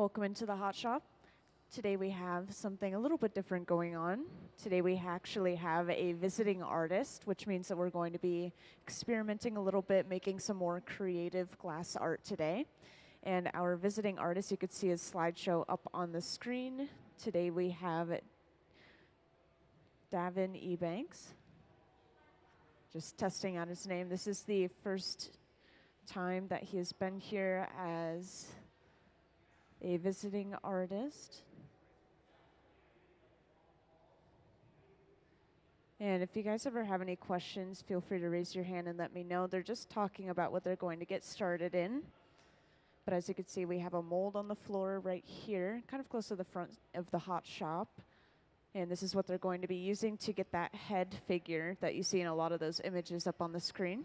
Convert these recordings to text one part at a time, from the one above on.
Welcome into the Hot Shop. Today we have something a little bit different going on. Today we actually have a visiting artist, which means that we're going to be experimenting a little bit, making some more creative glass art today. And our visiting artist, you could see his slideshow up on the screen. Today we have Davin Ebanks. Just testing out his name. This is the first time that he has been here as a visiting artist. And if you guys ever have any questions, feel free to raise your hand and let me know. They're just talking about what they're going to get started in. But as you can see, we have a mold on the floor right here, kind of close to the front of the Hot Shop. And this is what they're going to be using to get that head figure that you see in a lot of those images up on the screen.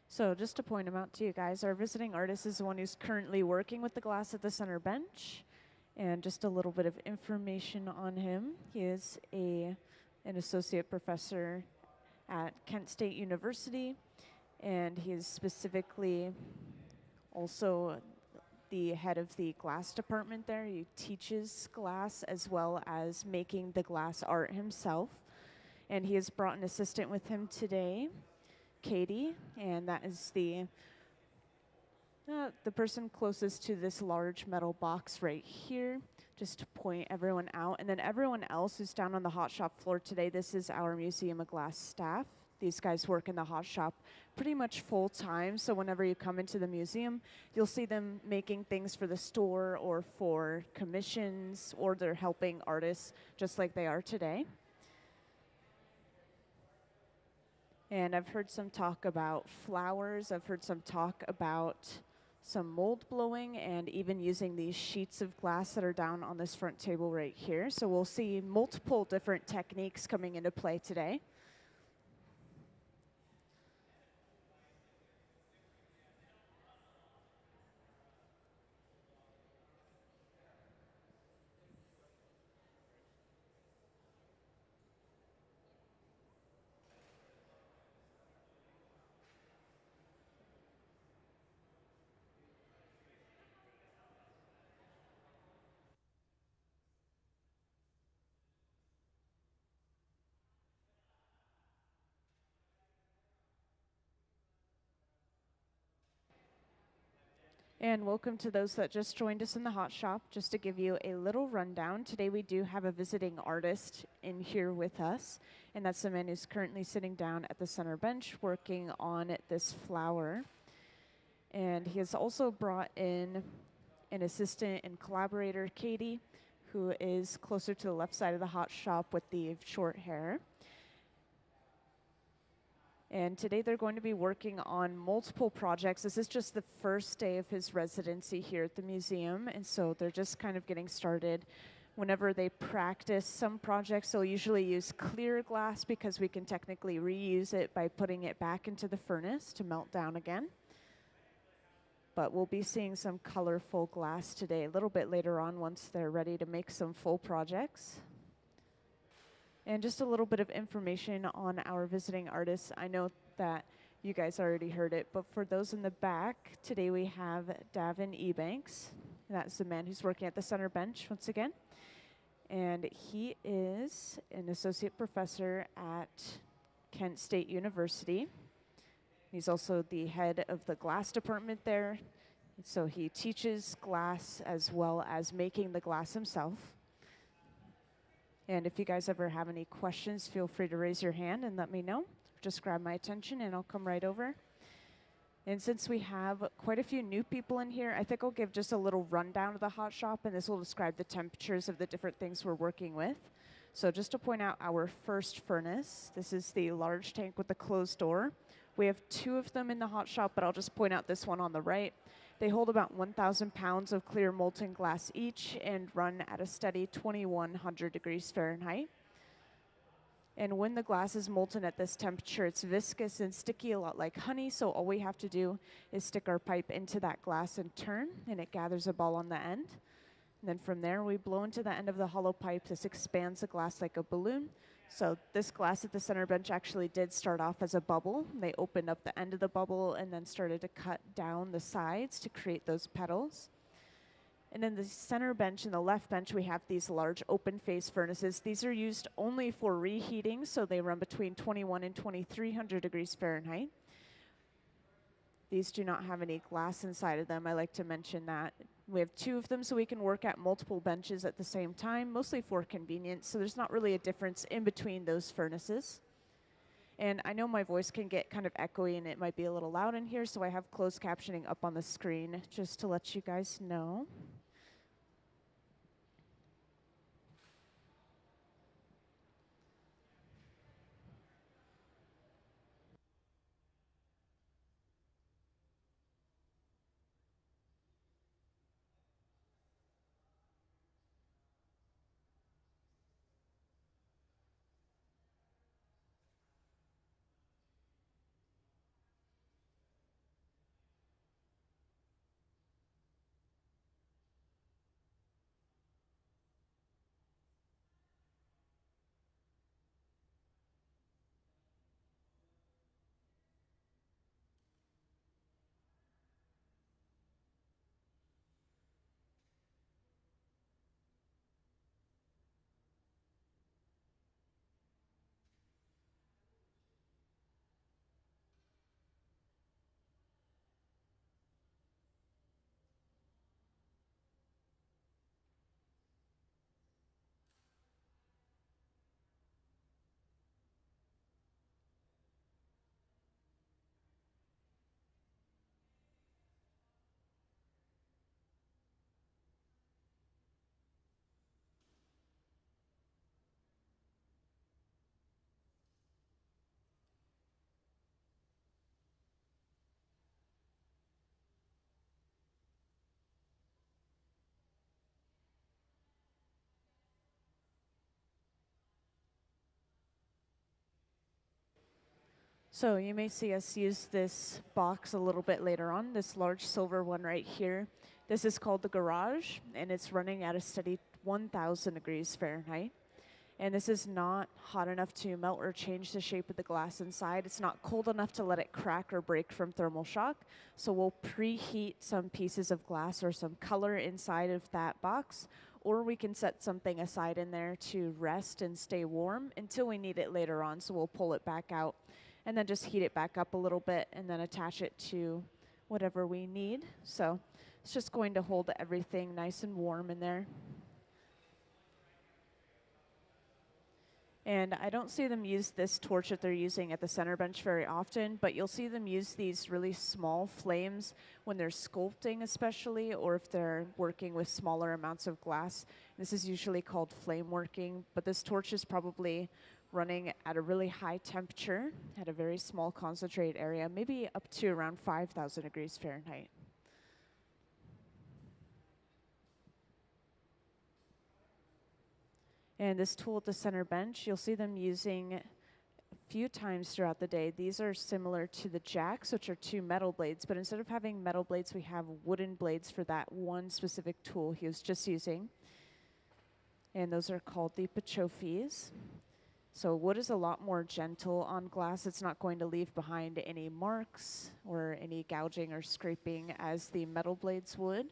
So just to point him out to you guys, our visiting artist is the one who's currently working with the glass at the center bench. And just a little bit of information on him. He is an associate professor at Kent State University, and he is specifically also the head of the glass department there. He teaches glass as well as making the glass art himself. And he has brought an assistant with him today, Katie, and that is the person closest to this large metal box right here, just to point everyone out. And then everyone else who's down on the Hot Shop floor today, this is our Museum of Glass staff. These guys work in the Hot Shop pretty much full time, so whenever you come into the museum, you'll see them making things for the store or for commissions, or they're helping artists just like they are today. And I've heard some talk about flowers. I've heard some talk about some mold blowing and even using these sheets of glass that are down on this front table right here. So we'll see multiple different techniques coming into play today. And welcome to those that just joined us in the hot shop. Just to give you a little rundown, today we do have a visiting artist in here with us, and that's the man who's currently sitting down at the center bench working on this flower. And he has also brought in an assistant and collaborator, Katie, who is closer to the left side of the hot shop with the short hair. And today they're going to be working on multiple projects. This is just the first day of his residency here at the museum, and so they're just kind of getting started. Whenever they practice some projects, they'll usually use clear glass because we can technically reuse it by putting it back into the furnace to melt down again. But we'll be seeing some colorful glass today a little bit later on once they're ready to make some full projects. And just a little bit of information on our visiting artists. I know that you guys already heard it, but for those in the back, today we have Davin Ebanks. That's the man who's working at the center bench once again. And he is an associate professor at Kent State University. He's also the head of the glass department there. So he teaches glass as well as making the glass himself. And if you guys ever have any questions, feel free to raise your hand and let me know. Just grab my attention and I'll come right over. And since we have quite a few new people in here, I think I'll give just a little rundown of the hot shop, and this will describe the temperatures of the different things we're working with. So just to point out our first furnace, this is the large tank with the closed door. We have two of them in the hot shop, but I'll just point out this one on the right. They hold about 1,000 pounds of clear molten glass each and run at a steady 2,100 degrees Fahrenheit. And when the glass is molten at this temperature, it's viscous and sticky, a lot like honey, so all we have to do is stick our pipe into that glass and turn, and it gathers a ball on the end. And then from there, we blow into the end of the hollow pipe. This expands the glass like a balloon. So this glass at the center bench actually did start off as a bubble. They opened up the end of the bubble and then started to cut down the sides to create those petals. And in the center bench and the left bench, we have these large open face furnaces. These are used only for reheating, so they run between 21 and 2,300 degrees Fahrenheit. These do not have any glass inside of them. I like to mention that. We have two of them so we can work at multiple benches at the same time, mostly for convenience, so there's not really a difference in between those furnaces. And I know my voice can get kind of echoey and it might be a little loud in here, so I have closed captioning up on the screen just to let you guys know. So you may see us use this box a little bit later on, this large silver one right here. This is called the garage, and it's running at a steady 1,000 degrees Fahrenheit. And this is not hot enough to melt or change the shape of the glass inside. It's not cold enough to let it crack or break from thermal shock. So we'll preheat some pieces of glass or some color inside of that box, or we can set something aside in there to rest and stay warm until we need it later on. So we'll pull it back out and then just heat it back up a little bit and then attach it to whatever we need. So It's just going to hold everything nice and warm in there. And I don't see them use this torch that they're using at the center bench very often, but you'll see them use these really small flames when they're sculpting especially, or if they're working with smaller amounts of glass. This is usually called flame working, but this torch is probably running at a really high temperature at a very small concentrated area, maybe up to around 5,000 degrees Fahrenheit. And this tool at the center bench, you'll see them using a few times throughout the day. These are similar to the jacks, which are 2 metal blades, but instead of having metal blades, we have wooden blades for that one specific tool he was just using. And those are called the pachofis. So wood is a lot more gentle on glass. It's not going to leave behind any marks or any gouging or scraping as the metal blades would.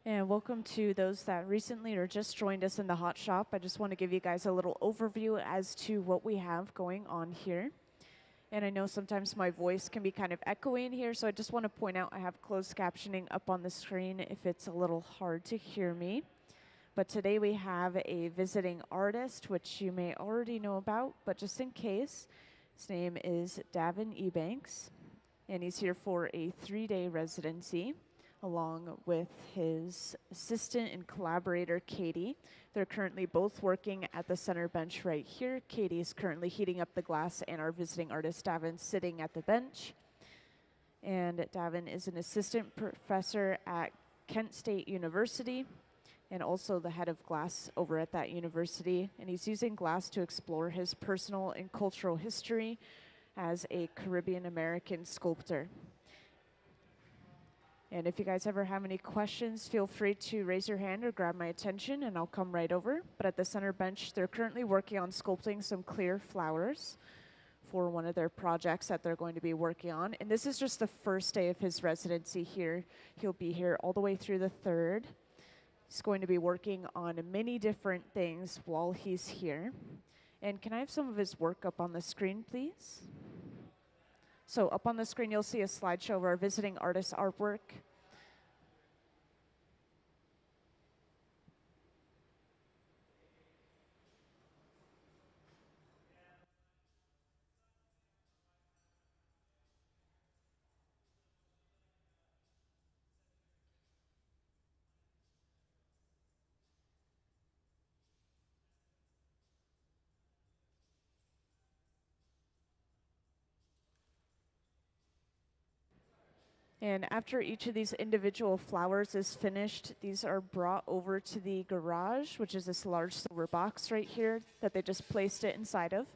And welcome to those that recently or just joined us in the hot shop. I just want to give you guys a little overview as to what we have going on here. And I know sometimes my voice can be kind of echoey in here, so I just want to point out I have closed captioning up on the screen if it's a little hard to hear me. But today we have a visiting artist, which you may already know about, but just in case, his name is Davin Ebanks, and he's here for a 3-day residency along with his assistant and collaborator, Katie. They're currently both working at the center bench right here. Katie is currently heating up the glass, and our visiting artist, Davin, sitting at the bench. And Davin is an assistant professor at Kent State University and also the head of glass over at that university. And he's using glass to explore his personal and cultural history as a Caribbean American sculptor. And if you guys ever have any questions, feel free to raise your hand or grab my attention and I'll come right over. But at the center bench, they're currently working on sculpting some clear flowers for one of their projects that they're going to be working on. And this is just the first day of his residency here. He'll be here all the way through the 3rd. He's going to be working on many different things while he's here. And can I have some of his work up on the screen, please? So up on the screen, you'll see a slideshow of our visiting artist artwork. And after each of these individual flowers is finished, these are brought over to the garage, which is this large silver box right here that they just placed it inside of.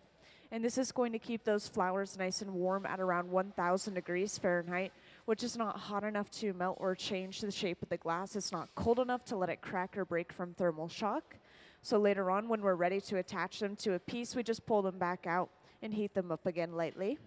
And this is going to keep those flowers nice and warm at around 1,000 degrees Fahrenheit, which is not hot enough to melt or change the shape of the glass. It's not cold enough to let it crack or break from thermal shock. So later on, when we're ready to attach them to a piece, we just pull them back out and heat them up again lightly.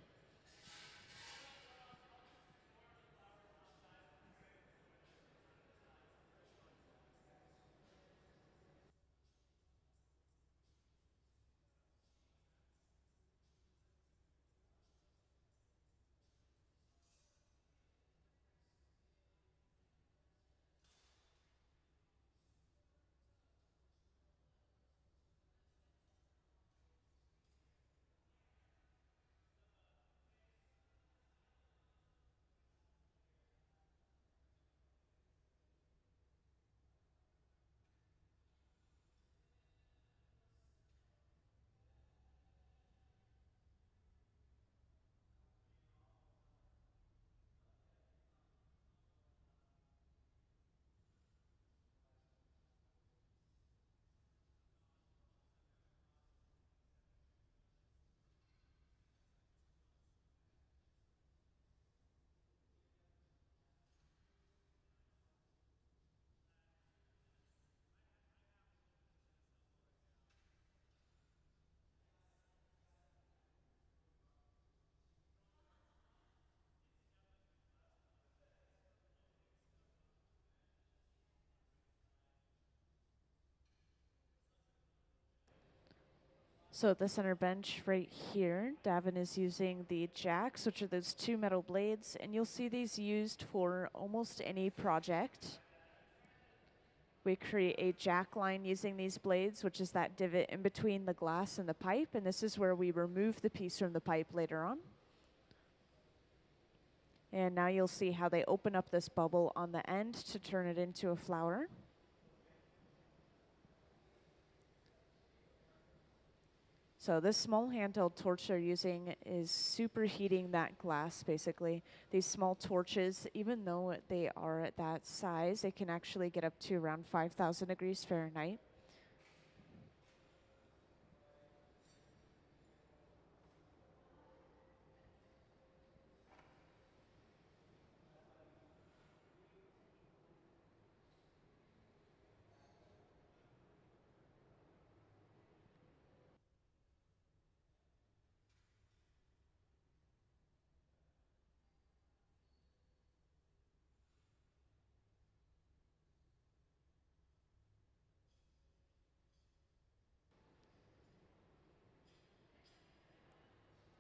So at the center bench right here, Davin is using the jacks, which are those 2 metal blades, and you'll see these used for almost any project. We create a jack line using these blades, which is that divot in between the glass and the pipe, and this is where we remove the piece from the pipe later on. And now you'll see how they open up this bubble on the end to turn it into a flower. So this small handheld torch they're using is superheating that glass, basically. These small torches, even though they are at that size, they can actually get up to around 5,000 degrees Fahrenheit.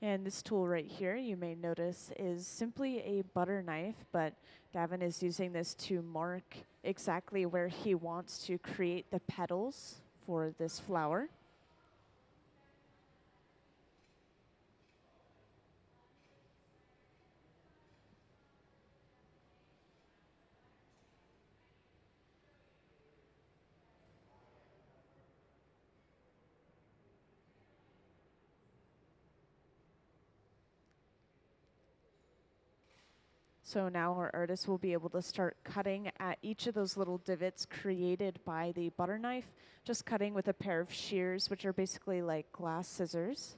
And this tool right here, you may notice, is simply a butter knife, but Davin is using this to mark exactly where he wants to create the petals for this flower. So now our artist will be able to start cutting at each of those little divots created by the butter knife, just cutting with a pair of shears, which are basically like glass scissors.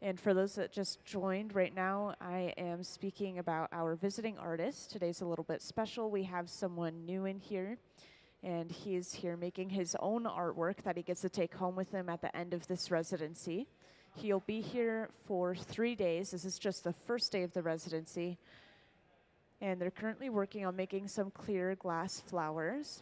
And for those that just joined right now, I am speaking about our visiting artist. Today's a little bit special. We have someone new in here, and he is here making his own artwork that he gets to take home with him at the end of this residency. He'll be here for 3 days. This is just the first day of the residency. And they're currently working on making some clear glass flowers.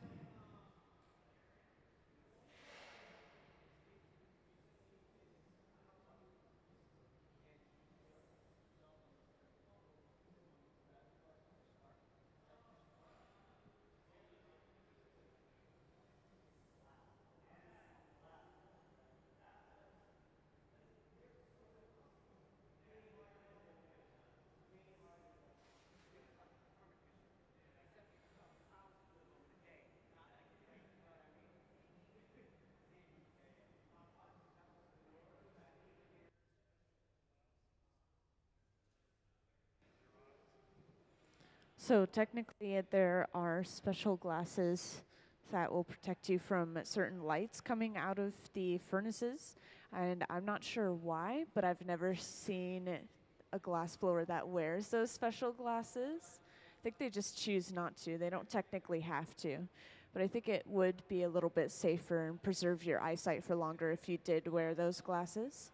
So technically, there are special glasses that will protect you from certain lights coming out of the furnaces. And I'm not sure why, but I've never seen a glass blower that wears those special glasses. I think they just choose not to. They don't technically have to. But I think it would be a little bit safer and preserve your eyesight for longer if you did wear those glasses.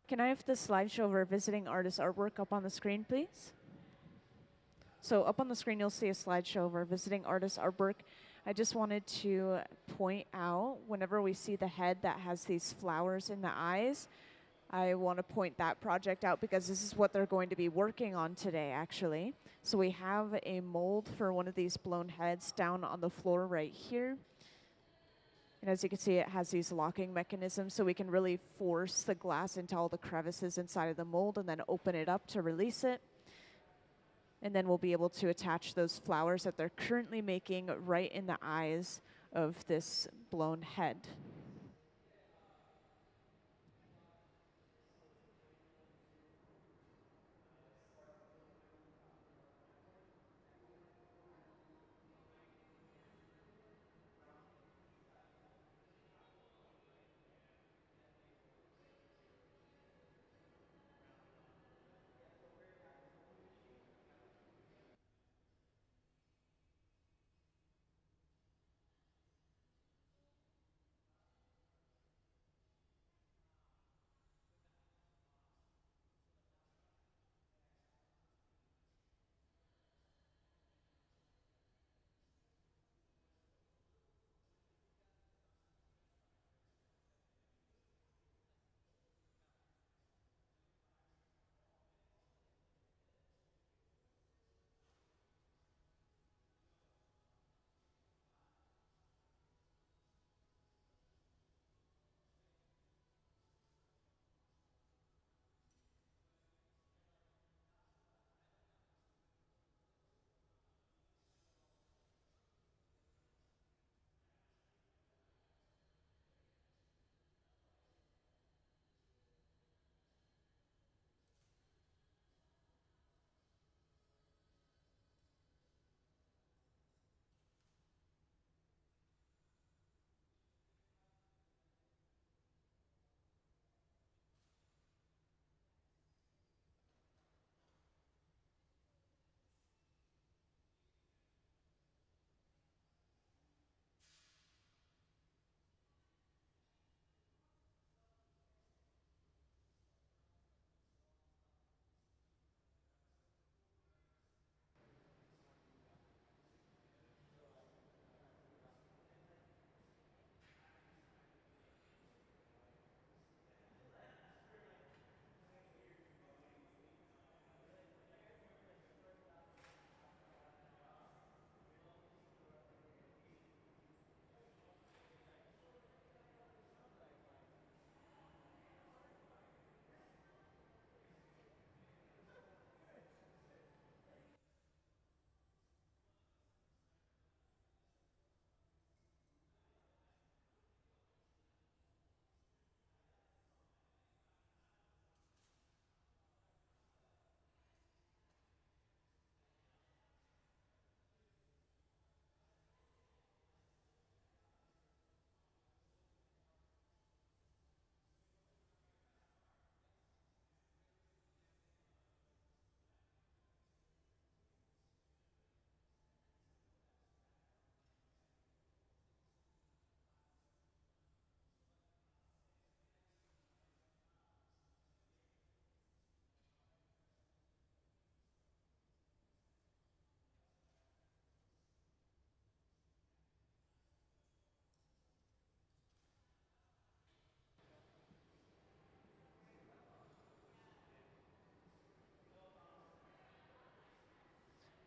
Can I have the slideshow of our visiting artist artwork up on the screen, please? So up on the screen, you'll see a slideshow of our visiting artist artwork. I just wanted to point out, whenever we see the head that has these flowers in the eyes, I want to point that project out because this is what they're going to be working on today, actually. So we have a mold for one of these blown heads down on the floor right here. And as you can see, it has these locking mechanisms, so we can really force the glass into all the crevices inside of the mold and then open it up to release it. And then we'll be able to attach those flowers that they're currently making right in the eyes of this blown head.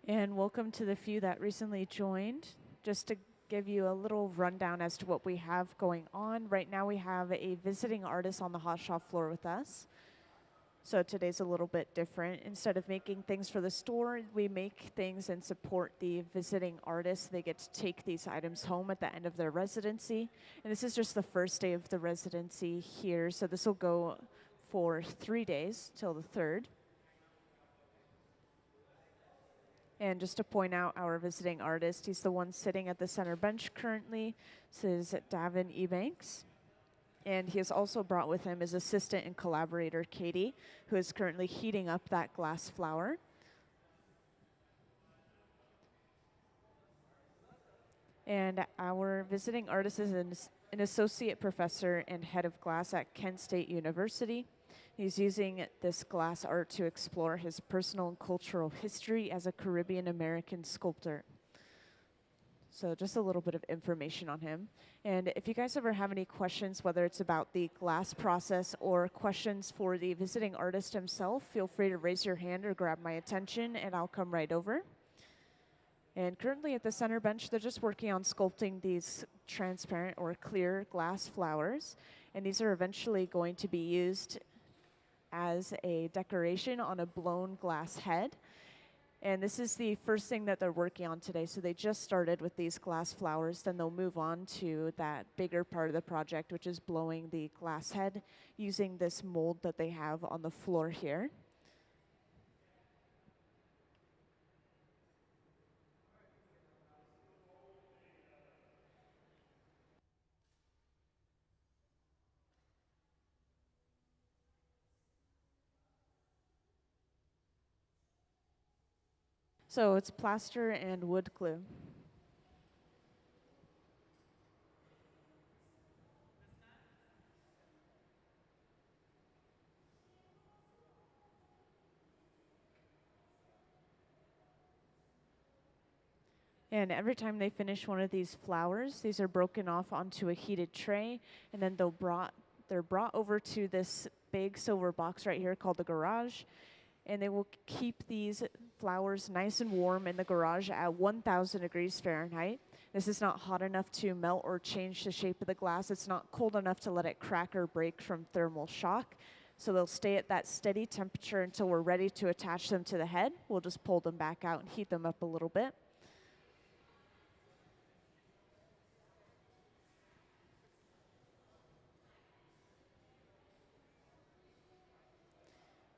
And welcome to the few that recently joined. Just to give you a little rundown as to what we have going on. Right now we have a visiting artist on the hot shop floor with us. So today's a little bit different. Instead of making things for the store, we make things and support the visiting artists. They get to take these items home at the end of their residency. And this is just the first day of the residency here. So this will go for 3 days till the 3rd. And just to point out our visiting artist, he's the one sitting at the center bench currently. This is Davin Ebanks. And he has also brought with him his assistant and collaborator, Katie, who is currently heating up that glass flower. And our visiting artist is an associate professor and head of glass at Kent State University. He's using this glass art to explore his personal and cultural history as a Caribbean American sculptor. So just a little bit of information on him. And if you guys ever have any questions, whether it's about the glass process or questions for the visiting artist himself, feel free to raise your hand or grab my attention and I'll come right over. And currently at the center bench, they're just working on sculpting these transparent or clear glass flowers. And these are eventually going to be used as a decoration on a blown glass head. And this is the first thing that they're working on today. So they just started with these glass flowers, then they'll move on to that bigger part of the project, which is blowing the glass head using this mold that they have on the floor here. So it's plaster and wood glue. And every time they finish one of these flowers, these are broken off onto a heated tray, and then they're brought over to this big silver box right here called the garage, and they will keep these flowers nice and warm in the garage at 1,000 degrees Fahrenheit. This is not hot enough to melt or change the shape of the glass. It's not cold enough to let it crack or break from thermal shock. So they'll stay at that steady temperature until we're ready to attach them to the head. We'll just pull them back out and heat them up a little bit.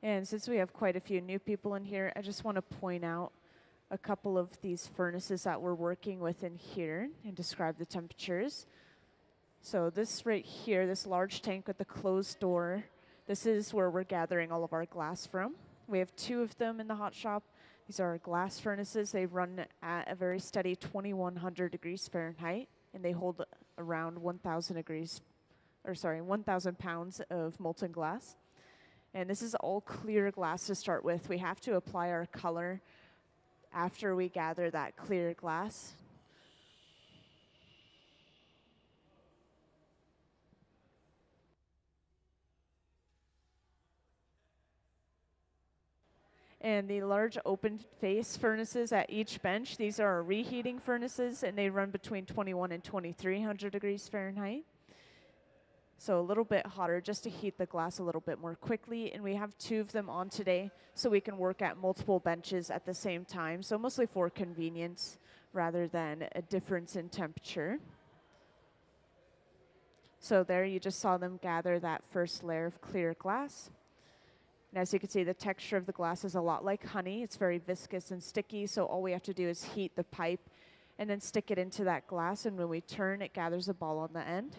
And since we have quite a few new people in here, I just want to point out a couple of these furnaces that we're working with in here and describe the temperatures. So this right here, this large tank with the closed door, this is where we're gathering all of our glass from. We have 2 of them in the hot shop. These are our glass furnaces. They run at a very steady 2,100 degrees Fahrenheit, and they hold around 1,000 pounds of molten glass. And this is all clear glass to start with. We have to apply our color after we gather that clear glass. And the large open face furnaces at each bench, these are our reheating furnaces, and they run between 2,100 and 2,300 degrees Fahrenheit. So a little bit hotter just to heat the glass a little bit more quickly. And we have 2 of them on today so we can work at multiple benches at the same time. So mostly for convenience rather than a difference in temperature. So there you just saw them gather that first layer of clear glass. And as you can see, the texture of the glass is a lot like honey. It's very viscous and sticky, so all we have to do is heat the pipe and then stick it into that glass, and when we turn, it gathers a ball on the end.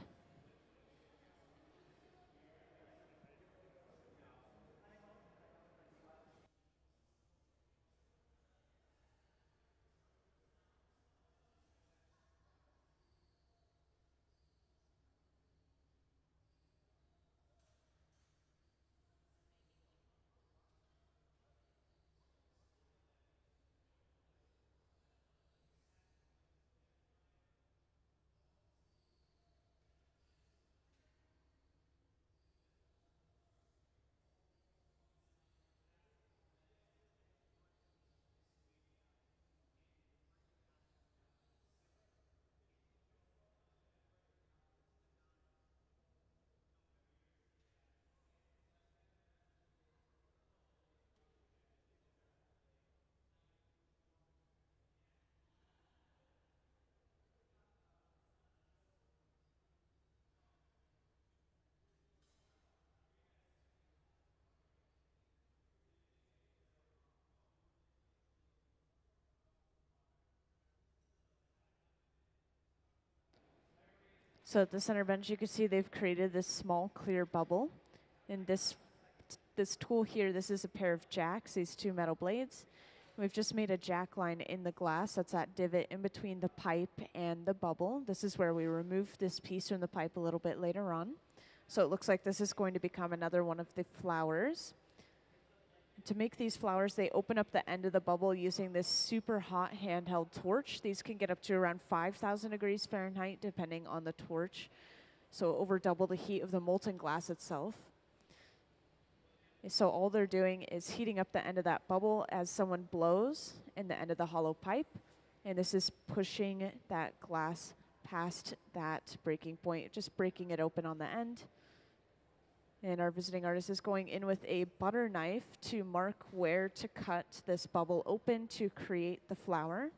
So at the center bench, you can see they've created this small clear bubble. And this tool here, this is a pair of jacks, these 2 metal blades. We've just made a jack line in the glass. That's that divot in between the pipe and the bubble. This is where we remove this piece from the pipe a little bit later on. So it looks like this is going to become another one of the flowers. To make these flowers, they open up the end of the bubble using this super hot handheld torch. These can get up to around 5,000 degrees Fahrenheit, depending on the torch. So over double the heat of the molten glass itself. So all they're doing is heating up the end of that bubble as someone blows in the end of the hollow pipe. And this is pushing that glass past that breaking point, just breaking it open on the end. And our visiting artist is going in with a butter knife to mark where to cut this bubble open to create the flower.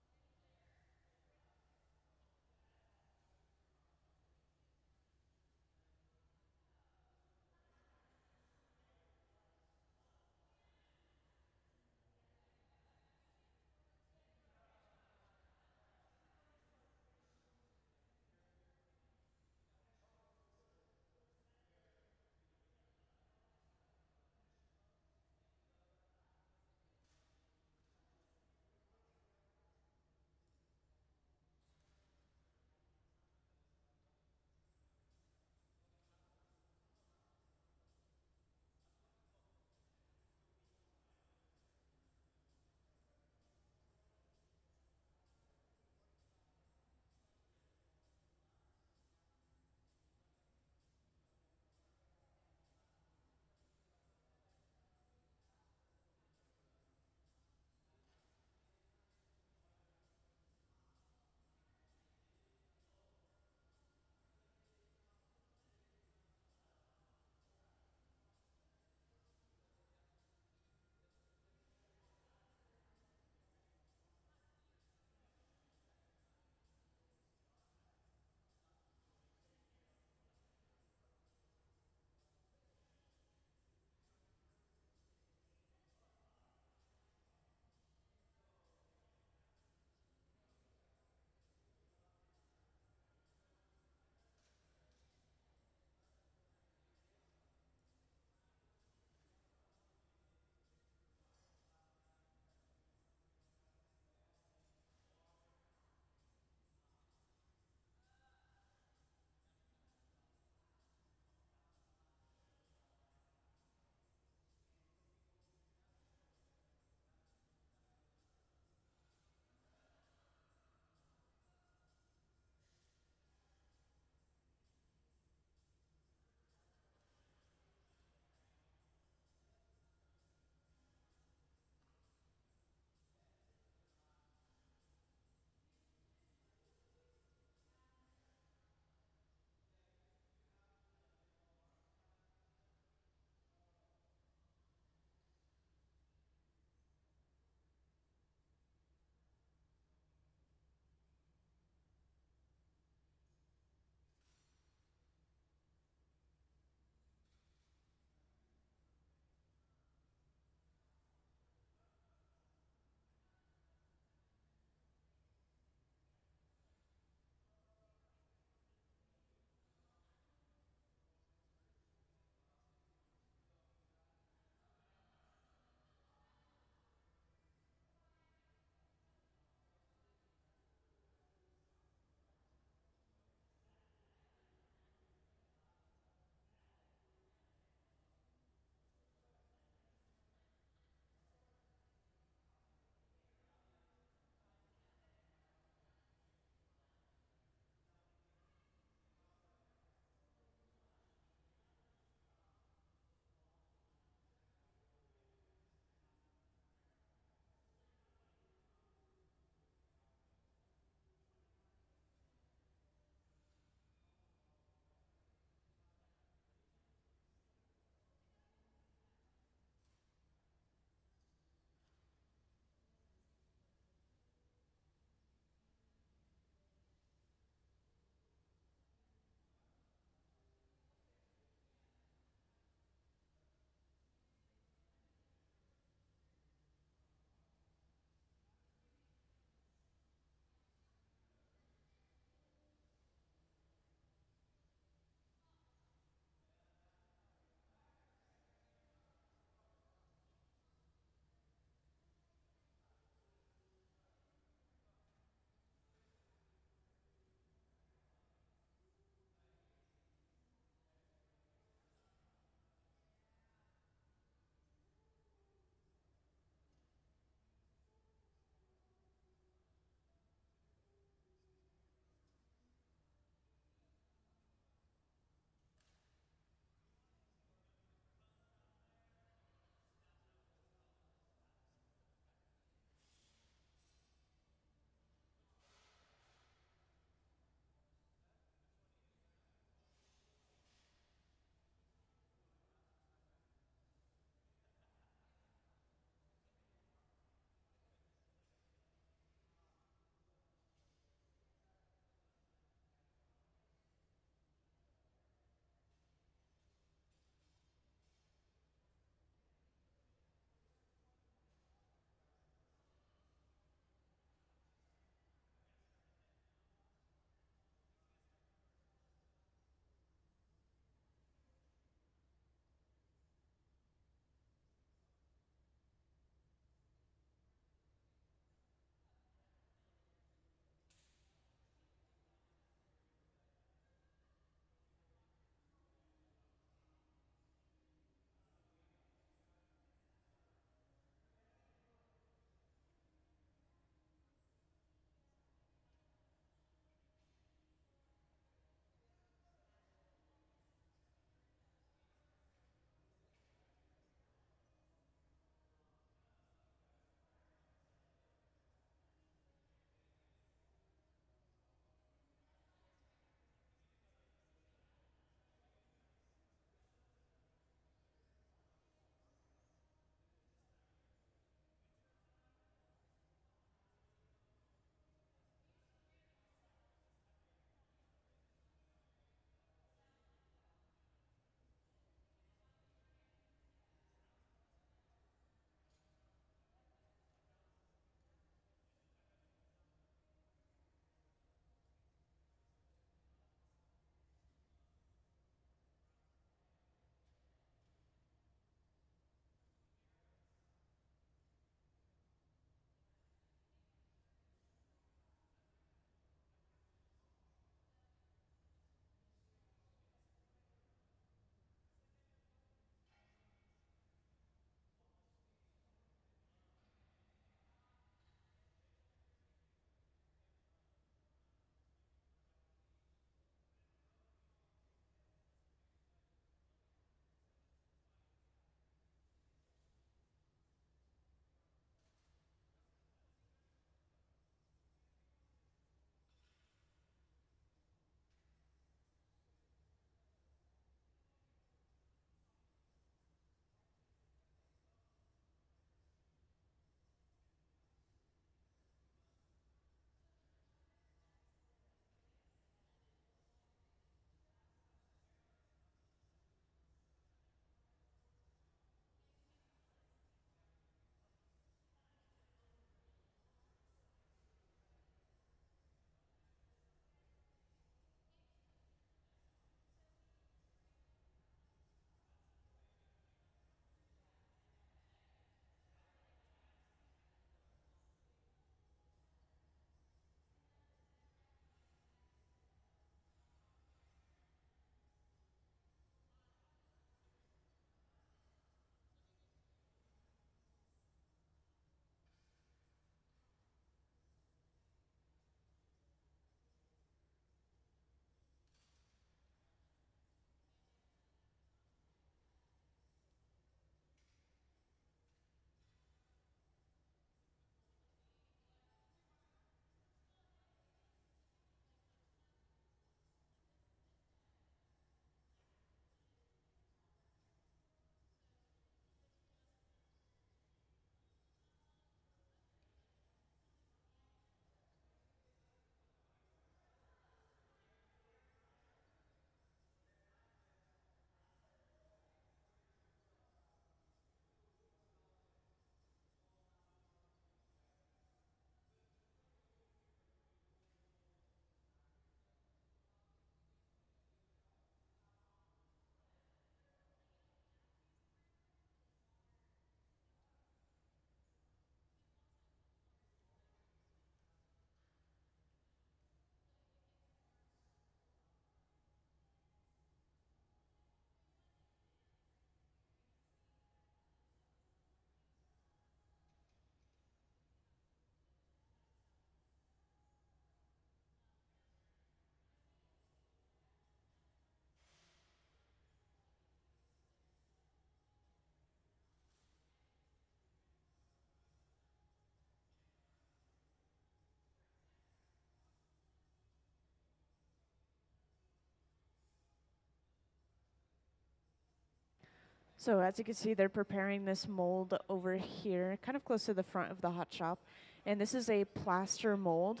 So as you can see, they're preparing this mold over here, kind of close to the front of the hot shop. And this is a plaster mold.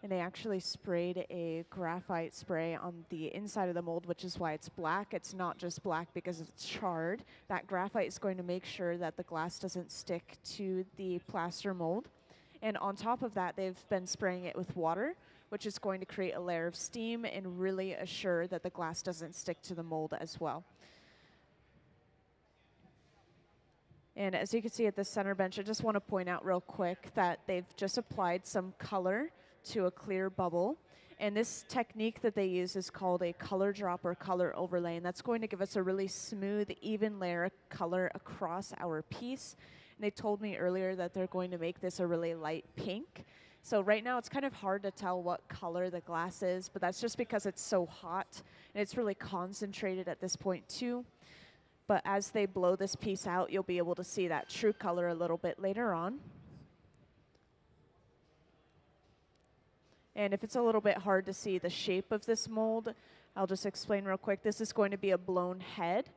And they actually sprayed a graphite spray on the inside of the mold, which is why it's black. It's not just black because it's charred. That graphite is going to make sure that the glass doesn't stick to the plaster mold. And on top of that, they've been spraying it with water, which is going to create a layer of steam and really assure that the glass doesn't stick to the mold as well. And as you can see at the center bench, I just want to point out real quick that they've just applied some color to a clear bubble. And this technique that they use is called a color drop or color overlay. And that's going to give us a really smooth, even layer of color across our piece. And they told me earlier that they're going to make this a really light pink. So right now it's kind of hard to tell what color the glass is, but that's just because it's so hot and it's really concentrated at this point too. But as they blow this piece out, you'll be able to see that true color a little bit later on. And if it's a little bit hard to see the shape of this mold, I'll just explain real quick. This is going to be a blown head.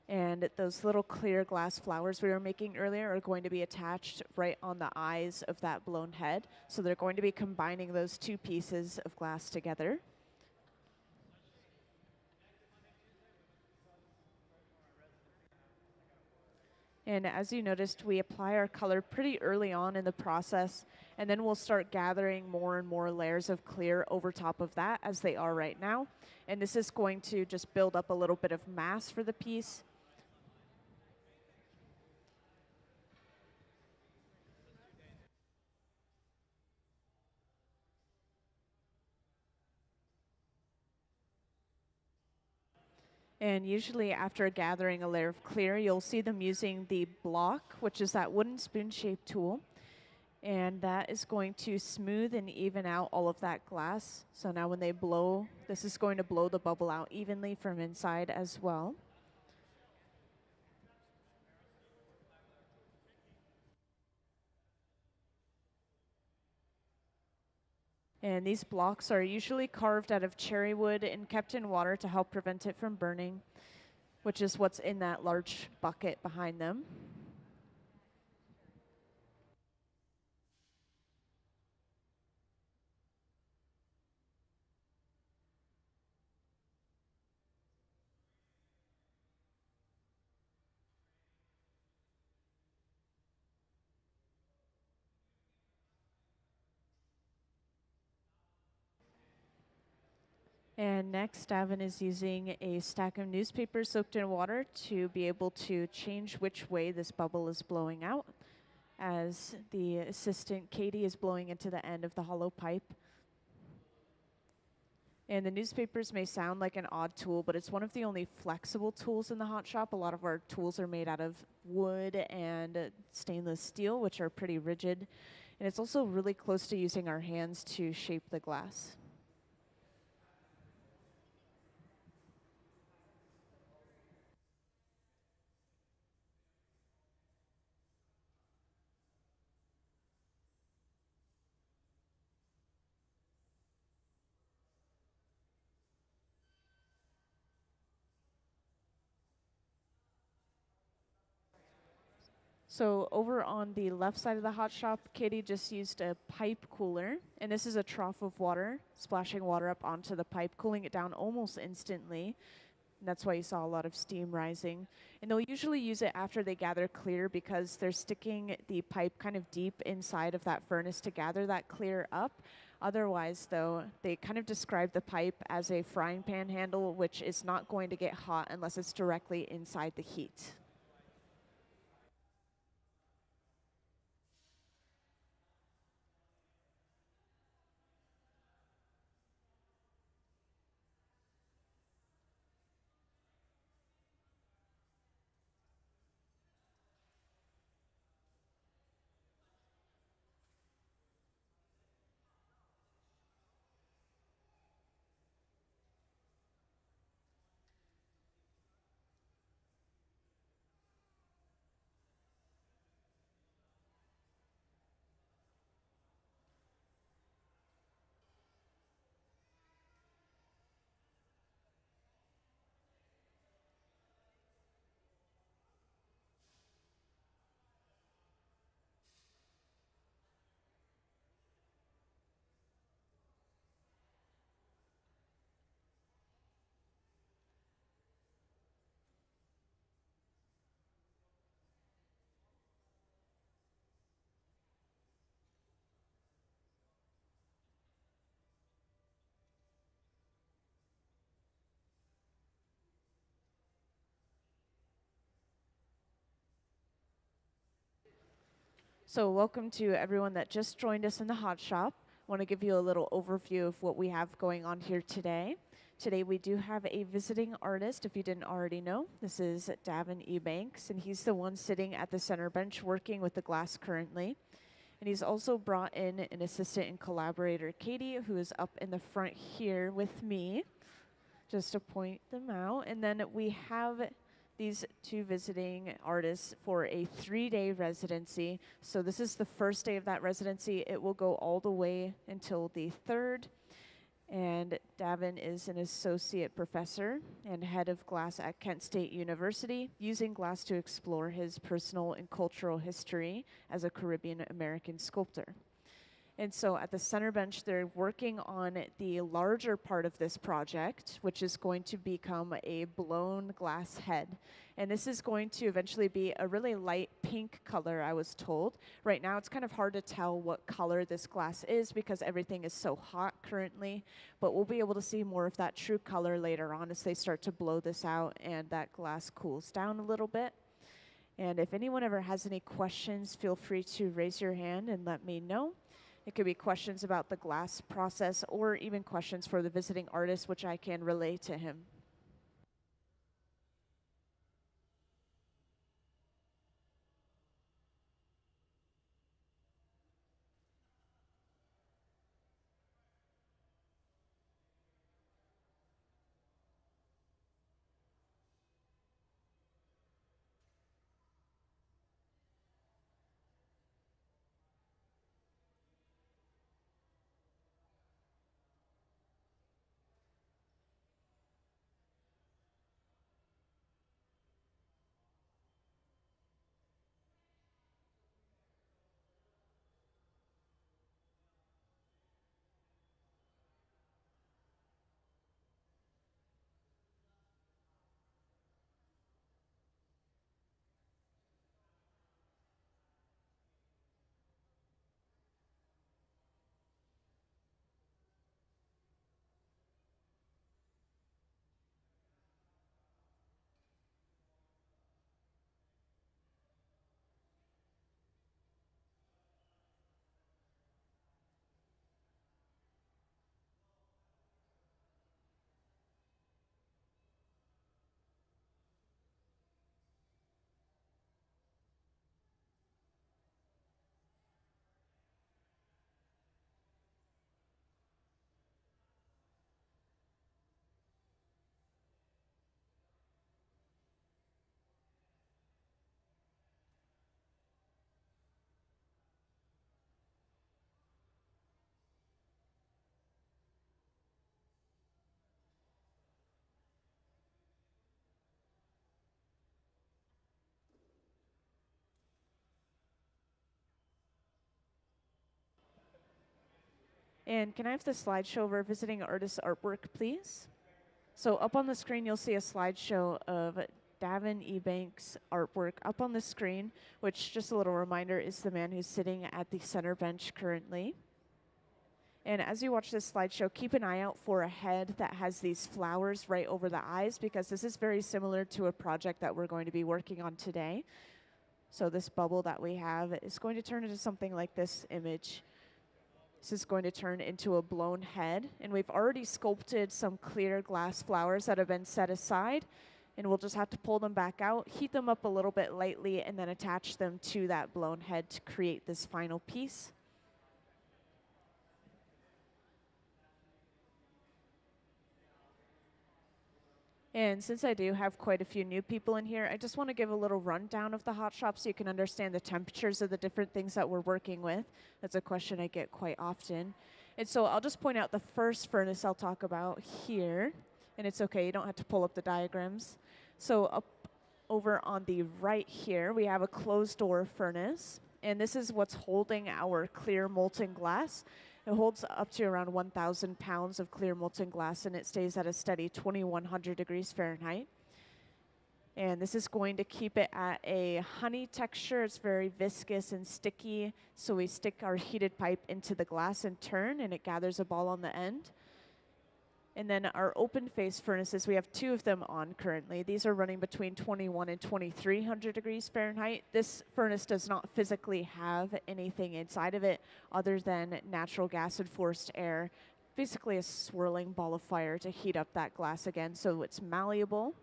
And those little clear glass flowers we were making earlier are going to be attached right on the eyes of that blown head. So they're going to be combining those two pieces of glass together. And as you noticed, we apply our color pretty early on in the process, and then we'll start gathering more and more layers of clear over top of that as they are right now. And this is going to just build up a little bit of mass for the piece. And usually after gathering a layer of clear, you'll see them using the block, which is that wooden spoon-shaped tool. And that is going to smooth and even out all of that glass. So now when they blow, this is going to blow the bubble out evenly from inside as well. And these blocks are usually carved out of cherry wood and kept in water to help prevent it from burning, which is what's in that large bucket behind them. And next, Davin is using a stack of newspapers soaked in water to be able to change which way this bubble is blowing out, as the assistant, Katie, is blowing into the end of the hollow pipe. And the newspapers may sound like an odd tool, but it's one of the only flexible tools in the hot shop. A lot of our tools are made out of wood and stainless steel, which are pretty rigid. And it's also really close to using our hands to shape the glass. So over on the left side of the hot shop, Katie just used a pipe cooler, and this is a trough of water, splashing water up onto the pipe, cooling it down almost instantly. And that's why you saw a lot of steam rising. And they'll usually use it after they gather clear because they're sticking the pipe kind of deep inside of that furnace to gather that clear up. Otherwise, though, they kind of describe the pipe as a frying pan handle, which is not going to get hot unless it's directly inside the heat. So welcome to everyone that just joined us in the hot shop. I want to give you a little overview of what we have going on here today. Today we do have a visiting artist, if you didn't already know. This is Davin Ebanks, and he's the one sitting at the center bench working with the glass currently. And he's also brought in an assistant and collaborator, Katie, who is up in the front here with me, just to point them out. And then we have these two visiting artists for a 3-day residency. So this is the first day of that residency. It will go all the way until the 3rd. And Davin is an associate professor and head of glass at Kent State University, using glass to explore his personal and cultural history as a Caribbean American sculptor. And so at the center bench, they're working on the larger part of this project, which is going to become a blown glass head. And this is going to eventually be a really light pink color, I was told. Right now, it's kind of hard to tell what color this glass is because everything is so hot currently. But we'll be able to see more of that true color later on as they start to blow this out and that glass cools down a little bit. And if anyone ever has any questions, feel free to raise your hand and let me know. It could be questions about the glass process or even questions for the visiting artist, which I can relay to him. And can I have the slideshow of our visiting artist's artwork, please? So up on the screen, you'll see a slideshow of Davin Ebanks' artwork up on the screen, which, just a little reminder, is the man who's sitting at the center bench currently. And as you watch this slideshow, keep an eye out for a head that has these flowers right over the eyes, because this is very similar to a project that we're going to be working on today. So this bubble that we have is going to turn into something like this image. This is going to turn into a blown head, and we've already sculpted some clear glass flowers that have been set aside, and we'll just have to pull them back out, heat them up a little bit lightly, and then attach them to that blown head to create this final piece. And since I do have quite a few new people in here, I just want to give a little rundown of the hot shop so you can understand the temperatures of the different things that we're working with. That's a question I get quite often. And so I'll just point out the first furnace I'll talk about here. And it's okay, you don't have to pull up the diagrams. So up over on the right here, we have a closed door furnace. And this is what's holding our clear molten glass. It holds up to around 1,000 pounds of clear molten glass, and it stays at a steady 2,100 degrees Fahrenheit. And this is going to keep it at a honey texture. It's very viscous and sticky. So we stick our heated pipe into the glass and turn, and it gathers a ball on the end. And then our open face furnaces, we have two of them on currently. These are running between 21 and 2300 degrees Fahrenheit. This furnace does not physically have anything inside of it other than natural gas and forced air, basically a swirling ball of fire to heat up that glass again so it's malleable.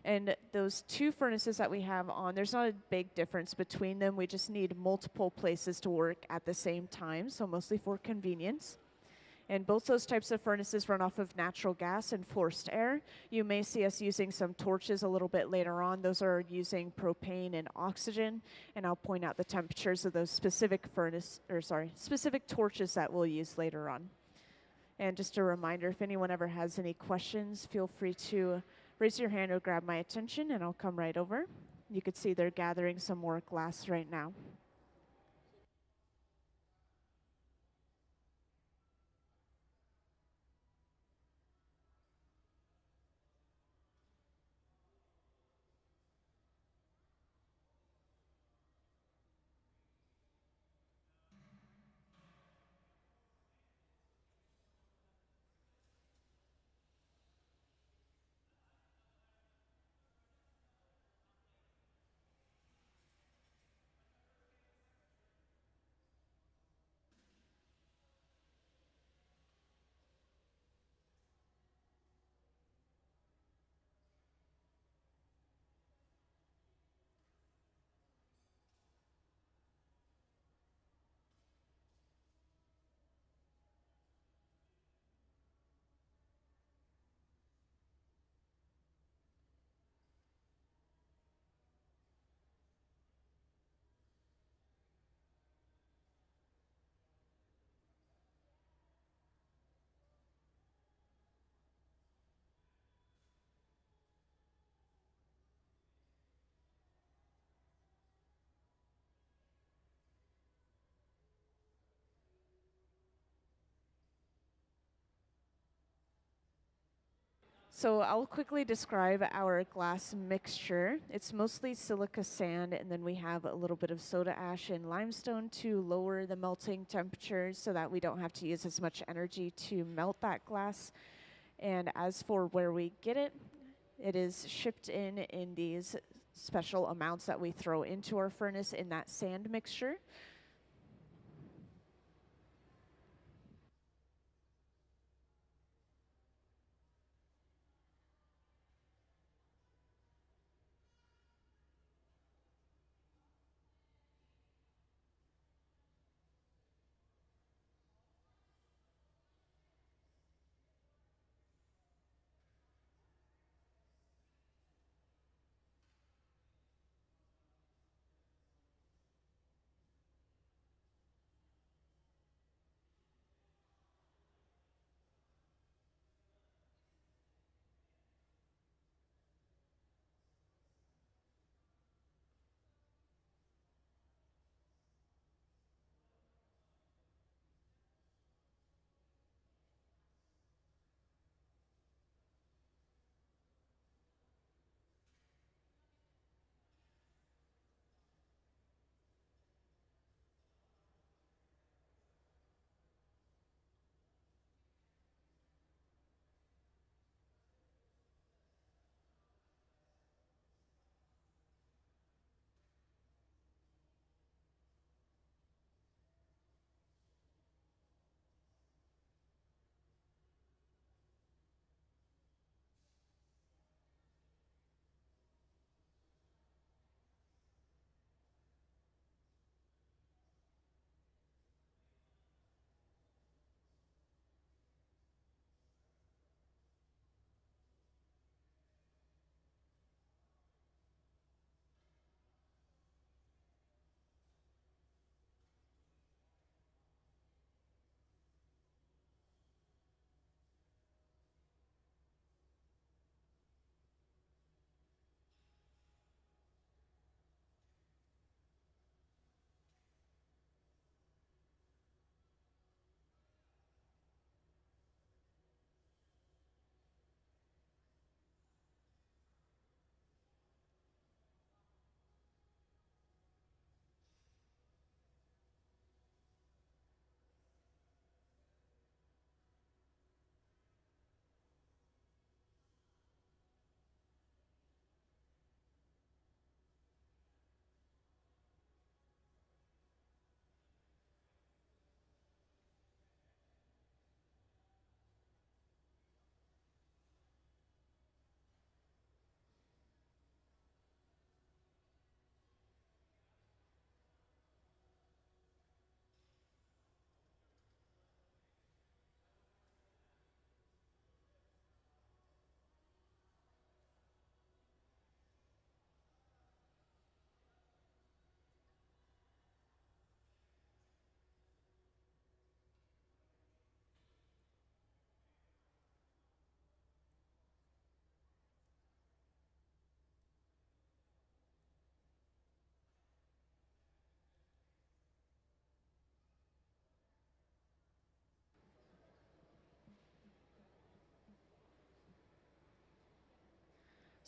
And those two furnaces that we have on, there's not a big difference between them. We just need multiple places to work at the same time, so mostly for convenience. And both those types of furnaces run off of natural gas and forced air. You may see us using some torches a little bit later on. Those are using propane and oxygen, and I'll point out the temperatures of those specific specific torches that we'll use later on. And just a reminder, if anyone ever has any questions, feel free to raise your hand or grab my attention, and I'll come right over. You can see they're gathering some more glass right now. So I'll quickly describe our glass mixture. It's mostly silica sand, and then we have a little bit of soda ash and limestone to lower the melting temperatures so that we don't have to use as much energy to melt that glass. And as for where we get it, it is shipped in these special amounts that we throw into our furnace in that sand mixture.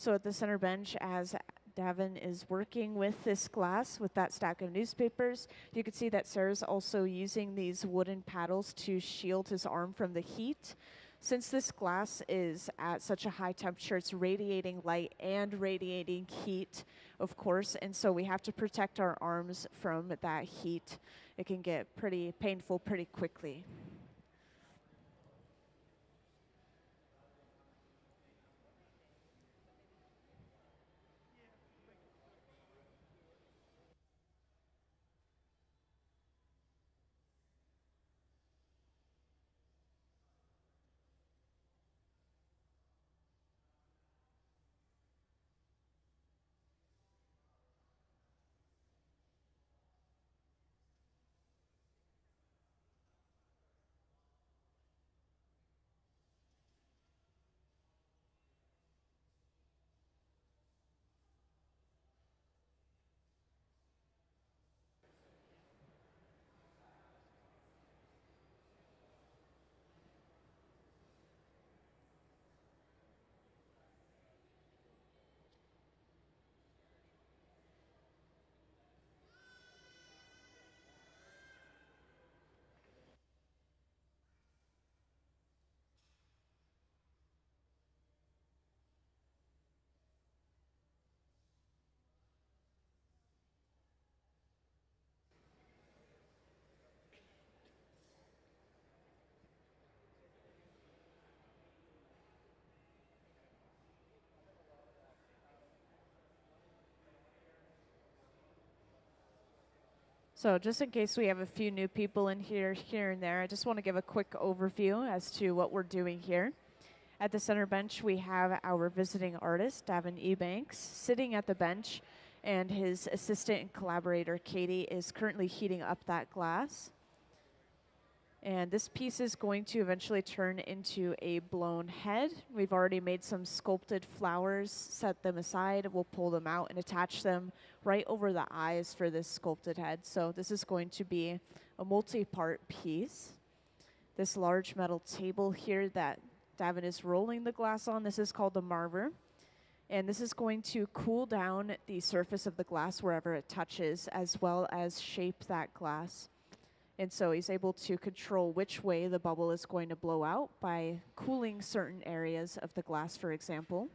So at the center bench, as Davin is working with this glass, with that stack of newspapers, you can see that Sarah's also using these wooden paddles to shield his arm from the heat. Since this glass is at such a high temperature, it's radiating light and radiating heat, of course, and so we have to protect our arms from that heat. It can get pretty painful pretty quickly. So just in case we have a few new people in here and there, I just want to give a quick overview as to what we're doing here. At the center bench, we have our visiting artist, Davin Ebanks, sitting at the bench, and his assistant and collaborator, Katie, is currently heating up that glass. And this piece is going to eventually turn into a blown head. We've already made some sculpted flowers, set them aside. We'll pull them out and attach them right over the eyes for this sculpted head. So this is going to be a multi-part piece. This large metal table here that Davin is rolling the glass on, this is called the marver. And this is going to cool down the surface of the glass wherever it touches, as well as shape that glass. And so he's able to control which way the bubble is going to blow out by cooling certain areas of the glass, for example.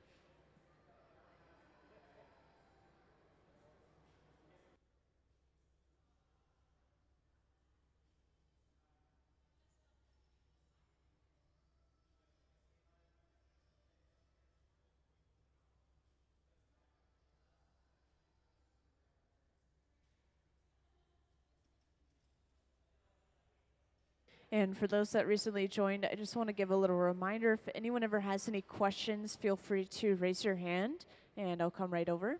And for those that recently joined, I just want to give a little reminder. If anyone ever has any questions, feel free to raise your hand and I'll come right over.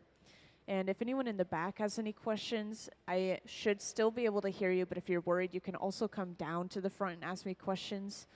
And if anyone in the back has any questions, I should still be able to hear you, but if you're worried, you can also come down to the front and ask me questions.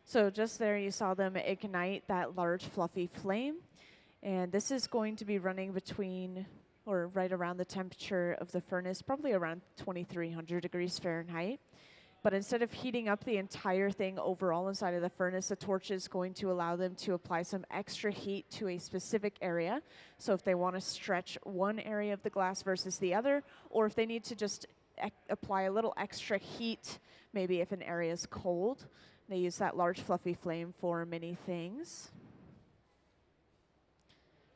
So just there you saw them ignite that large fluffy flame. And this is going to be running between or right around the temperature of the furnace, probably around 2300 degrees Fahrenheit. But instead of heating up the entire thing overall inside of the furnace, the torch is going to allow them to apply some extra heat to a specific area. So if they want to stretch one area of the glass versus the other, or if they need to just apply a little extra heat, maybe if an area is cold, they use that large fluffy flame for many things.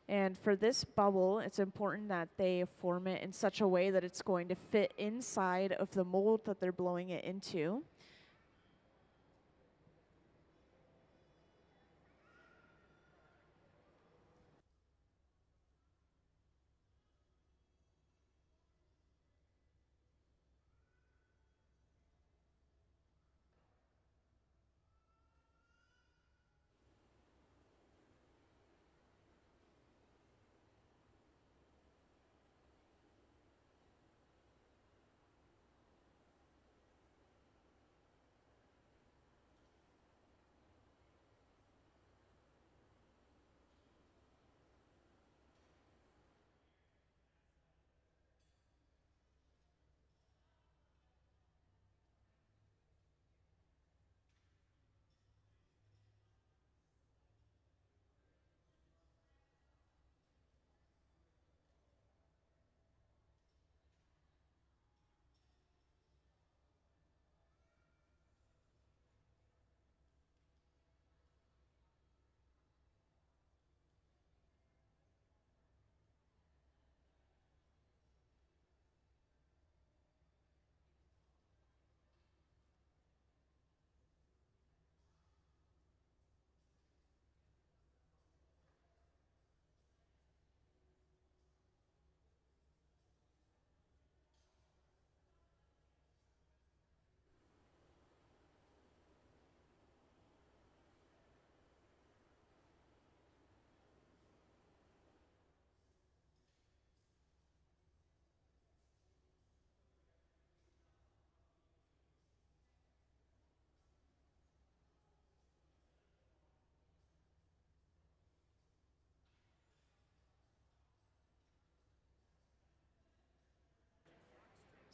And for this bubble, it's important that they form it in such a way that it's going to fit inside of the mold that they're blowing it into.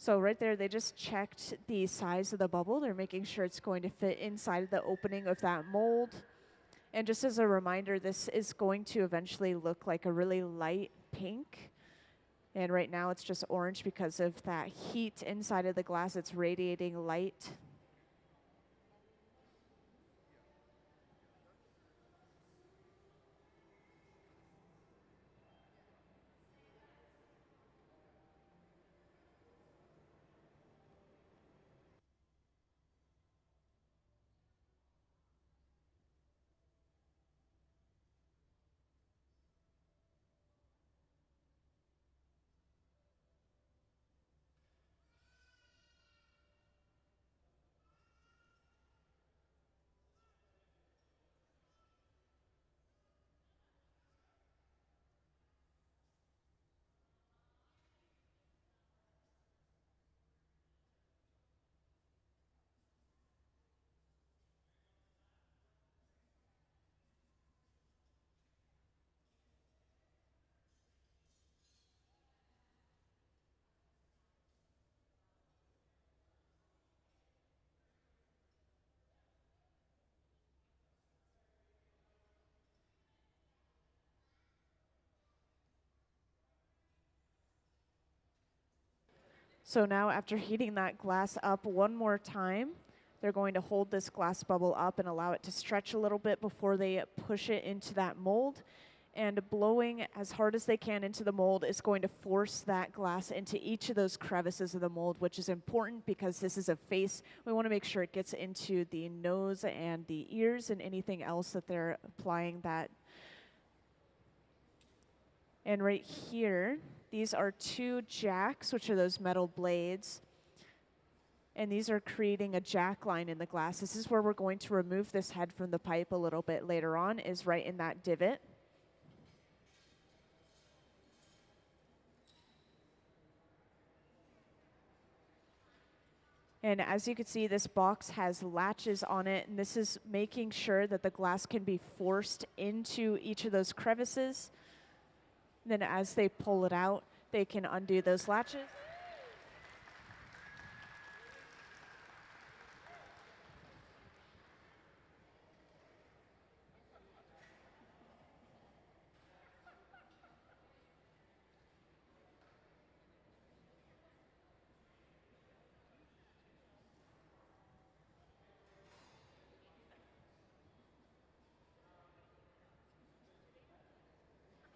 So right there, they just checked the size of the bubble. They're making sure it's going to fit inside the opening of that mold. And just as a reminder, this is going to eventually look like a really light pink. And right now it's just orange because of that heat inside of the glass. It's radiating light. So now after heating that glass up one more time, they're going to hold this glass bubble up and allow it to stretch a little bit before they push it into that mold. And blowing as hard as they can into the mold is going to force that glass into each of those crevices of the mold, which is important because this is a face. We want to make sure it gets into the nose and the ears and anything else that they're applying that. And right here, these are two jacks, which are those metal blades. And these are creating a jack line in the glass. This is where we're going to remove this head from the pipe a little bit later on, is right in that divot. And as you can see, this box has latches on it, and this is making sure that the glass can be forced into each of those crevices. Then as they pull it out, they can undo those latches.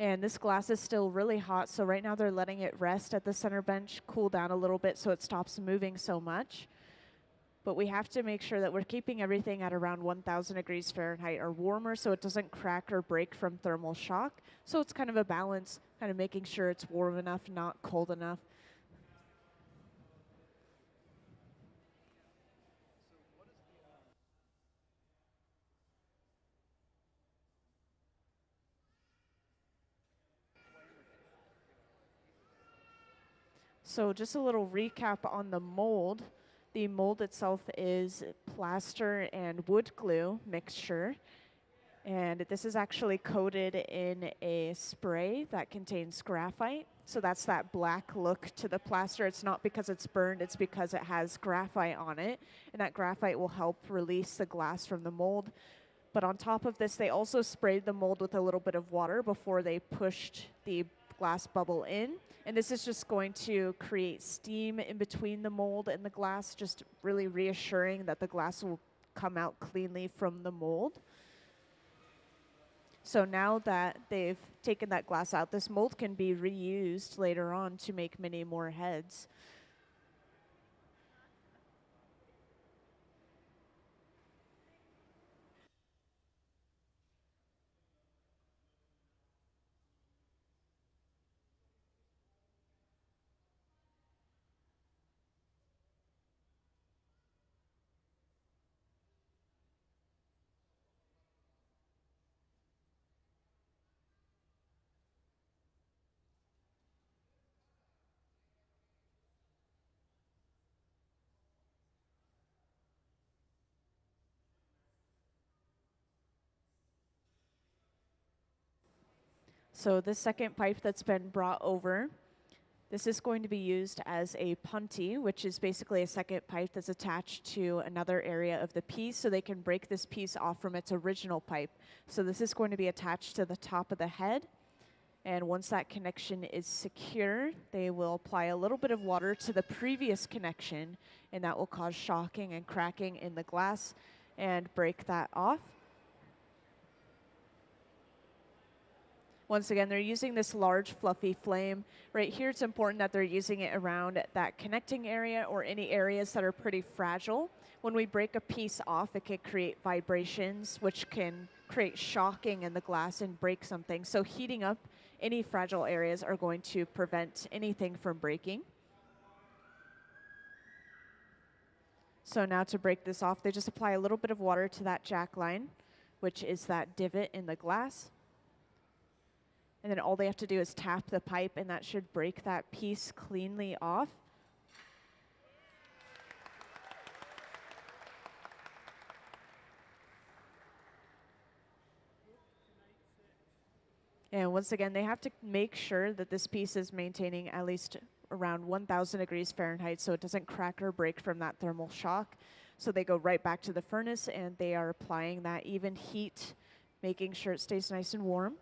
And this glass is still really hot, so right now they're letting it rest at the center bench, cool down a little bit so it stops moving so much. But we have to make sure that we're keeping everything at around 1,000 degrees Fahrenheit or warmer so it doesn't crack or break from thermal shock. So it's kind of a balance, kind of making sure it's warm enough, not cold enough. So just a little recap on the mold. The mold itself is plaster and wood glue mixture. And this is actually coated in a spray that contains graphite. So that's that black look to the plaster. It's not because it's burned, it's because it has graphite on it. And that graphite will help release the glass from the mold. But on top of this, they also sprayed the mold with a little bit of water before they pushed the glass bubble in. And this is just going to create steam in between the mold and the glass, just really reassuring that the glass will come out cleanly from the mold. So now that they've taken that glass out, this mold can be reused later on to make many more heads. So this second pipe that's been brought over, this is going to be used as a punty, which is basically a second pipe that's attached to another area of the piece so they can break this piece off from its original pipe. So this is going to be attached to the top of the head. And once that connection is secure, they will apply a little bit of water to the previous connection, and that will cause shocking and cracking in the glass and break that off. Once again, they're using this large fluffy flame. Right here, it's important that they're using it around that connecting area or any areas that are pretty fragile. When we break a piece off, it can create vibrations, which can create shocking in the glass and break something. So heating up any fragile areas are going to prevent anything from breaking. So now to break this off, they just apply a little bit of water to that jack line, which is that divot in the glass. And then all they have to do is tap the pipe, and that should break that piece cleanly off. And once again, they have to make sure that this piece is maintaining at least around 1,000 degrees Fahrenheit so it doesn't crack or break from that thermal shock. So they go right back to the furnace, and they are applying that even heat, making sure it stays nice and warm.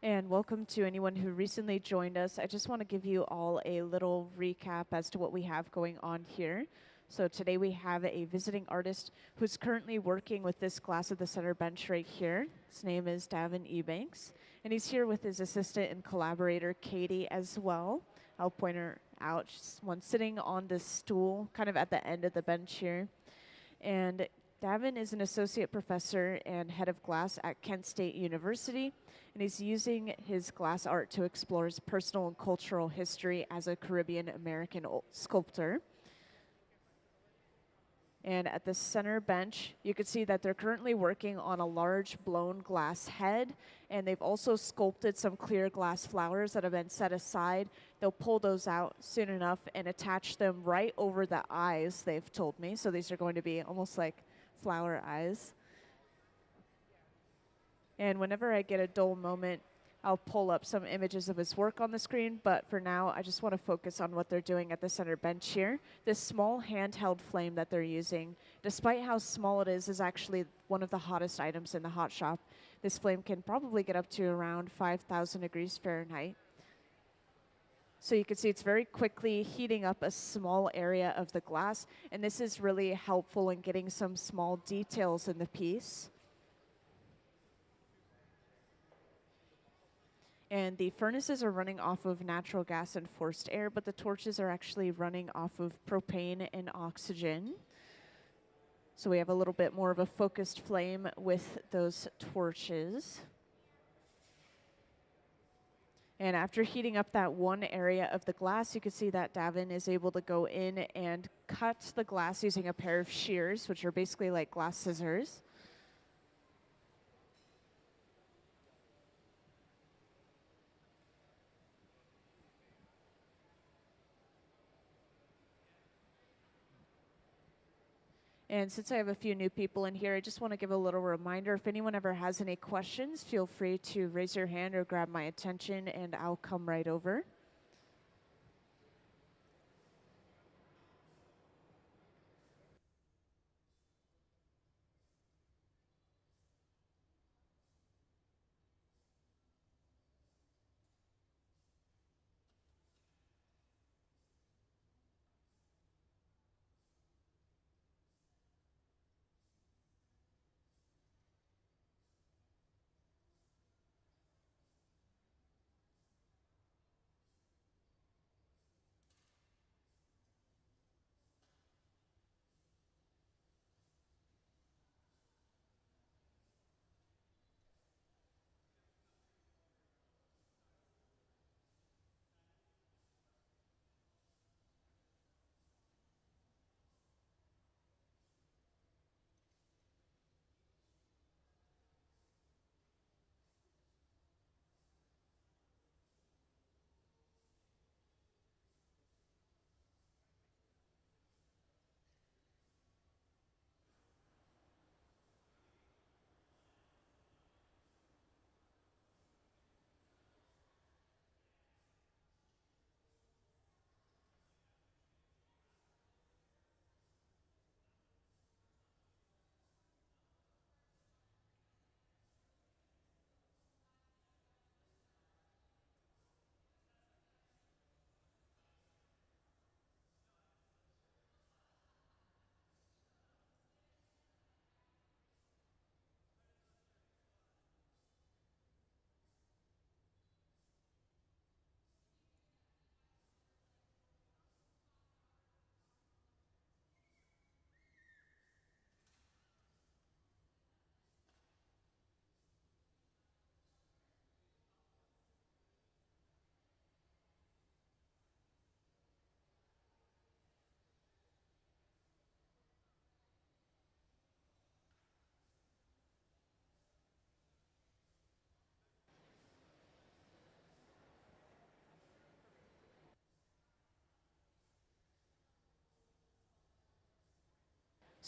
And welcome to anyone who recently joined us. I just want to give you all a little recap as to what we have going on here. So today we have a visiting artist who's currently working with this glass at the center bench right here. His name is Davin Ebanks, and he's here with his assistant and collaborator, Katie, as well. I'll point her out. She's one sitting on this stool, kind of at the end of the bench here. And Davin is an associate professor and head of glass at Kent State University, and he's using his glass art to explore his personal and cultural history as a Caribbean American sculptor. And at the center bench, you can see that they're currently working on a large blown glass head, and they've also sculpted some clear glass flowers that have been set aside. They'll pull those out soon enough and attach them right over the eyes, they've told me. So these are going to be almost like flower eyes. And whenever I get a dull moment, I'll pull up some images of his work on the screen, but for now, I just want to focus on what they're doing at the center bench here. This small handheld flame that they're using, despite how small it is actually one of the hottest items in the hot shop. This flame can probably get up to around 5,000 degrees Fahrenheit. So you can see it's very quickly heating up a small area of the glass, and this is really helpful in getting some small details in the piece. And the furnaces are running off of natural gas and forced air, but the torches are actually running off of propane and oxygen. So we have a little bit more of a focused flame with those torches. And after heating up that one area of the glass, you can see that Davin is able to go in and cut the glass using a pair of shears, which are basically like glass scissors. And since I have a few new people in here, I just want to give a little reminder. If anyone ever has any questions, feel free to raise your hand or grab my attention, and I'll come right over.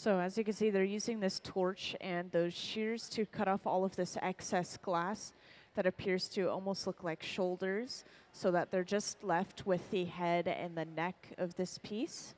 So as you can see, they're using this torch and those shears to cut off all of this excess glass that appears to almost look like shoulders, so that they're just left with the head and the neck of this piece.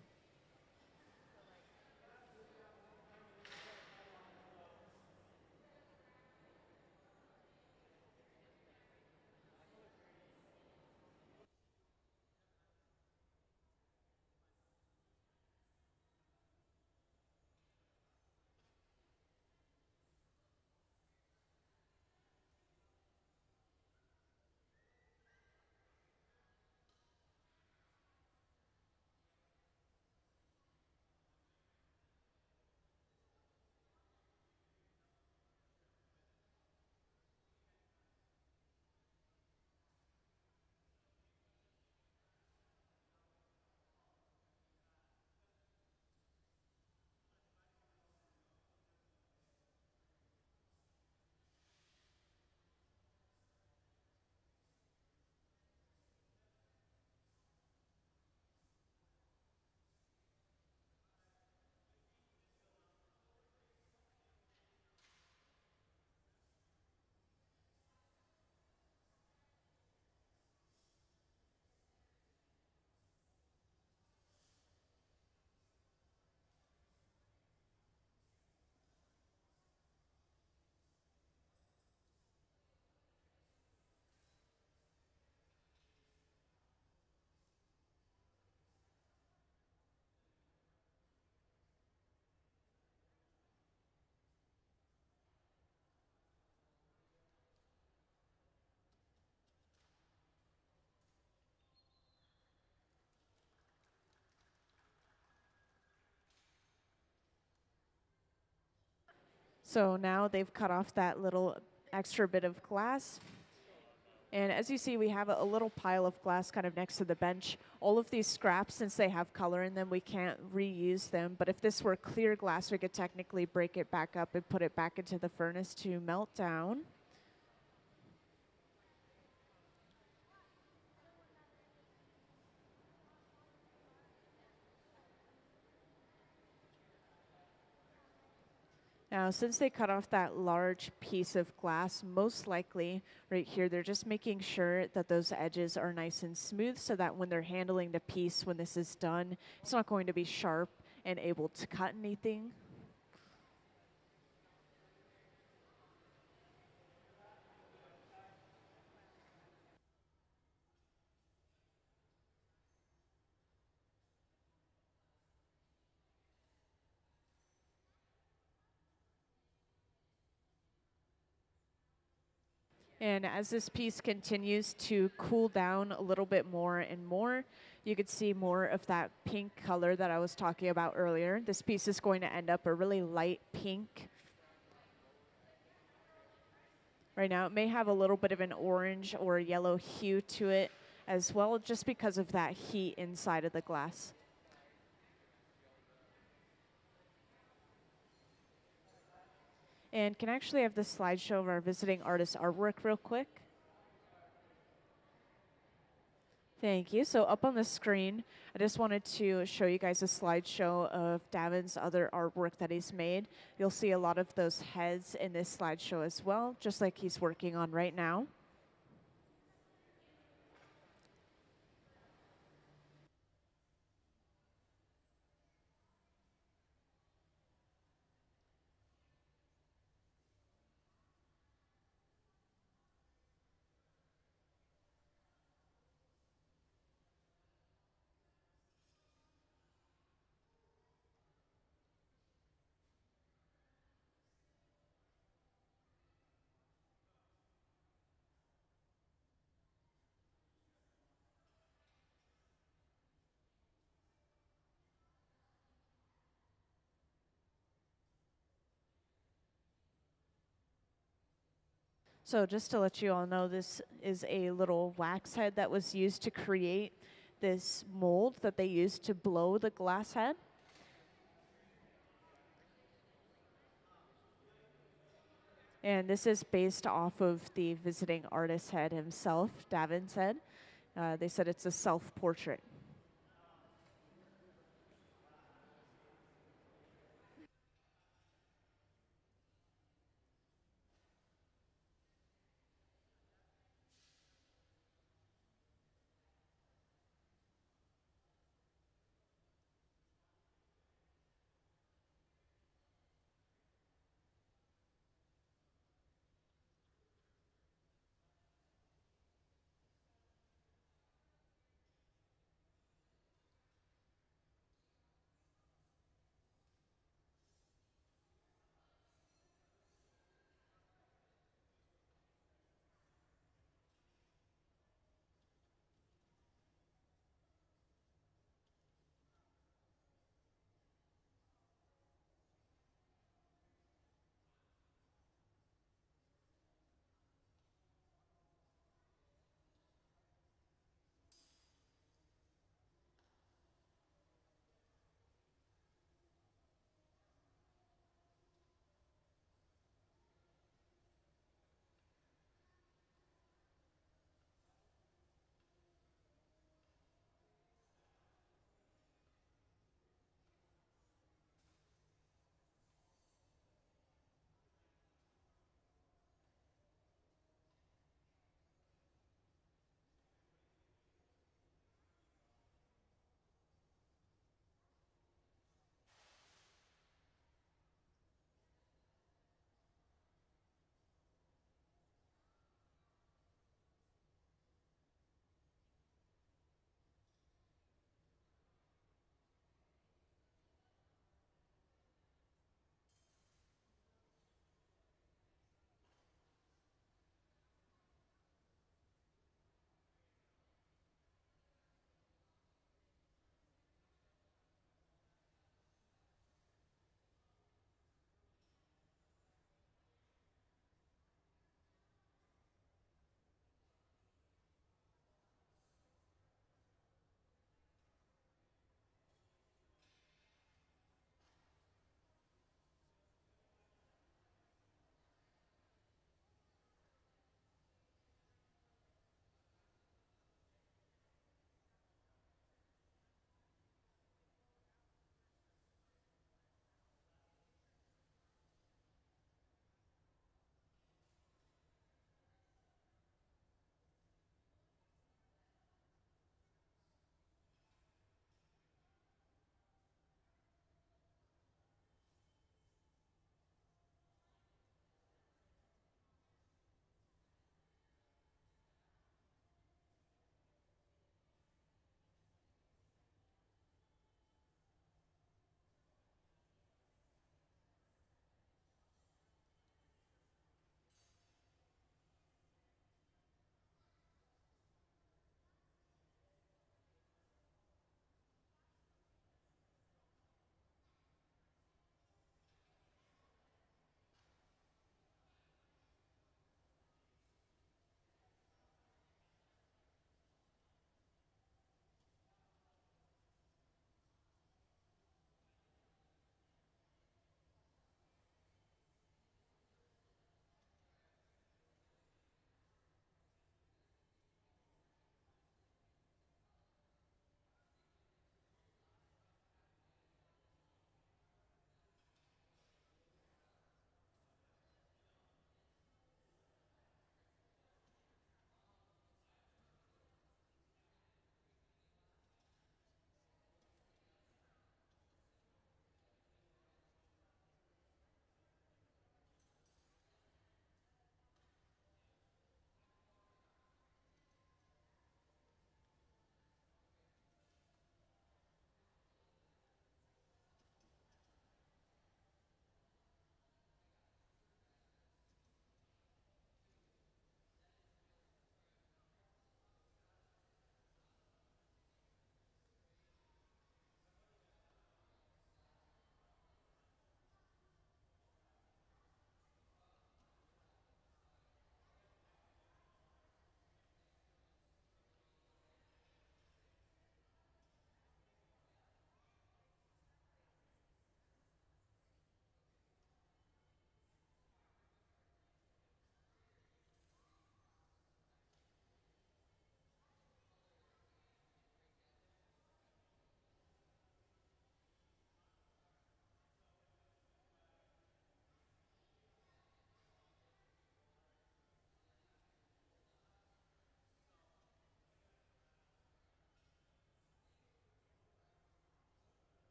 So now they've cut off that little extra bit of glass. And as you see, we have a little pile of glass kind of next to the bench. All of these scraps, since they have color in them, we can't reuse them. But if this were clear glass, we could technically break it back up and put it back into the furnace to melt down. Now, since they cut off that large piece of glass, most likely right here, they're just making sure that those edges are nice and smooth so that when they're handling the piece, when this is done, it's not going to be sharp and able to cut anything. And as this piece continues to cool down a little bit more and more, you could see more of that pink color that I was talking about earlier. This piece is going to end up a really light pink. Right now, it may have a little bit of an orange or yellow hue to it as well, just because of that heat inside of the glass. And can I actually have the slideshow of our visiting artist artwork real quick? Thank you. So up on the screen, I just wanted to show you guys a slideshow of Davin's other artwork that he's made. You'll see a lot of those heads in this slideshow as well, just like he's working on right now. So just to let you all know, this is a little wax head that was used to create this mold that they used to blow the glass head. And this is based off of the visiting artist head himself, Davin's head. They said it's a self-portrait.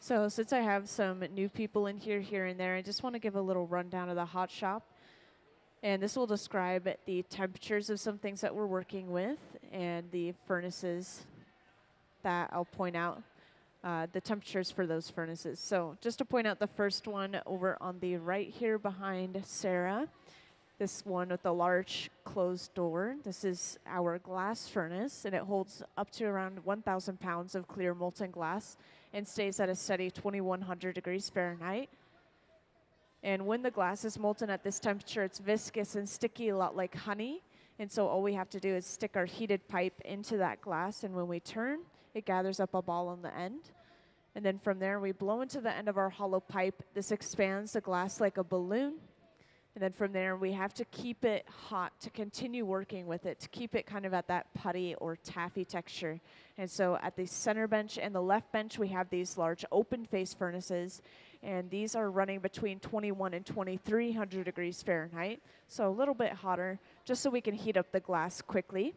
So since I have some new people in here and there, I just want to give a little rundown of the hot shop. And this will describe the temperatures of some things that we're working with and the furnaces that I'll point out, the temperatures for those furnaces. So just to point out the first one over on the right here behind Sarah, this one with the large closed door. This is our glass furnace, and it holds up to around 1,000 pounds of clear molten glass and stays at a steady 2,100 degrees Fahrenheit. And when the glass is molten at this temperature, it's viscous and sticky, a lot like honey. And so all we have to do is stick our heated pipe into that glass, and when we turn, it gathers up a ball on the end. And then from there, we blow into the end of our hollow pipe. This expands the glass like a balloon. And then from there, we have to keep it hot to continue working with it, to keep it kind of at that putty or taffy texture. And so at the center bench and the left bench, we have these large open face furnaces. And these are running between 21 and 2,300 degrees Fahrenheit. So a little bit hotter, just so we can heat up the glass quickly.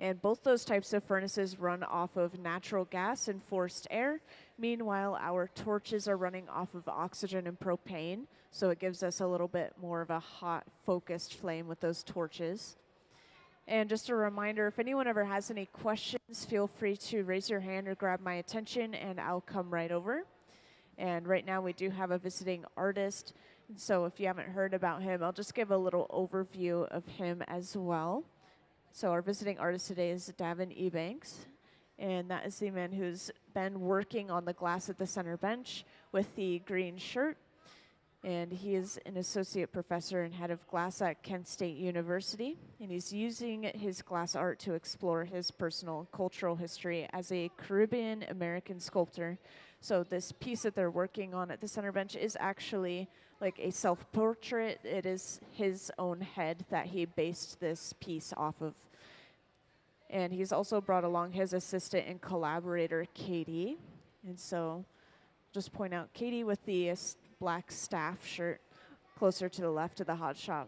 And both those types of furnaces run off of natural gas and forced air. Meanwhile, our torches are running off of oxygen and propane, so it gives us a little bit more of a hot, focused flame with those torches. And just a reminder, if anyone ever has any questions, feel free to raise your hand or grab my attention, and I'll come right over. And right now we do have a visiting artist, and so if you haven't heard about him, I'll just give a little overview of him as well. So our visiting artist today is Davin Ebanks, and that is the man who's been working on the glass at the center bench with the green shirt. And he is an associate professor and head of glass at Kent State University, and he's using his glass art to explore his personal and cultural history as a Caribbean American sculptor. So this piece that they're working on at the center bench is actually like a self-portrait. It is his own head that he based this piece off of. And he's also brought along his assistant and collaborator, Katie. And so just point out Katie with the black staff shirt closer to the left of the hot shop.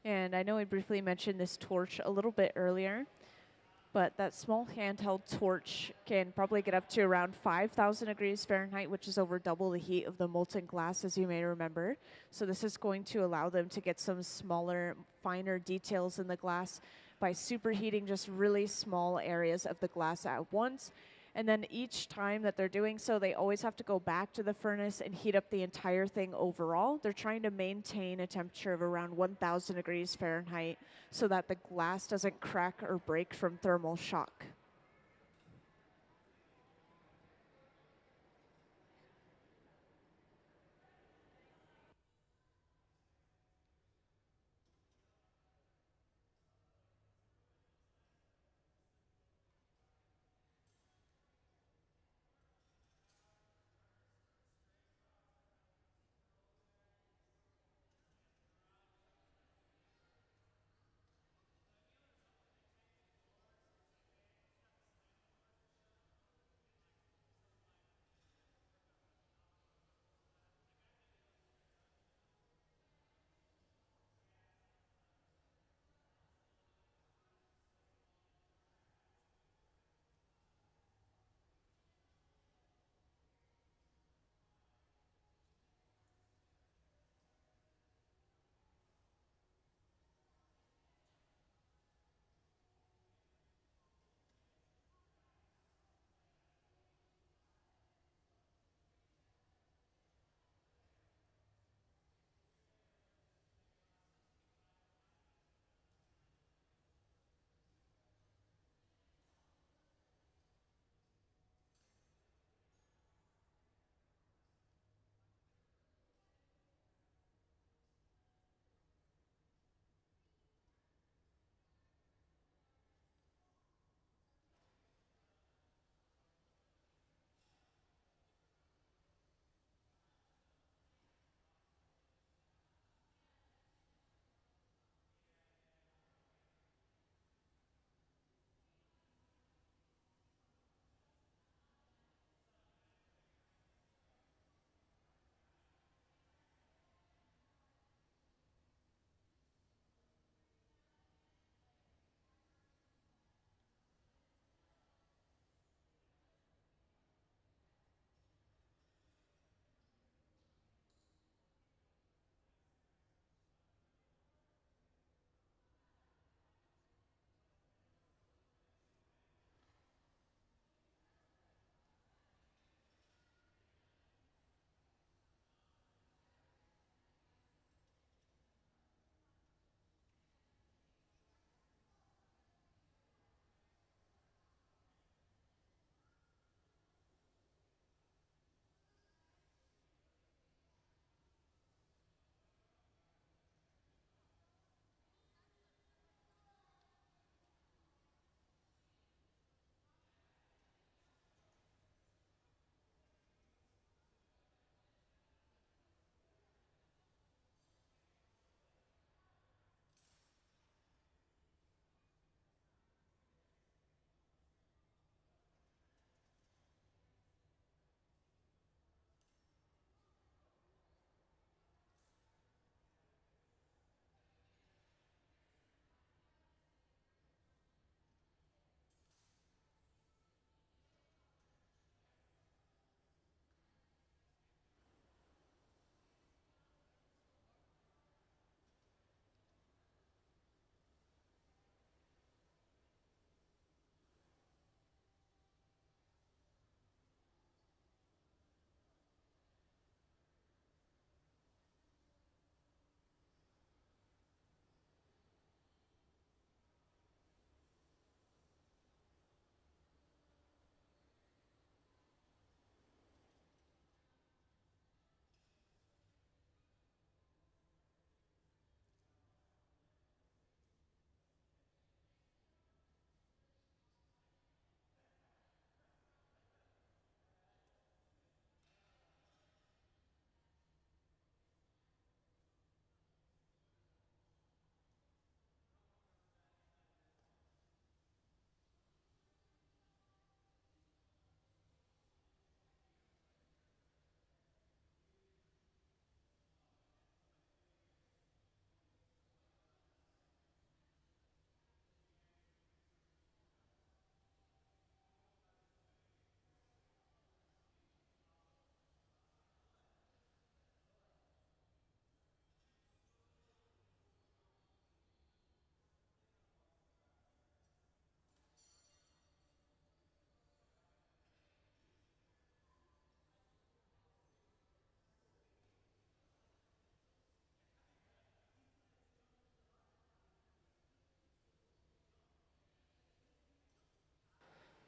And I know we briefly mentioned this torch a little bit earlier, but that small handheld torch can probably get up to around 5,000 degrees Fahrenheit, which is over double the heat of the molten glass, as you may remember. So this is going to allow them to get some smaller, finer details in the glass by superheating just really small areas of the glass at once. And then each time that they're doing so, they always have to go back to the furnace and heat up the entire thing overall. They're trying to maintain a temperature of around 1,000 degrees Fahrenheit so that the glass doesn't crack or break from thermal shock.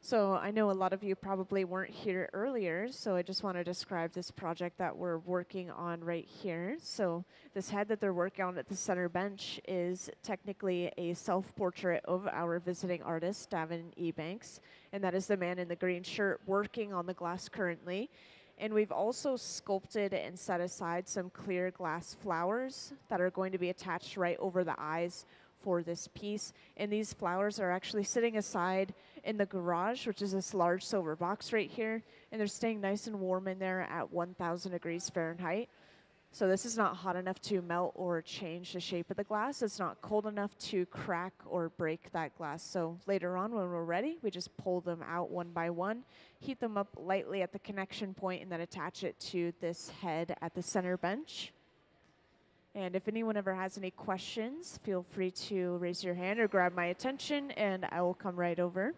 So I know a lot of you probably weren't here earlier, so I just want to describe this project that we're working on right here. So this head that they're working on at the center bench is technically a self-portrait of our visiting artist, Davin Ebanks, and that is the man in the green shirt working on the glass currently. And we've also sculpted and set aside some clear glass flowers that are going to be attached right over the eyes for this piece. And these flowers are actually sitting aside in the garage, which is this large silver box right here. And they're staying nice and warm in there at 1,000 degrees Fahrenheit. So this is not hot enough to melt or change the shape of the glass. It's not cold enough to crack or break that glass. So later on when we're ready, we just pull them out one by one, heat them up lightly at the connection point, and then attach it to this head at the center bench. And if anyone ever has any questions, feel free to raise your hand or grab my attention, and I will come right over.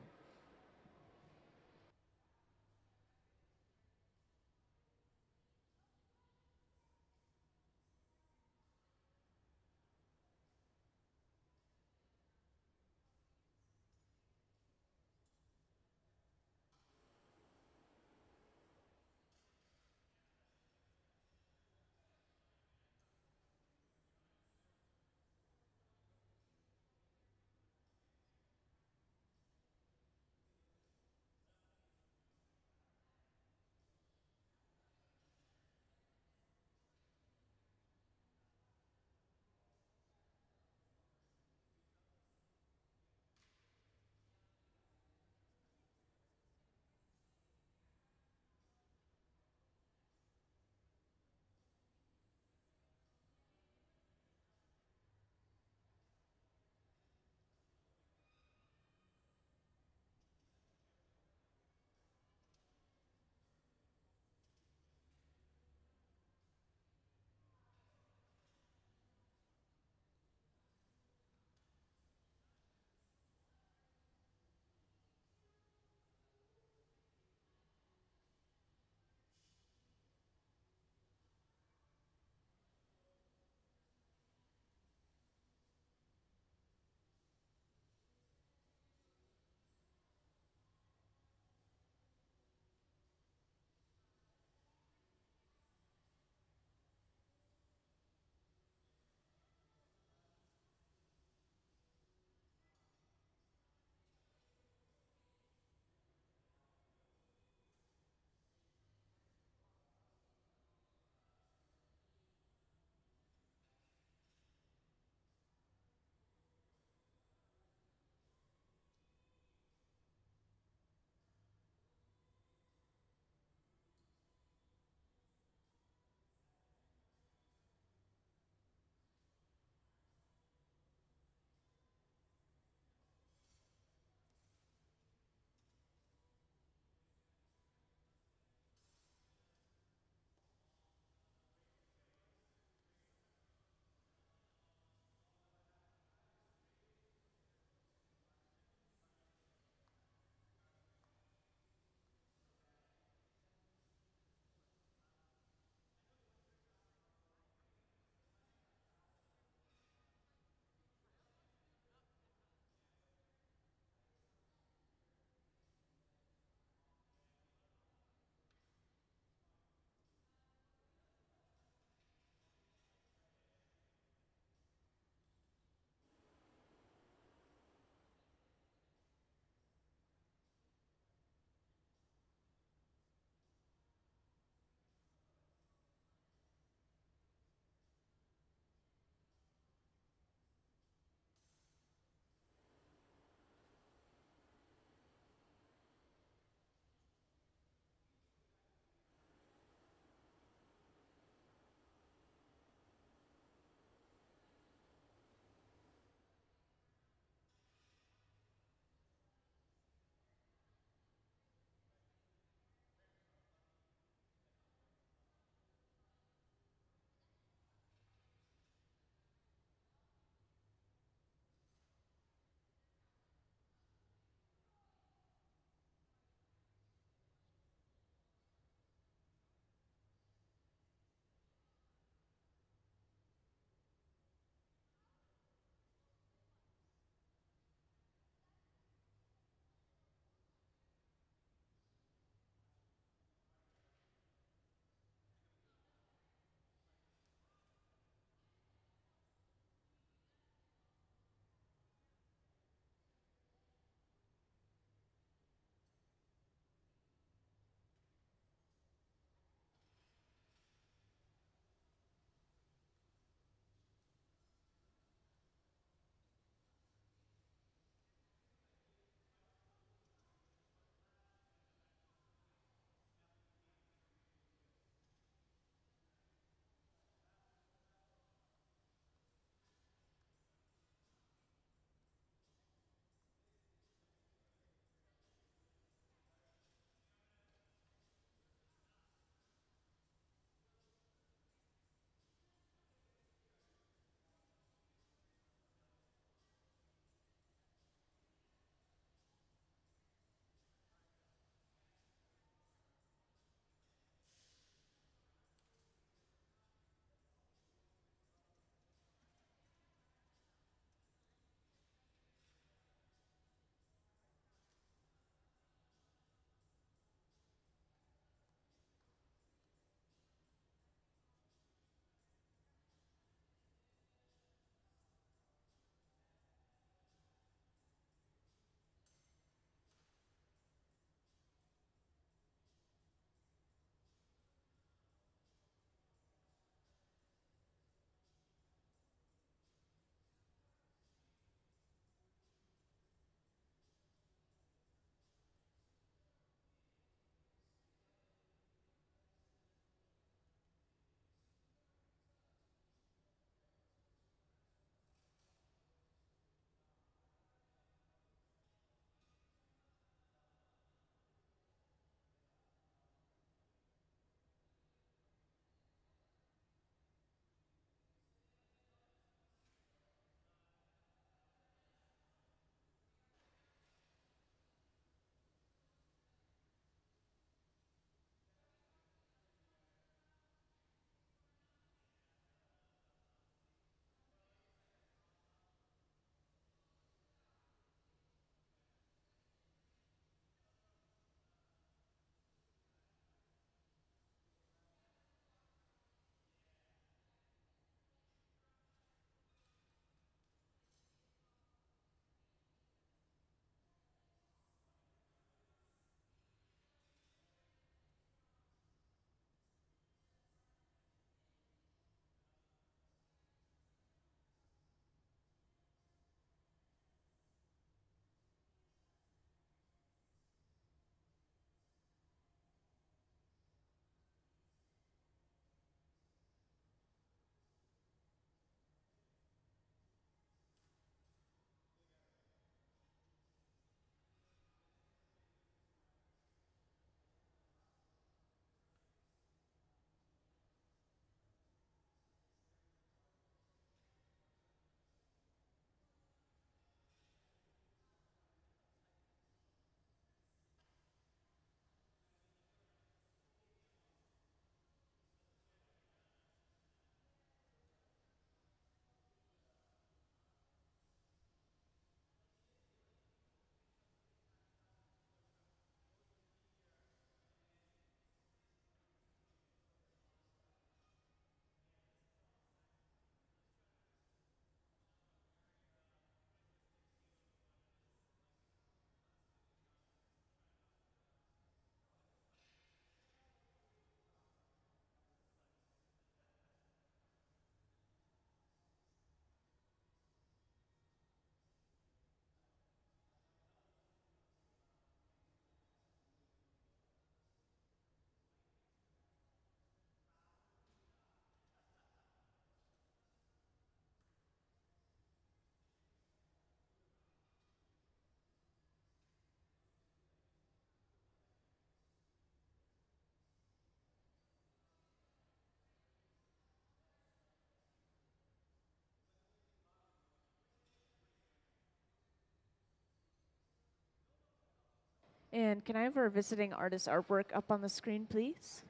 And can I have our visiting artist artwork up on the screen, please?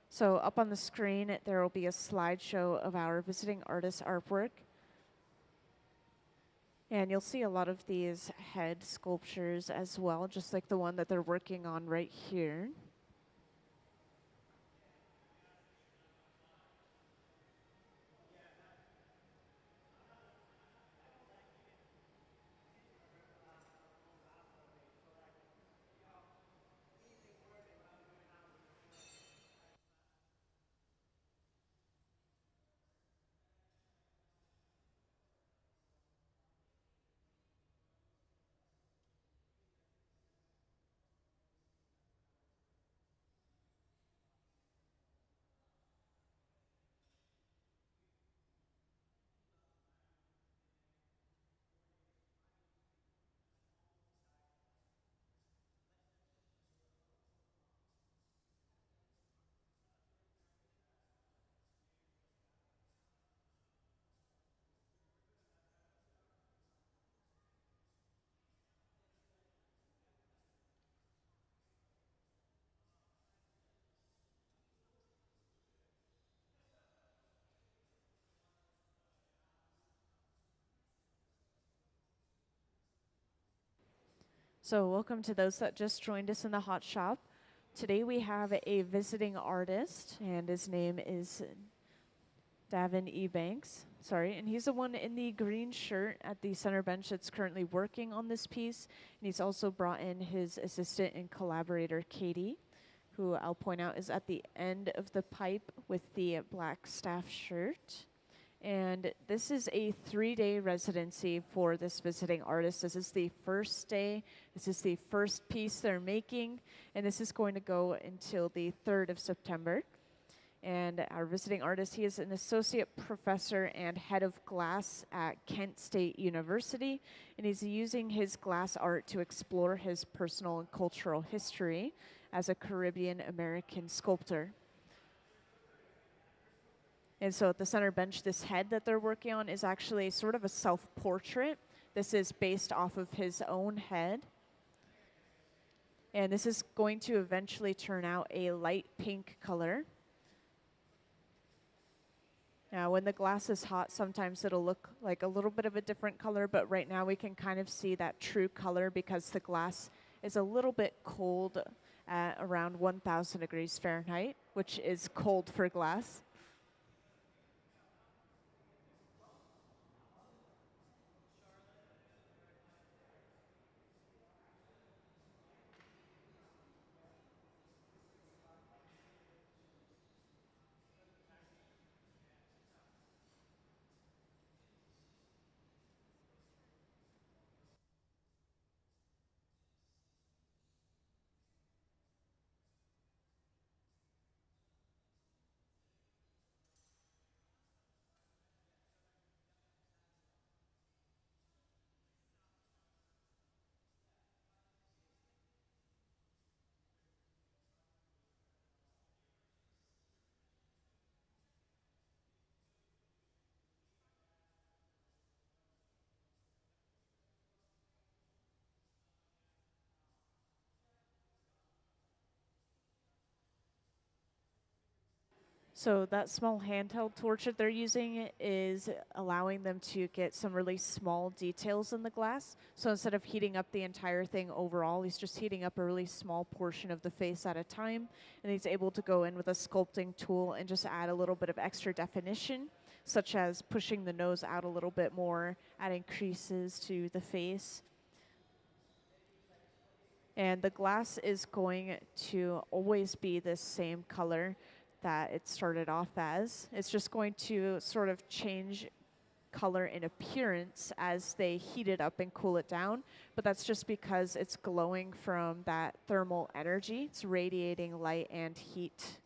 So up on the screen, there will be a slideshow of our visiting artist artwork. And you'll see a lot of these head sculptures as well, just like the one that they're working on right here. So welcome to those that just joined us in the hot shop. Today we have a visiting artist, and his name is Davin Ebanks. Sorry, and he's the one in the green shirt at the center bench that's currently working on this piece. And he's also brought in his assistant and collaborator, Katie, who I'll point out is at the end of the pipe with the black staff shirt. And this is a 3-day residency for this visiting artist. This is the first day. This is the first piece they're making. And this is going to go until the 3rd of September. And our visiting artist, he is an associate professor and head of glass at Kent State University. And he's using his glass art to explore his personal and cultural history as a Caribbean American sculptor. And so at the center bench, this head that they're working on is actually sort of a self-portrait. This is based off of his own head. And this is going to eventually turn out a light pink color. Now, when the glass is hot, sometimes it'll look like a little bit of a different color, but right now we can kind of see that true color because the glass is a little bit cold at around 1,000 degrees Fahrenheit, which is cold for glass. So that small handheld torch that they're using is allowing them to get some really small details in the glass. So instead of heating up the entire thing overall, he's just heating up a really small portion of the face at a time. And he's able to go in with a sculpting tool and just add a little bit of extra definition, such as pushing the nose out a little bit more, adding creases to the face. And the glass is going to always be the same color that it started off as. It's just going to sort of change color and appearance as they heat it up and cool it down, but that's just because it's glowing from that thermal energy. It's radiating light and heat.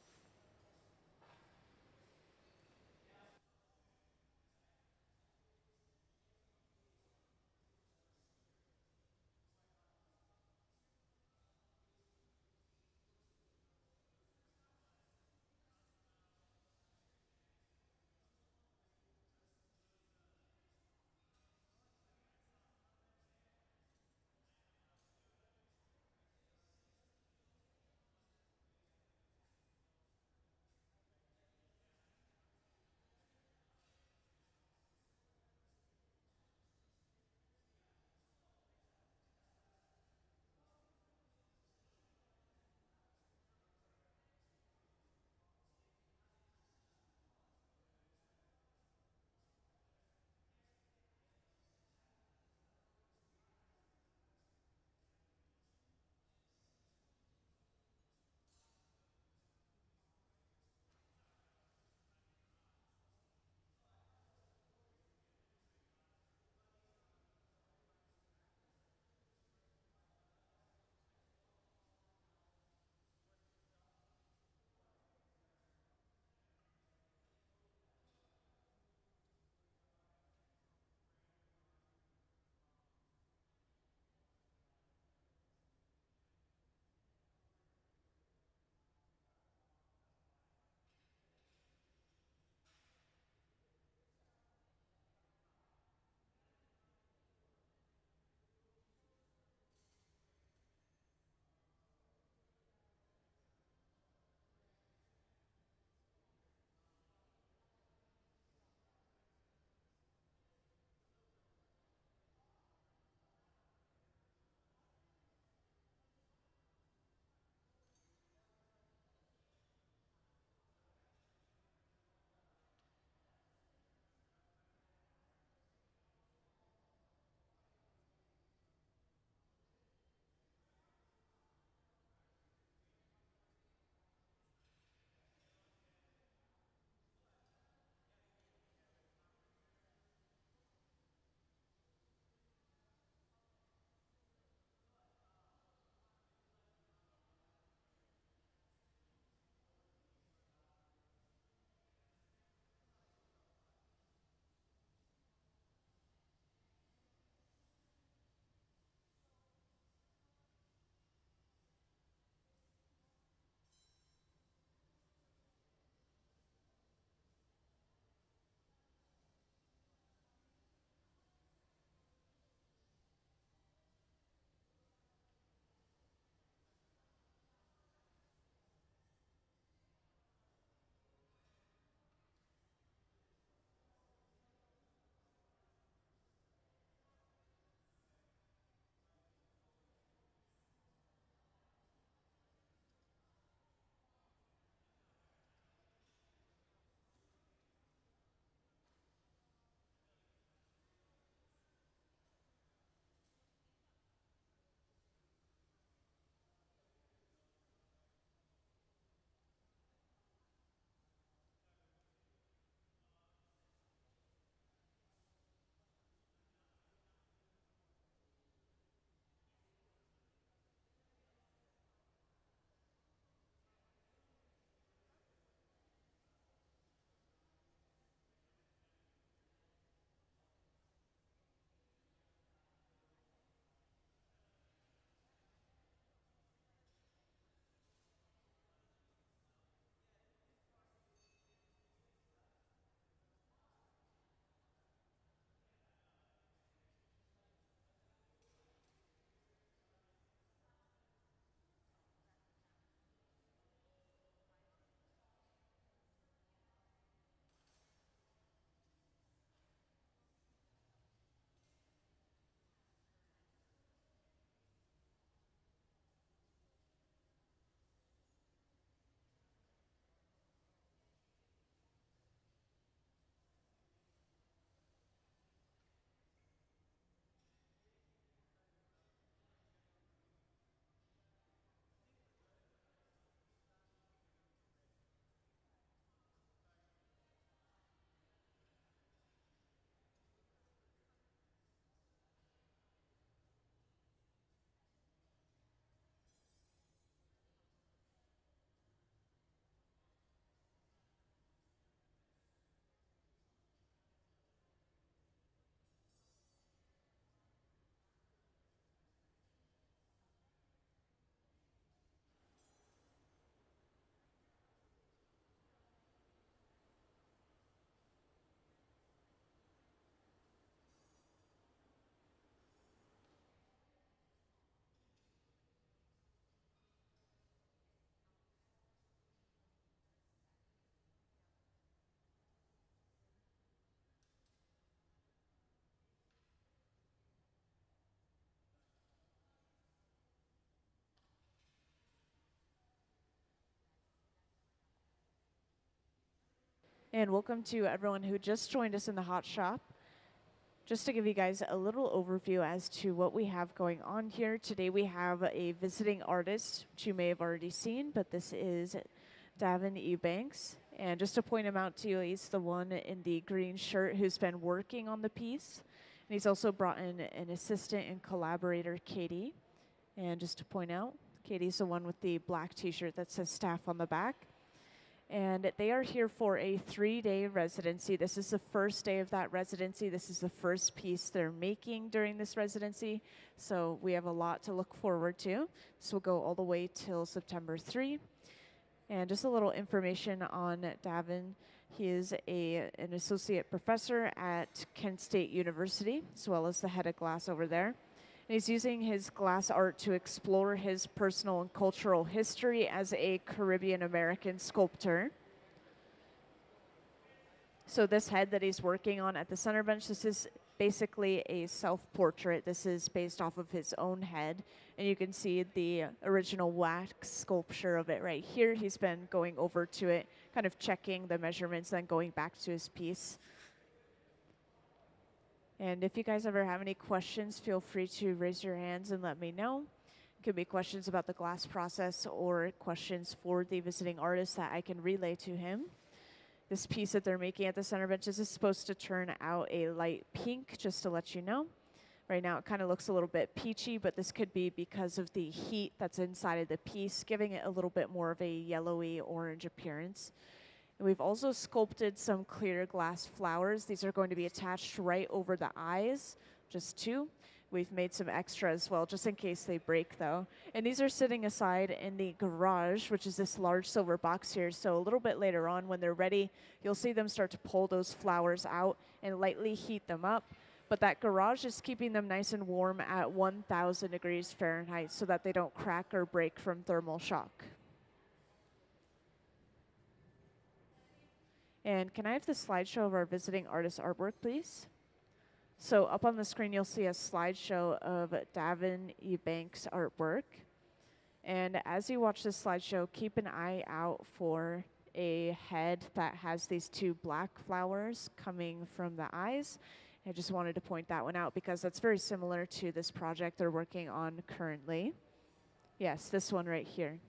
And welcome to everyone who just joined us in the hot shop. Just to give you guys a little overview as to what we have going on here. Today we have a visiting artist, which you may have already seen, but this is Davin Ebanks. And just to point him out to you, he's the one in the green shirt who's been working on the piece. And he's also brought in an assistant and collaborator, Katie. And just to point out, Katie's the one with the black t-shirt that says staff on the back. And they are here for a 3-day residency. This is the first day of that residency. This is the first piece they're making during this residency. So we have a lot to look forward to. This will go all the way till September 3. And just a little information on Davin. He is an associate professor at Kent State University, as well as the head of glass over there. And he's using his glass art to explore his personal and cultural history as a Caribbean American sculptor. So this head that he's working on at the center bench, this is basically a self-portrait. This is based off of his own head. And you can see the original wax sculpture of it right here. He's been going over to it, kind of checking the measurements, then going back to his piece. And if you guys ever have any questions, feel free to raise your hands and let me know. It could be questions about the glass process or questions for the visiting artist that I can relay to him. This piece that they're making at the center benches is supposed to turn out a light pink, just to let you know. Right now it kind of looks a little bit peachy, but this could be because of the heat that's inside of the piece, giving it a little bit more of a yellowy orange appearance. And we've also sculpted some clear glass flowers. These are going to be attached right over the eyes, just 2. We've made some extra as well, just in case they break though. And these are sitting aside in the garage, which is this large silver box here. So a little bit later on, when they're ready, you'll see them start to pull those flowers out and lightly heat them up. But that garage is keeping them nice and warm at 1,000 degrees Fahrenheit so that they don't crack or break from thermal shock. And can I have the slideshow of our visiting artist artwork, please? So up on the screen, you'll see a slideshow of Davin Ebanks' artwork. And as you watch this slideshow, keep an eye out for a head that has these 2 black flowers coming from the eyes. I just wanted to point that one out because that's very similar to this project they're working on currently. Yes, this one right here.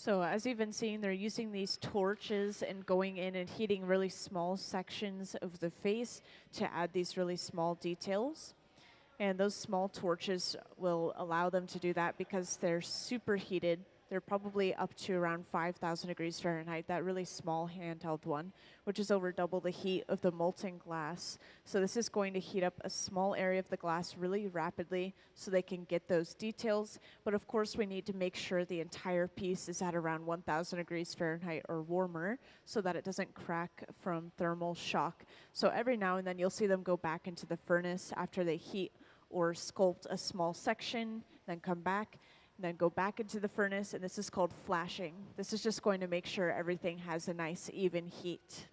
So as you've been seeing, they're using these torches and going in and heating really small sections of the face to add these really small details. And those small torches will allow them to do that because they're superheated. They're probably up to around 5,000 degrees Fahrenheit, that really small handheld one, which is over double the heat of the molten glass. So this is going to heat up a small area of the glass really rapidly so they can get those details. But of course, we need to make sure the entire piece is at around 1,000 degrees Fahrenheit or warmer so that it doesn't crack from thermal shock. So every now and then you'll see them go back into the furnace after they heat or sculpt a small section, then come back, and then go back into the furnace, and this is called flashing. This is just going to make sure everything has a nice even heat.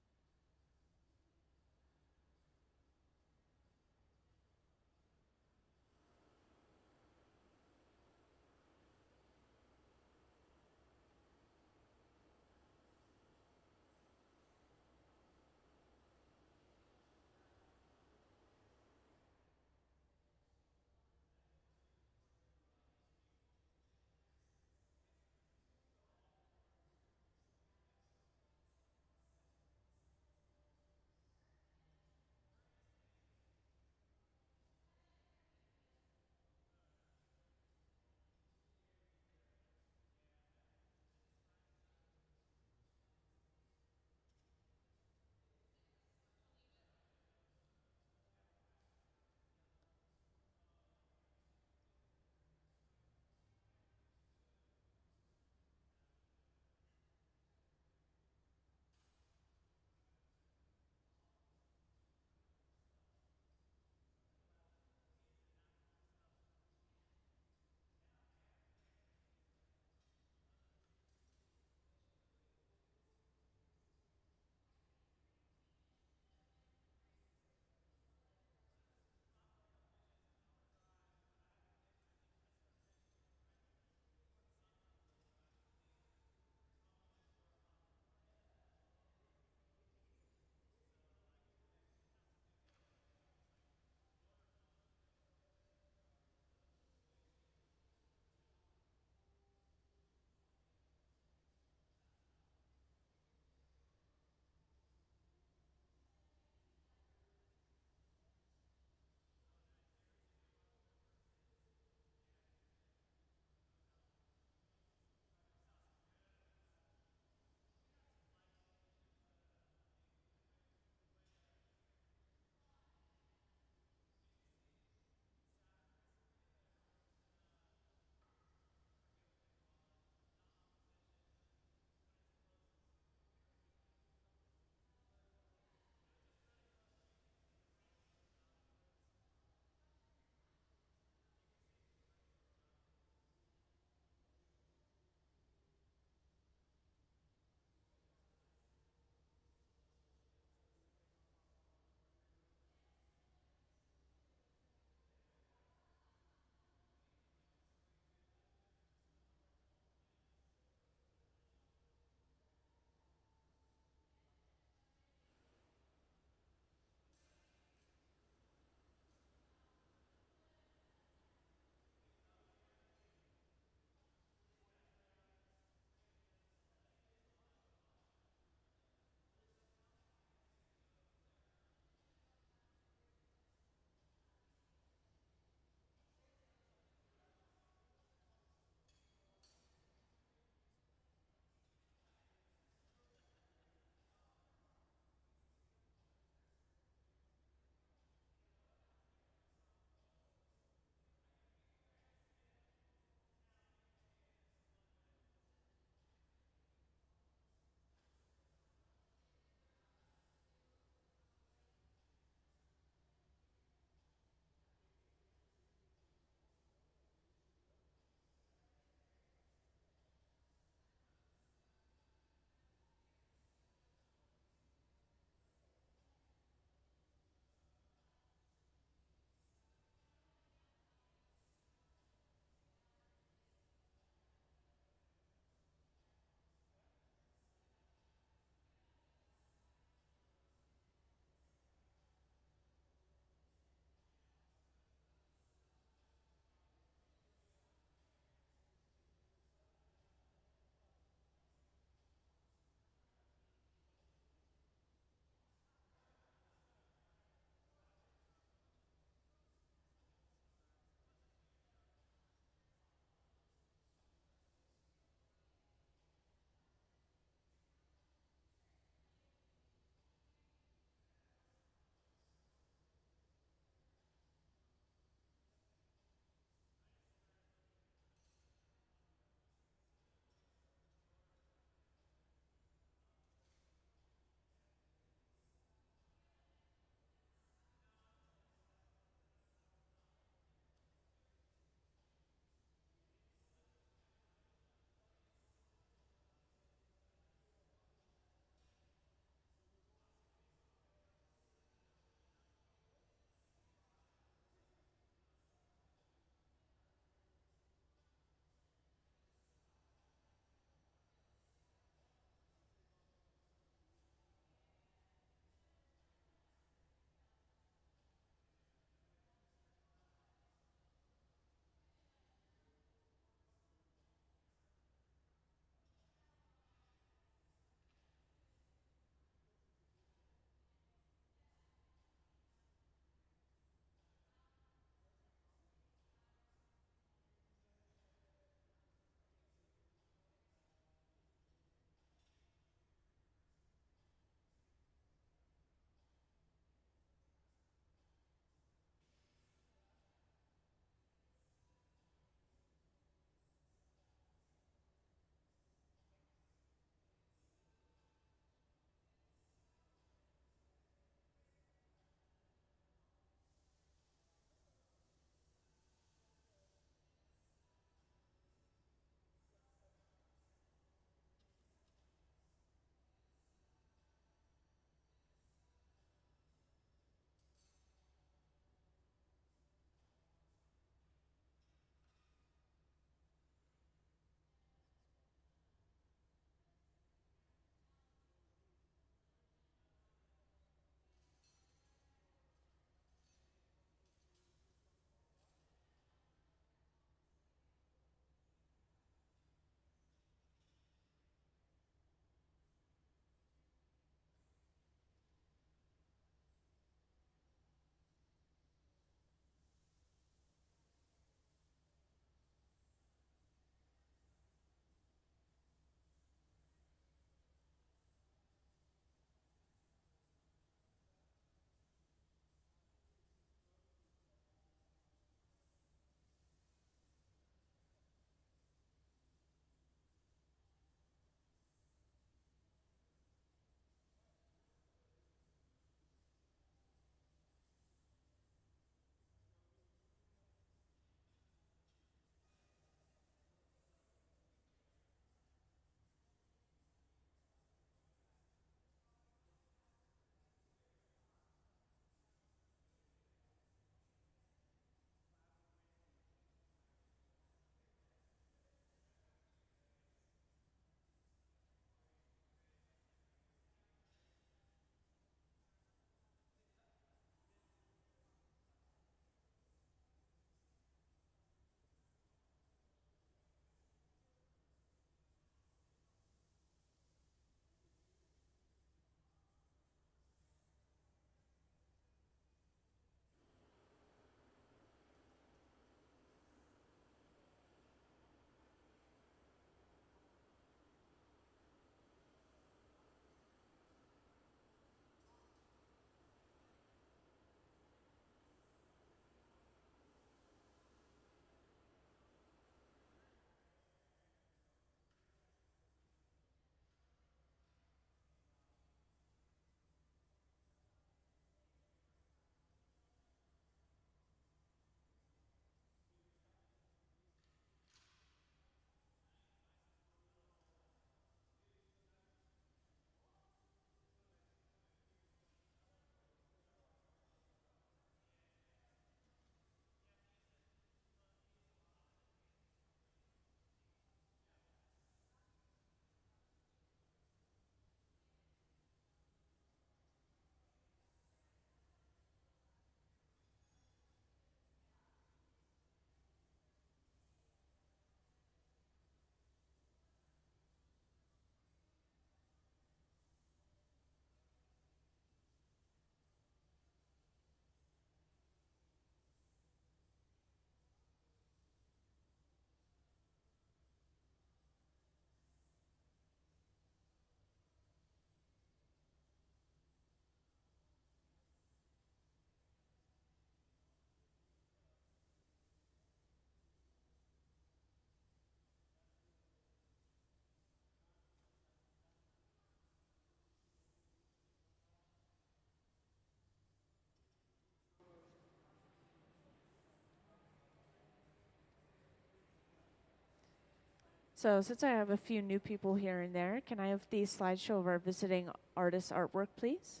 So since I have a few new people here and there, can I have the slideshow of our visiting artist artwork, please?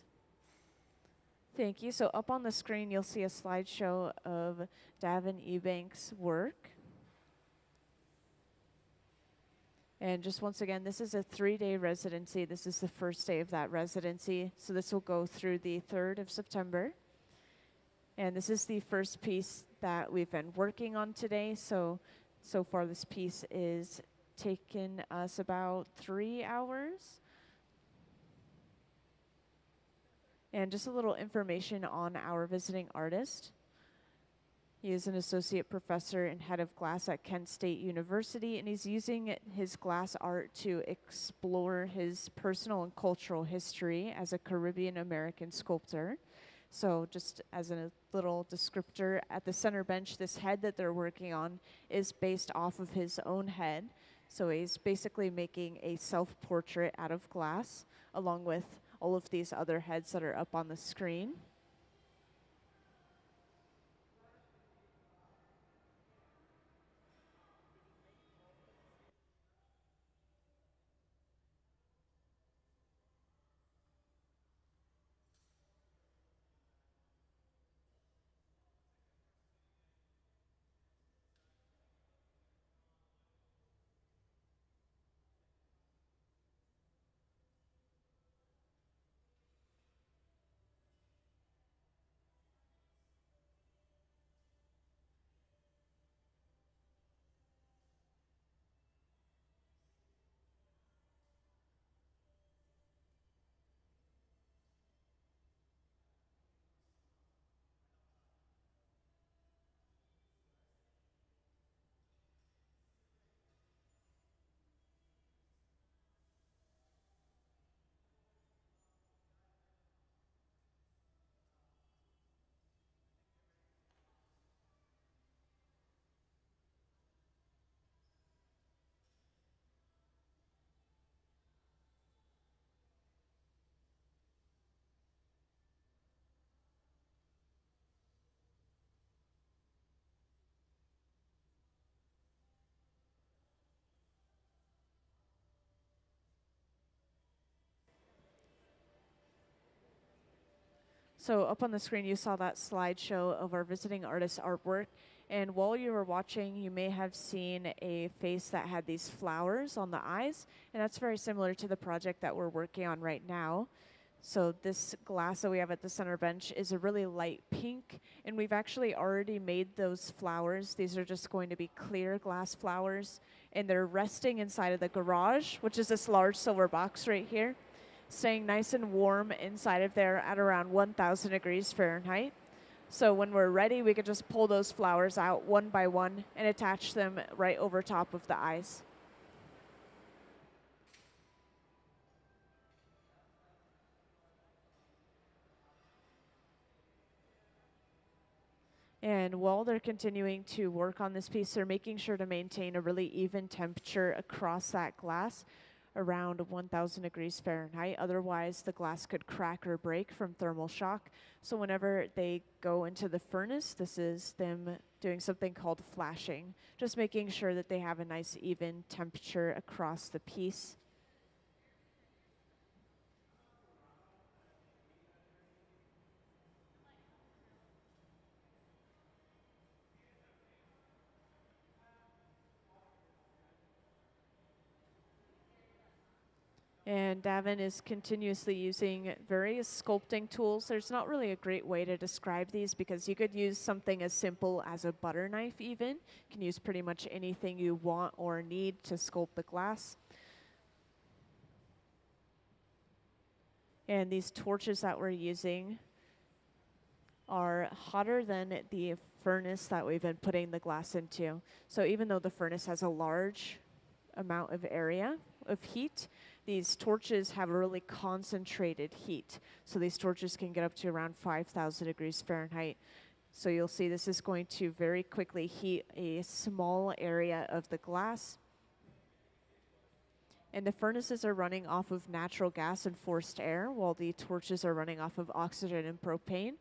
Thank you. So up on the screen, you'll see a slideshow of Davin Ebanks' work. And just once again, this is a 3-day residency. This is the first day of that residency. So this will go through the 3rd of September. And this is the first piece that we've been working on today. So far this piece is taken us about 3 hours. And just a little information on our visiting artist. He is an associate professor and head of glass at Kent State University, and he's using his glass art to explore his personal and cultural history as a Caribbean American sculptor. So just as a little descriptor, at the center bench, this head that they're working on is based off of his own head. So he's basically making a self-portrait out of glass, along with all of these other heads that are up on the screen. So up on the screen, you saw that slideshow of our visiting artist artwork. And while you were watching, you may have seen a face that had these flowers on the eyes. And that's very similar to the project that we're working on right now. So this glass that we have at the center bench is a really light pink. And we've actually already made those flowers. These are just going to be clear glass flowers. And they're resting inside of the garage, which is this large silver box right here, staying nice and warm inside of there at around 1,000 degrees Fahrenheit. So when we're ready, we could just pull those flowers out one by one and attach them right over top of the eyes. And while they're continuing to work on this piece, they're making sure to maintain a really even temperature across that glass, around 1,000 degrees Fahrenheit. Otherwise, the glass could crack or break from thermal shock. So whenever they go into the furnace, this is them doing something called flashing, just making sure that they have a nice even temperature across the piece. And Davin is continuously using various sculpting tools. There's not really a great way to describe these because you could use something as simple as a butter knife even. You can use pretty much anything you want or need to sculpt the glass. And these torches that we're using are hotter than the furnace that we've been putting the glass into. So even though the furnace has a large amount of area of heat, these torches have a really concentrated heat. So these torches can get up to around 5,000 degrees Fahrenheit. So you'll see this is going to very quickly heat a small area of the glass. And the furnaces are running off of natural gas and forced air, while the torches are running off of oxygen and propane.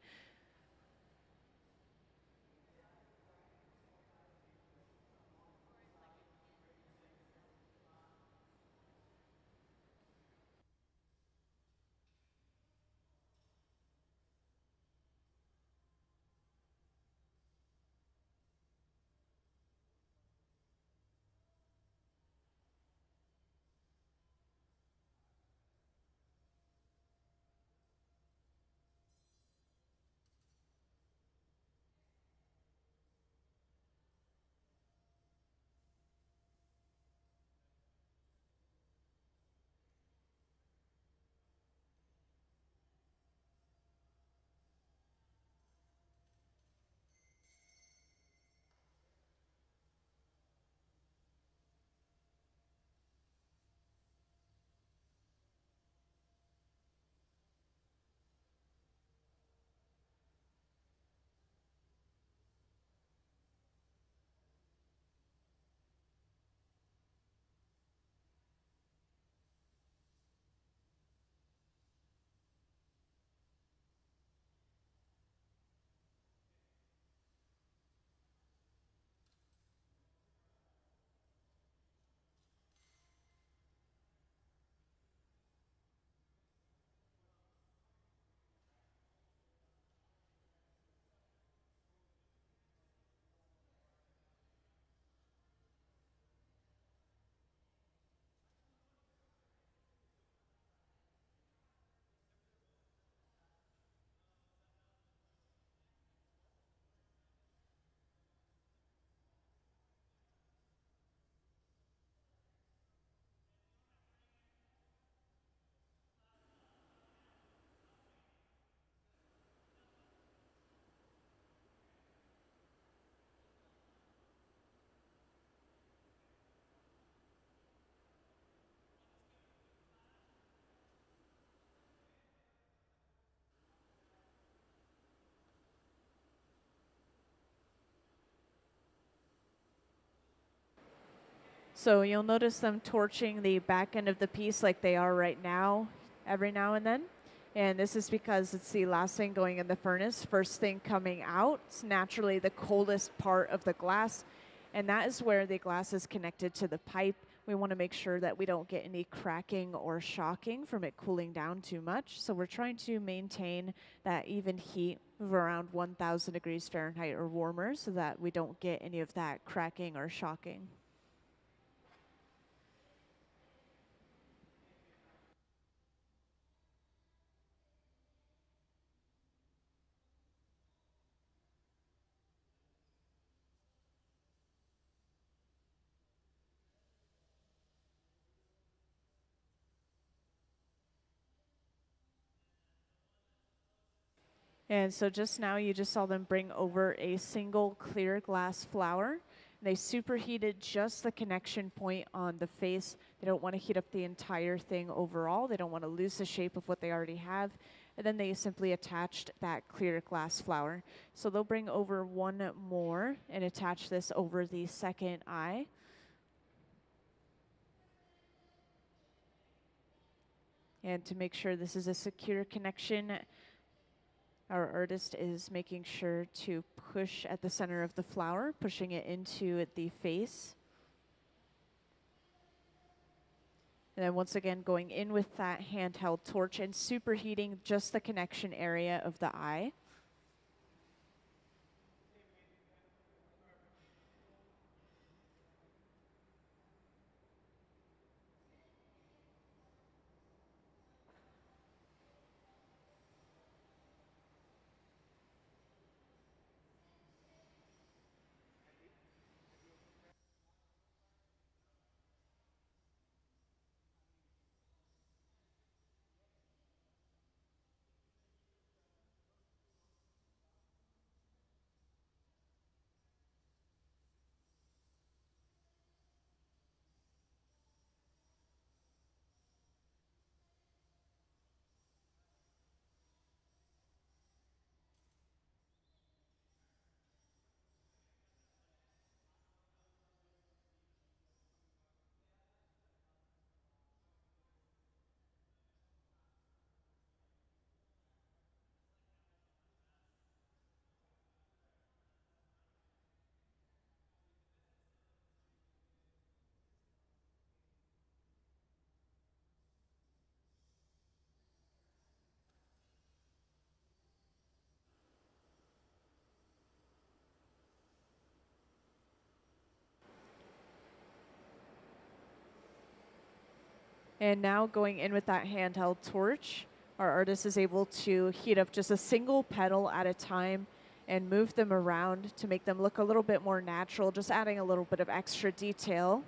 So you'll notice them torching the back end of the piece like they are right now, every now and then. And this is because it's the last thing going in the furnace, first thing coming out. It's naturally the coldest part of the glass, and that is where the glass is connected to the pipe. We want to make sure that we don't get any cracking or shocking from it cooling down too much. So we're trying to maintain that even heat of around 1,000 degrees Fahrenheit or warmer so that we don't get any of that cracking or shocking. And so just now you just saw them bring over a single clear glass flower. They superheated just the connection point on the face. They don't want to heat up the entire thing overall. They don't want to lose the shape of what they already have. And then they simply attached that clear glass flower. So they'll bring over one more and attach this over the second eye. And to make sure this is a secure connection, our artist is making sure to push at the center of the flower, pushing it into the face. And then once again, going in with that handheld torch and superheating just the connection area of the eye. And now going in with that handheld torch, our artist is able to heat up just a single petal at a time and move them around to make them look a little bit more natural, just adding a little bit of extra detail.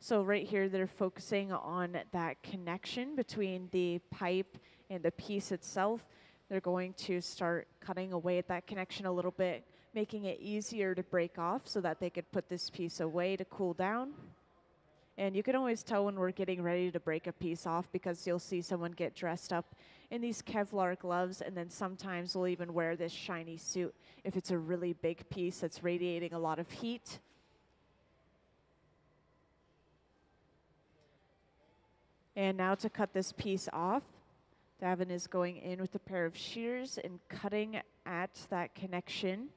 So right here, they're focusing on that connection between the pipe and the piece itself. They're going to start cutting away at that connection a little bit, making it easier to break off so that they could put this piece away to cool down. And you can always tell when we're getting ready to break a piece off because you'll see someone get dressed up in these Kevlar gloves, and then sometimes we'll even wear this shiny suit if it's a really big piece that's radiating a lot of heat. And now to cut this piece off, Davin is going in with a pair of shears and cutting at that connection.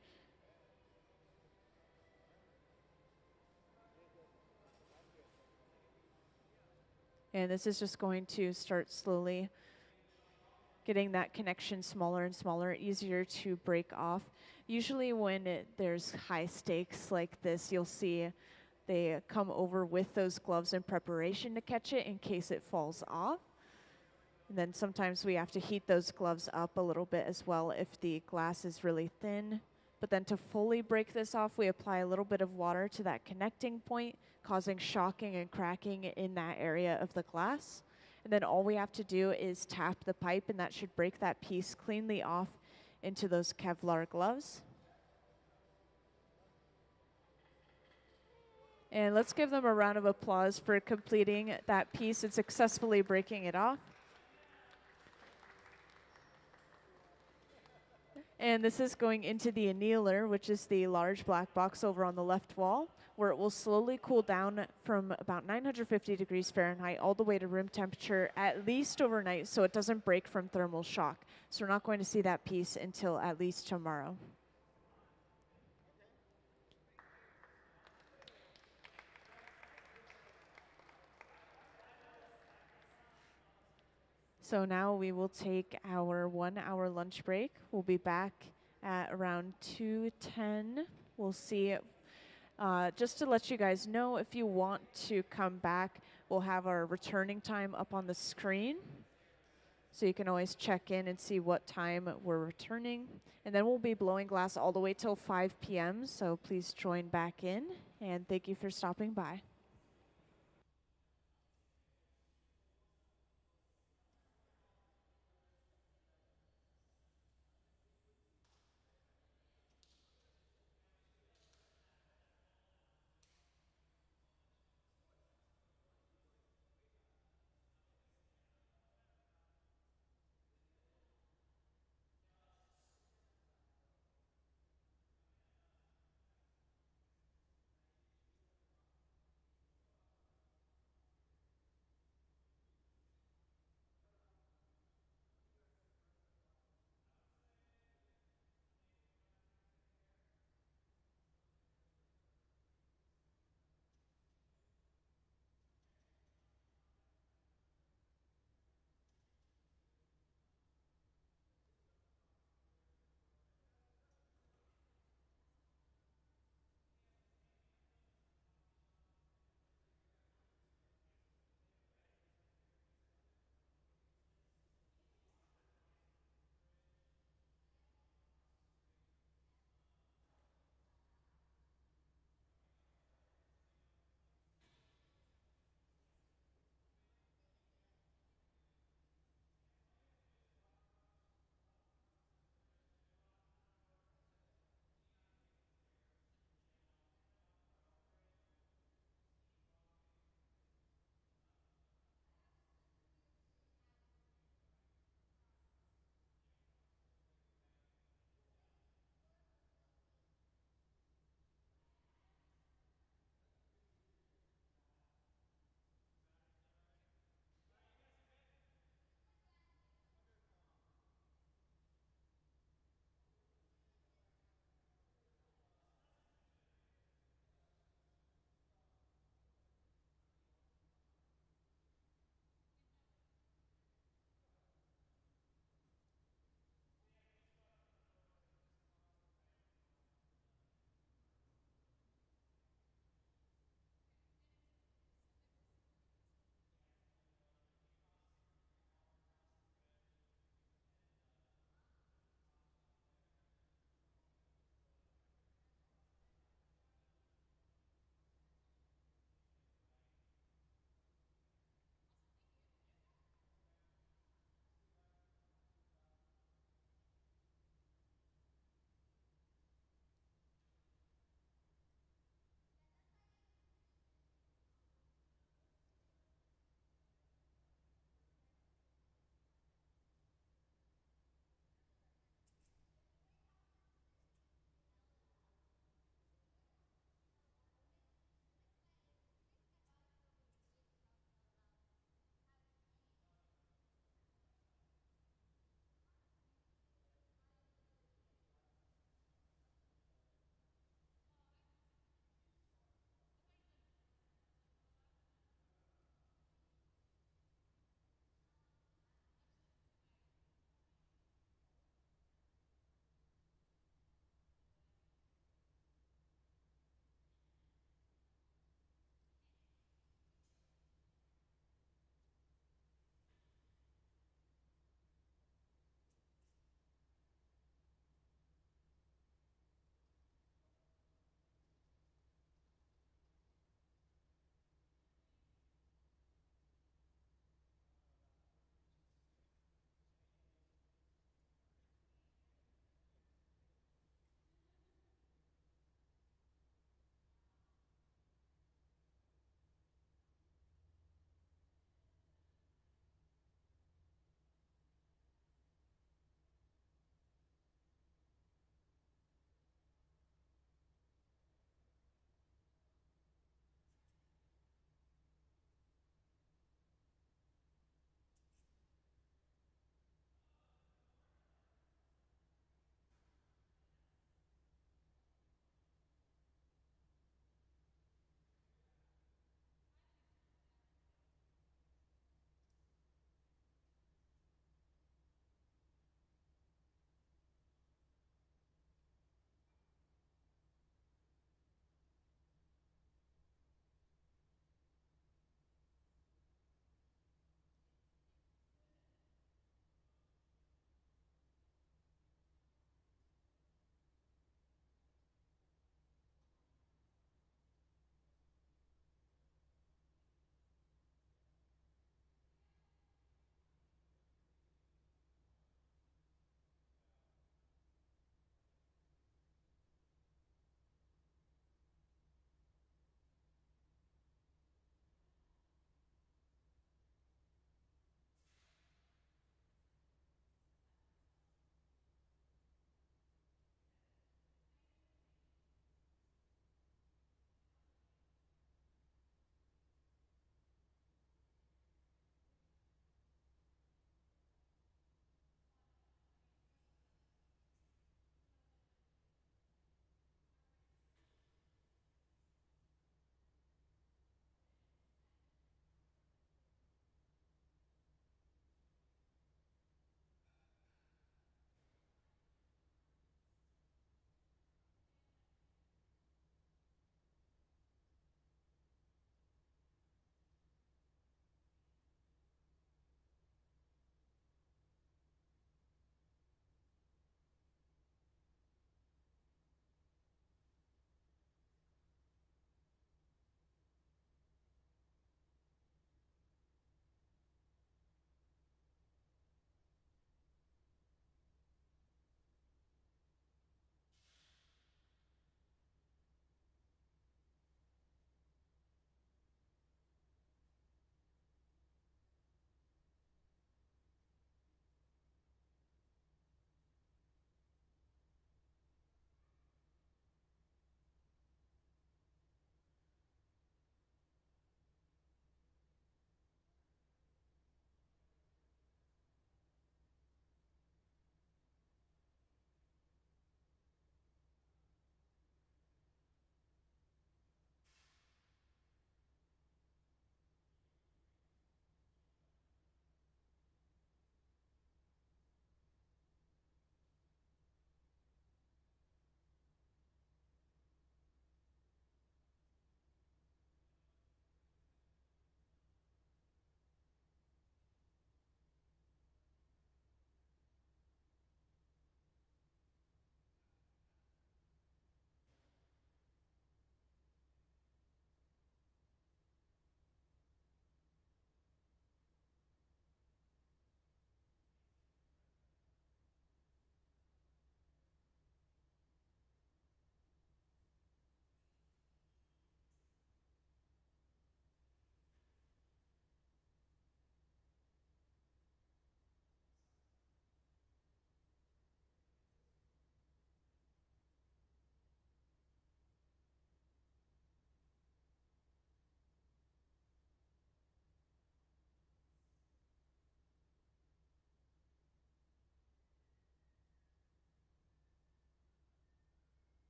And this is just going to start slowly getting that connection smaller and smaller, easier to break off. Usually when there's high stakes like this, you'll see they come over with those gloves in preparation to catch it in case it falls off. And then sometimes we have to heat those gloves up a little bit as well if the glass is really thin. But then to fully break this off, we apply a little bit of water to that connecting point, causing shocking and cracking in that area of the glass. And then all we have to do is tap the pipe, and that should break that piece cleanly off into those Kevlar gloves. And let's give them a round of applause for completing that piece and successfully breaking it off. And this is going into the annealer, which is the large black box over on the left wall, where it will slowly cool down from about 950 degrees Fahrenheit all the way to room temperature, at least overnight, so it doesn't break from thermal shock. So we're not going to see that piece until at least tomorrow. So now we will take our 1 hour lunch break. We'll be back at around 2:10. We'll see. Just to let you guys know, if you want to come back, we'll have our returning time up on the screen. So you can always check in and see what time we're returning. And then we'll be blowing glass all the way till 5 p.m. So please join back in. And thank you for stopping by.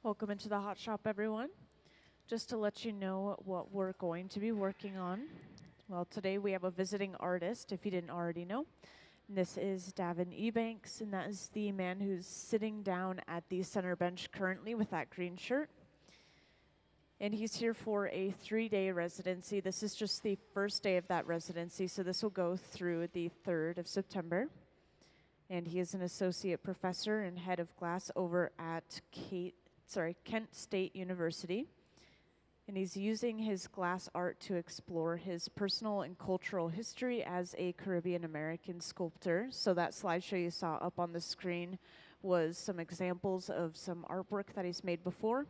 Welcome into the hot shop, everyone. Just to let you know what we're going to be working on. Well, today we have a visiting artist, if you didn't already know. And this is Davin Ebanks, and that is the man who's sitting down at the center bench currently with that green shirt. And he's here for a 3-day residency. This is just the first day of that residency, so this will go through the 3rd of September. And he is an associate professor and head of glass over at Kent State University. And he's using his glass art to explore his personal and cultural history as a Caribbean American sculptor. So that slideshow you saw up on the screen was some examples of some artwork that he's made before.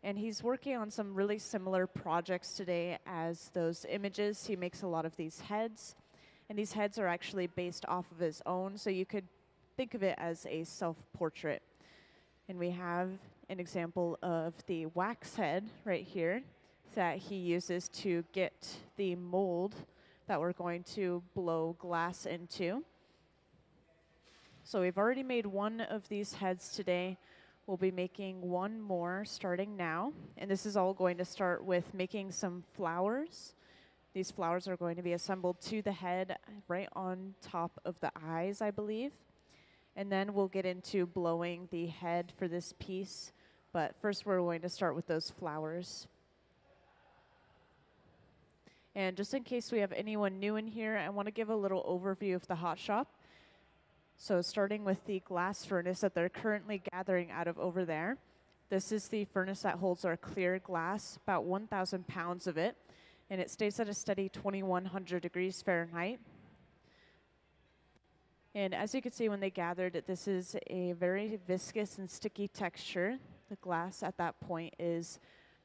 And he's working on some really similar projects today as those images. He makes a lot of these heads, and these heads are actually based off of his own, so you could think of it as a self-portrait. And we have an example of the wax head right here that he uses to get the mold that we're going to blow glass into. So we've already made one of these heads today. We'll be making one more starting now. And this is all going to start with making some flowers. These flowers are going to be assembled to the head right on top of the eyes, I believe. And then we'll get into blowing the head for this piece. But first we're going to start with those flowers. And just in case we have anyone new in here, I want to give a little overview of the hot shop. So starting with the glass furnace that they're currently gathering out of over there. This is the furnace that holds our clear glass, about 1,000 pounds of it. And it stays at a steady 2,100 degrees Fahrenheit. And as you can see when they gathered it, this is a very viscous and sticky texture. The glass at that point is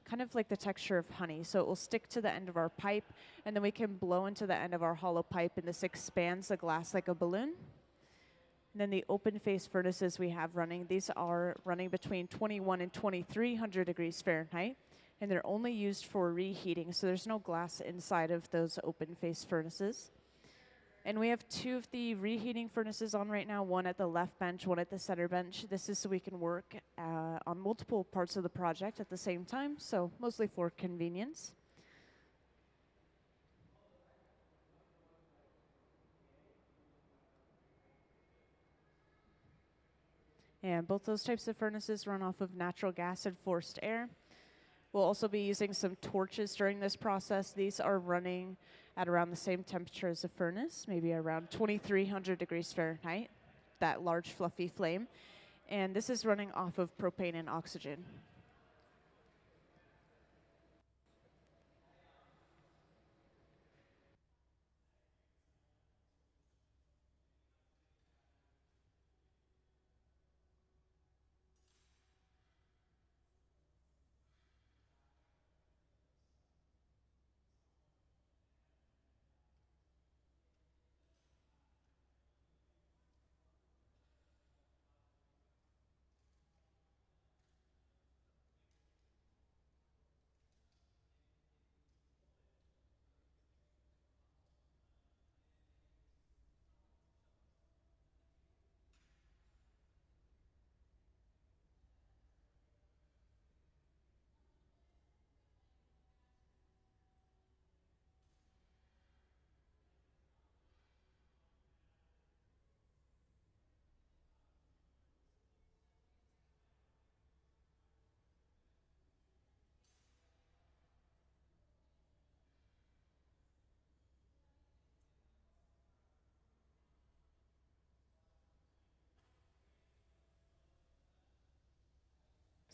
kind of like the texture of honey. So it will stick to the end of our pipe, and then we can blow into the end of our hollow pipe, and this expands the glass like a balloon. And then the open face furnaces we have running, these are running between 21 and 2,300 degrees Fahrenheit, and they're only used for reheating, so there's no glass inside of those open face furnaces. And we have 2 of the reheating furnaces on right now, one at the left bench, one at the center bench. This is so we can work on multiple parts of the project at the same time, so mostly for convenience. And both those types of furnaces run off of natural gas and forced air. We'll also be using some torches during this process. These are running at around the same temperature as a furnace, maybe around 2,300 degrees Fahrenheit, that large fluffy flame. And this is running off of propane and oxygen.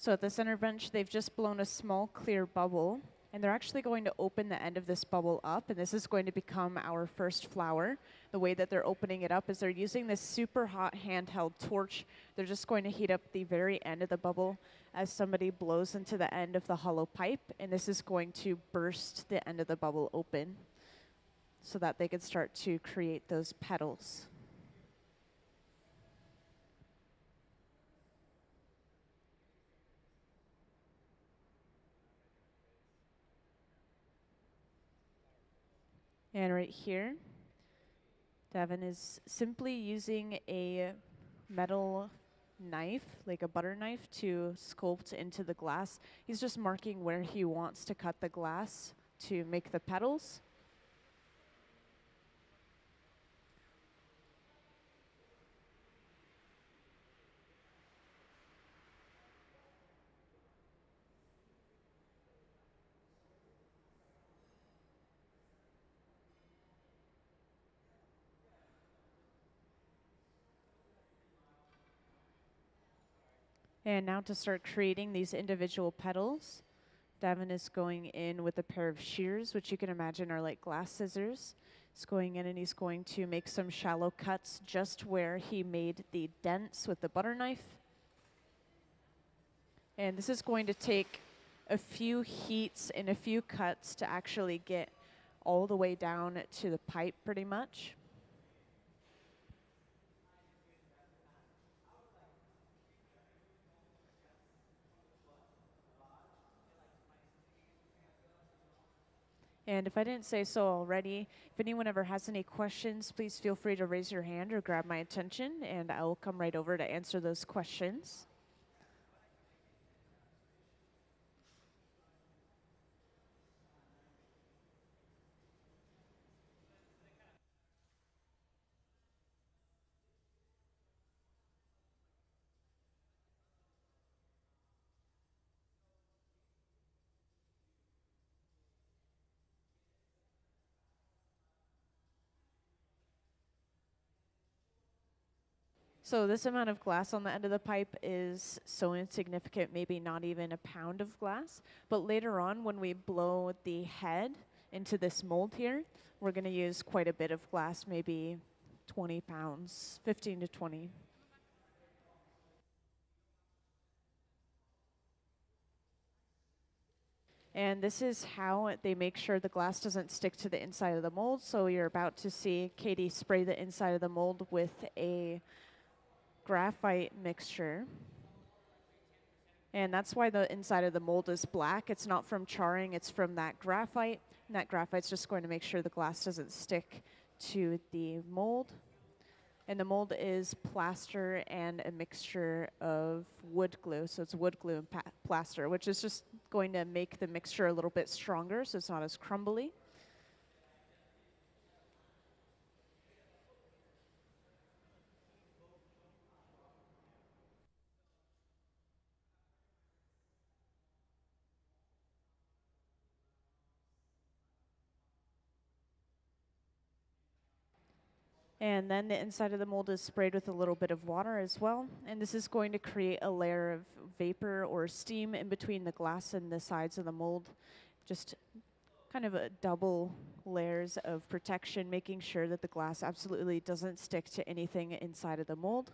So at the center bench, they've just blown a small clear bubble, and they're actually going to open the end of this bubble up, and this is going to become our first flower. The way that they're opening it up is they're using this super hot handheld torch. They're just going to heat up the very end of the bubble as somebody blows into the end of the hollow pipe, and this is going to burst the end of the bubble open so that they can start to create those petals. And right here, Davin is simply using a metal knife, like a butter knife, to sculpt into the glass. He's just marking where he wants to cut the glass to make the petals. And now to start creating these individual petals, Davin is going in with a pair of shears, which you can imagine are like glass scissors. He's going in and he's going to make some shallow cuts just where he made the dents with the butter knife. And this is going to take a few heats and a few cuts to actually get all the way down to the pipe pretty much. And if I didn't say so already, if anyone ever has any questions, please feel free to raise your hand or grab my attention, and I will come right over to answer those questions. So this amount of glass on the end of the pipe is so insignificant, maybe not even a pound of glass. But later on, when we blow the head into this mold here, we're going to use quite a bit of glass, maybe 20 pounds, 15 to 20. And this is how they make sure the glass doesn't stick to the inside of the mold. So you're about to see Katie spray the inside of the mold with a graphite mixture. And that's why the inside of the mold is black. It's not from charring, it's from that graphite. And that graphite's just going to make sure the glass doesn't stick to the mold. And the mold is plaster and a mixture of wood glue. So it's wood glue and plaster, which is just going to make the mixture a little bit stronger so it's not as crumbly. And then the inside of the mold is sprayed with a little bit of water as well. And this is going to create a layer of vapor or steam in between the glass and the sides of the mold. Just kind of a double layers of protection, making sure that the glass absolutely doesn't stick to anything inside of the mold.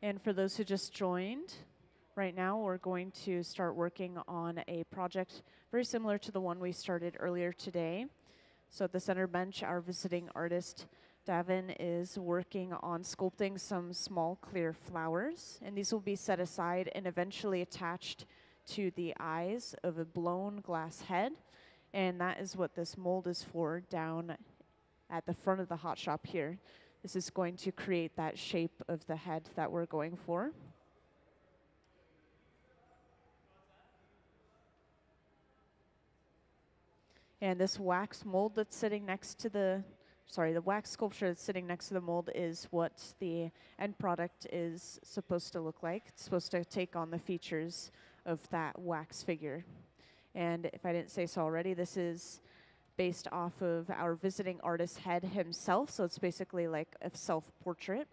And for those who just joined, right now we're going to start working on a project very similar to the one we started earlier today. So at the center bench, our visiting artist, Davin, is working on sculpting some small clear flowers, and these will be set aside and eventually attached to the eyes of a blown glass head. And that is what this mold is for down at the front of the hot shop here. This is going to create that shape of the head that we're going for. And this wax mold that's sitting next to the wax sculpture that's sitting next to the mold is what the end product is supposed to look like. It's supposed to take on the features of that wax figure. And if I didn't say so already, this is based off of our visiting artist's head himself, so it's basically like a self-portrait.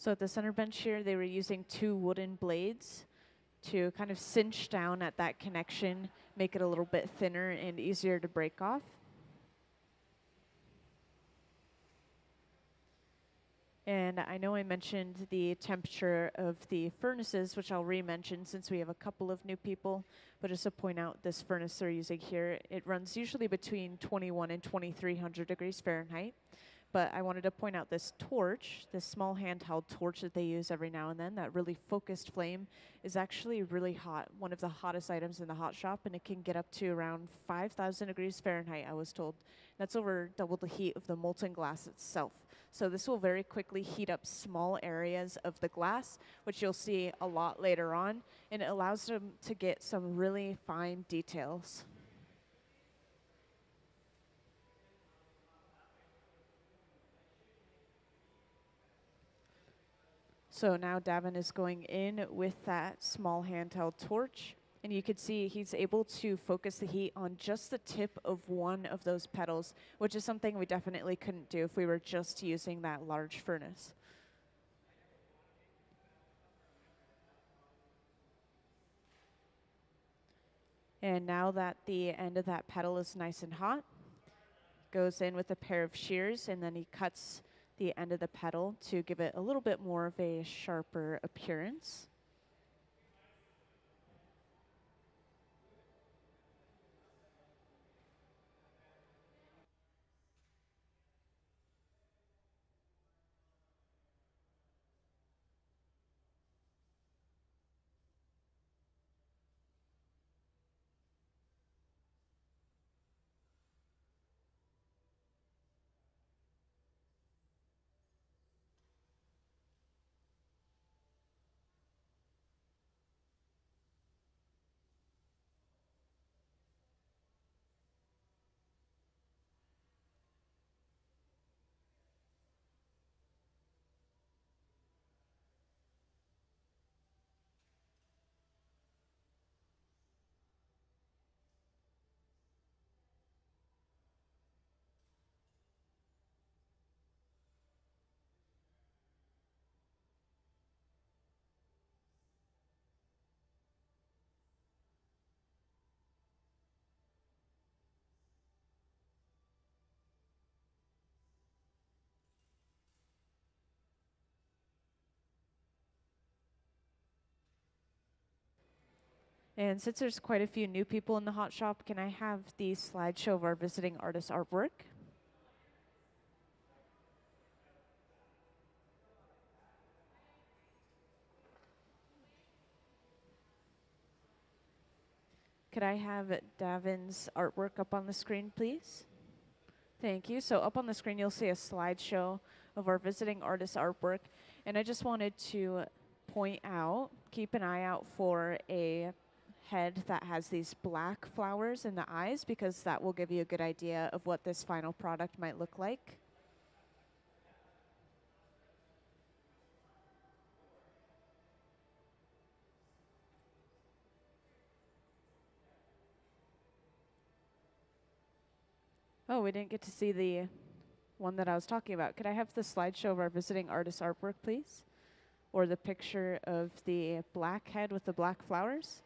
So at the center bench here, they were using 2 wooden blades to kind of cinch down at that connection, make it a little bit thinner and easier to break off. And I know I mentioned the temperature of the furnaces, which I'll re-mention since we have a couple of new people, but just to point out this furnace they're using here, it runs usually between 21 and 2300 degrees Fahrenheit. But I wanted to point out this torch, this small handheld torch that they use every now and then, that really focused flame is actually really hot, one of the hottest items in the hot shop, and it can get up to around 5,000 degrees Fahrenheit, I was told. That's over double the heat of the molten glass itself. So this will very quickly heat up small areas of the glass, which you'll see a lot later on, and it allows them to get some really fine details. So now Davin is going in with that small handheld torch, and you can see he's able to focus the heat on just the tip of one of those petals, which is something we definitely couldn't do if we were just using that large furnace. And now that the end of that petal is nice and hot, goes in with a pair of shears, and then he cuts the end of the petal to give it a little bit more of a sharper appearance. And since there's quite a few new people in the hot shop, can I have the slideshow of our visiting artist artwork? Could I have Davin's artwork up on the screen, please? Thank you. So up on the screen, you'll see a slideshow of our visiting artist artwork. And I just wanted to point out, keep an eye out for a head that has these black flowers in the eyes, because that will give you a good idea of what this final product might look like. Oh, we didn't get to see the one that I was talking about. Could I have the slideshow of our visiting artist artwork, please? Or the picture of the black head with the black flowers?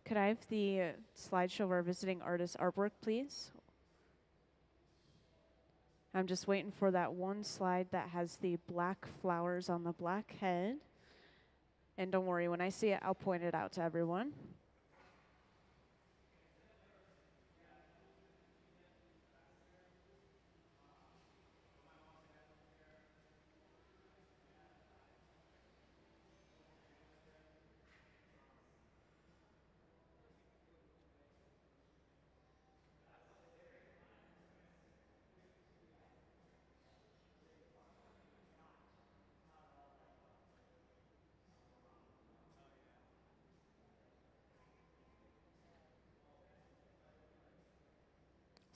Could I have the slideshow of our visiting artist artwork, please? I'm just waiting for that one slide that has the black flowers on the black head. And don't worry, when I see it, I'll point it out to everyone.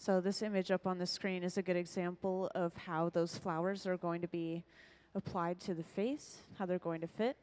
So this image up on the screen is a good example of how those flowers are going to be applied to the face, how they're going to fit.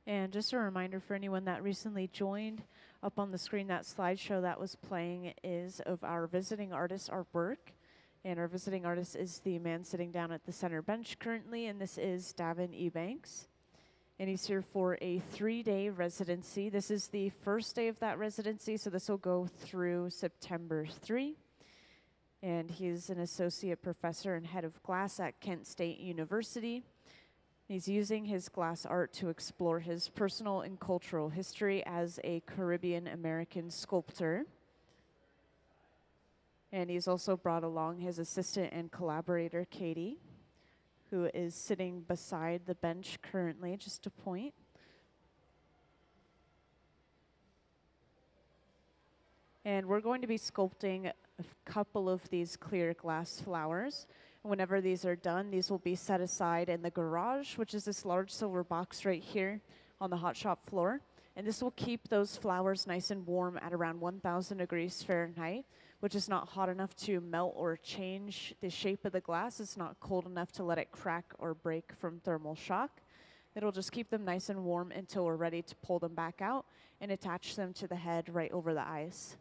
And just a reminder for anyone that recently joined, up on the screen, that slideshow that was playing is of our visiting artist artwork. And our visiting artist is the man sitting down at the center bench currently, and this is Davin Ebanks. And he's here for a 3-day residency. This is the first day of that residency, so this will go through September 3. And he's an associate professor and head of glass at Kent State University. He's using his glass art to explore his personal and cultural history as a Caribbean American sculptor. And he's also brought along his assistant and collaborator, Katie, who is sitting beside the bench currently, just to point. And we're going to be sculpting a couple of these clear glass flowers. Whenever these are done, these will be set aside in the garage, which is this large silver box right here on the hot shop floor. And this will keep those flowers nice and warm at around 1,000 degrees Fahrenheit, which is not hot enough to melt or change the shape of the glass. It's not cold enough to let it crack or break from thermal shock. It'll just keep them nice and warm until we're ready to pull them back out and attach them to the head right over the eyes.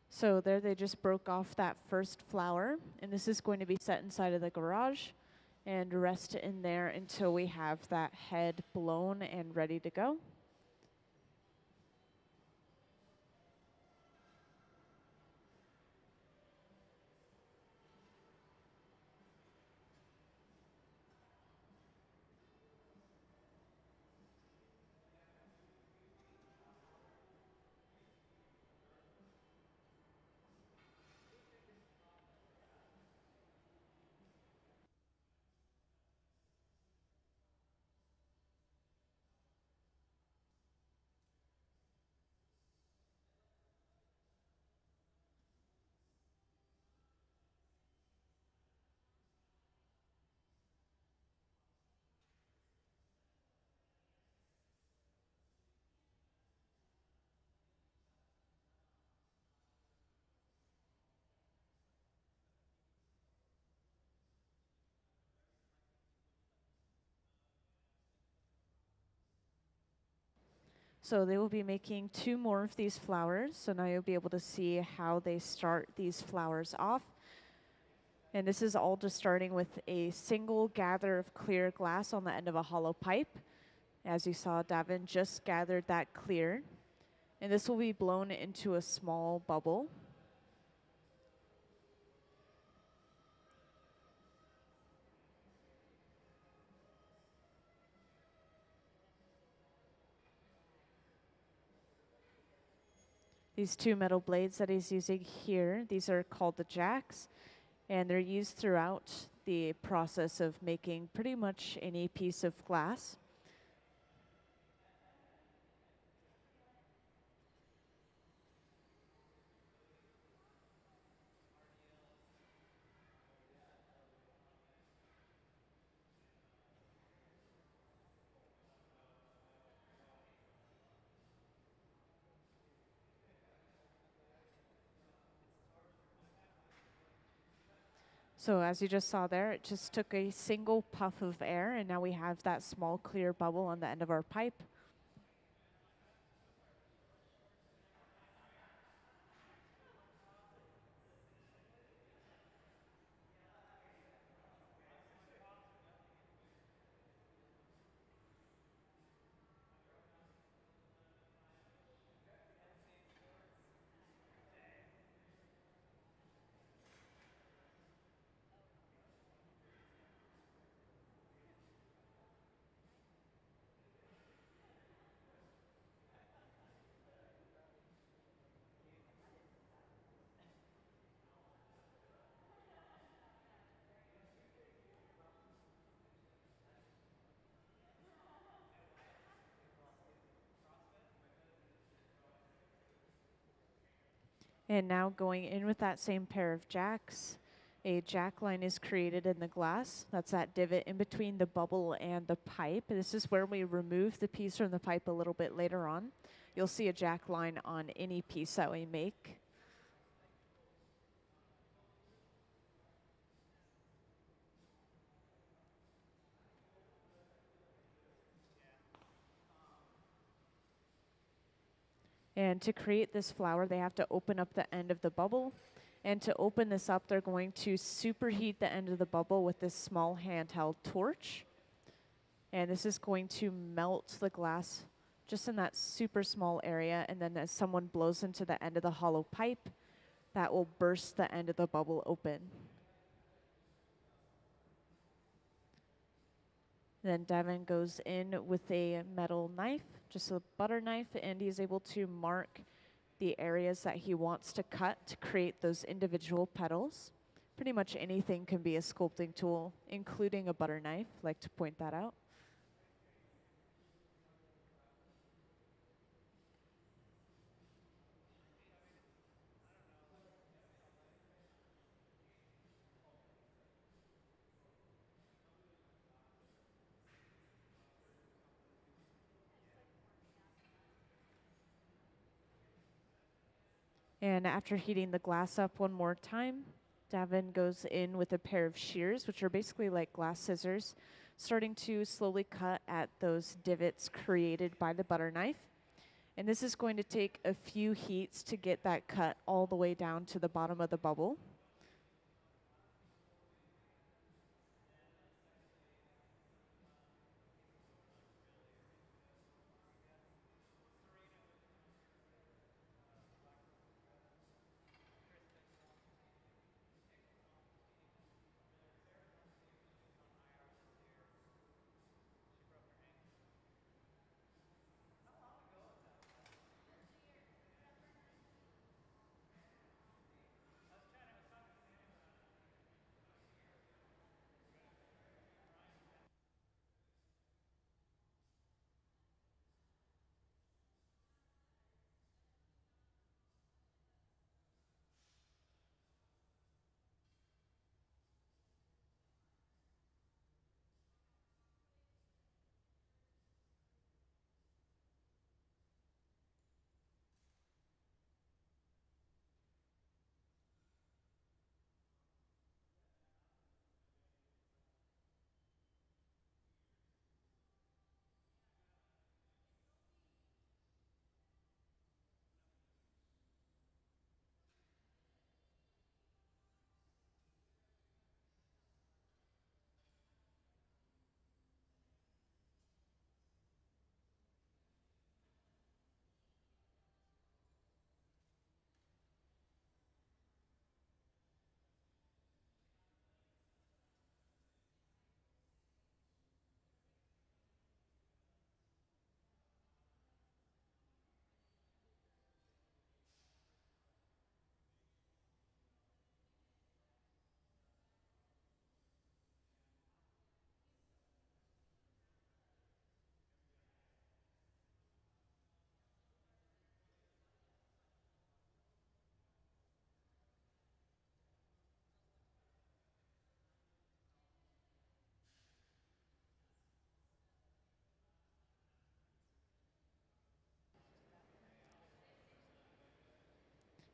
So there they just broke off that first flower, and this is going to be set inside of the garage and rest in there until we have that head blown and ready to go. So they will be making 2 more of these flowers. So now you'll be able to see how they start these flowers off. And this is all just starting with a single gather of clear glass on the end of a hollow pipe. As you saw, Davin just gathered that clear. And this will be blown into a small bubble. These 2 metal blades that he's using here, these are called the jacks, and they're used throughout the process of making pretty much any piece of glass. So as you just saw there, it just took a single puff of air, and now we have that small clear bubble on the end of our pipe. And now going in with that same pair of jacks, a jack line is created in the glass. That's that divot in between the bubble and the pipe. This is where we remove the piece from the pipe a little bit later on. You'll see a jack line on any piece that we make. And to create this flower, they have to open up the end of the bubble. And to open this up, they're going to superheat the end of the bubble with this small handheld torch. And this is going to melt the glass just in that super small area. And then as someone blows into the end of the hollow pipe, that will burst the end of the bubble open. Then Davin goes in with a metal knife, just a butter knife, and he's able to mark the areas that he wants to cut to create those individual petals. Pretty much anything can be a sculpting tool, including a butter knife. I'd like to point that out. And after heating the glass up one more time, Davin goes in with a pair of shears, which are basically like glass scissors, starting to slowly cut at those divots created by the butter knife. And this is going to take a few heats to get that cut all the way down to the bottom of the bubble.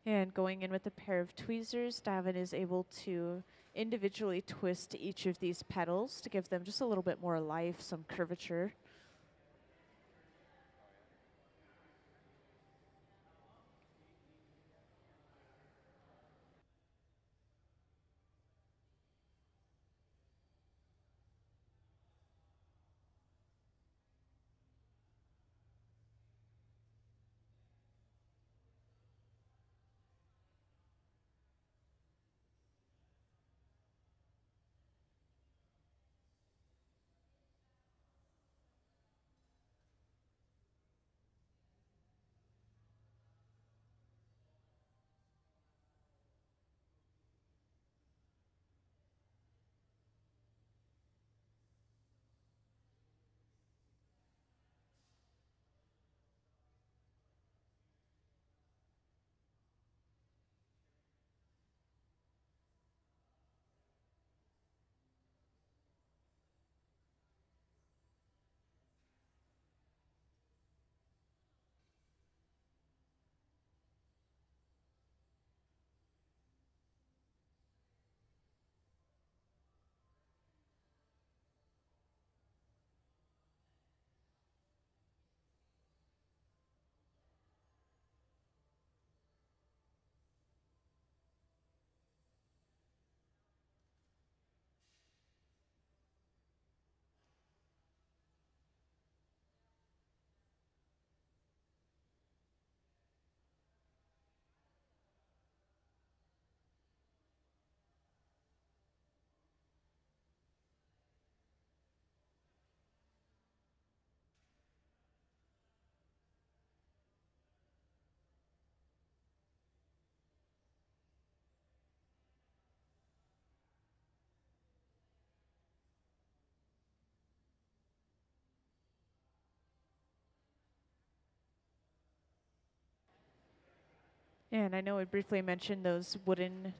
And going in with a pair of tweezers, Davin is able to individually twist each of these petals to give them just a little bit more life, some curvature. And I know I briefly mentioned those wooden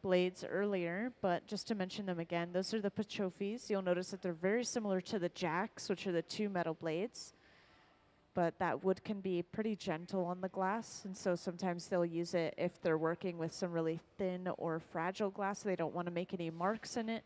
blades earlier, but just to mention them again, those are the pachofis. You'll notice that they're very similar to the jacks, which are the two metal blades. But that wood can be pretty gentle on the glass, and so sometimes they'll use it if they're working with some really thin or fragile glass. They don't want to make any marks in it.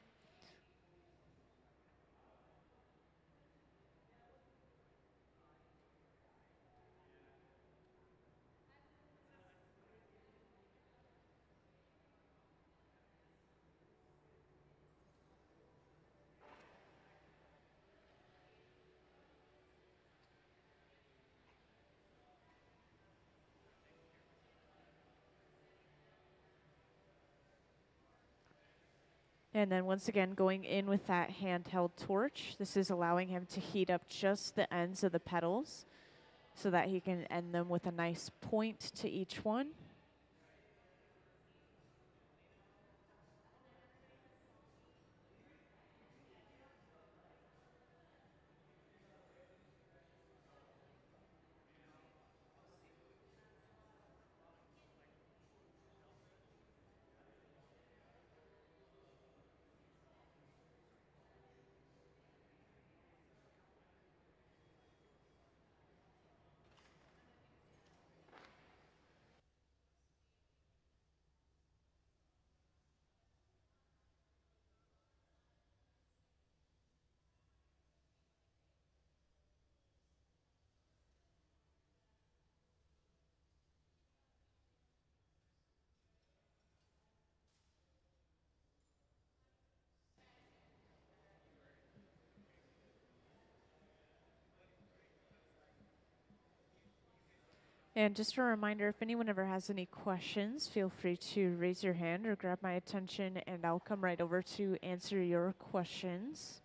And then once again, going in with that handheld torch, this is allowing him to heat up just the ends of the petals so that he can end them with a nice point to each one. And just a reminder, if anyone ever has any questions, feel free to raise your hand or grab my attention and I'll come right over to answer your questions.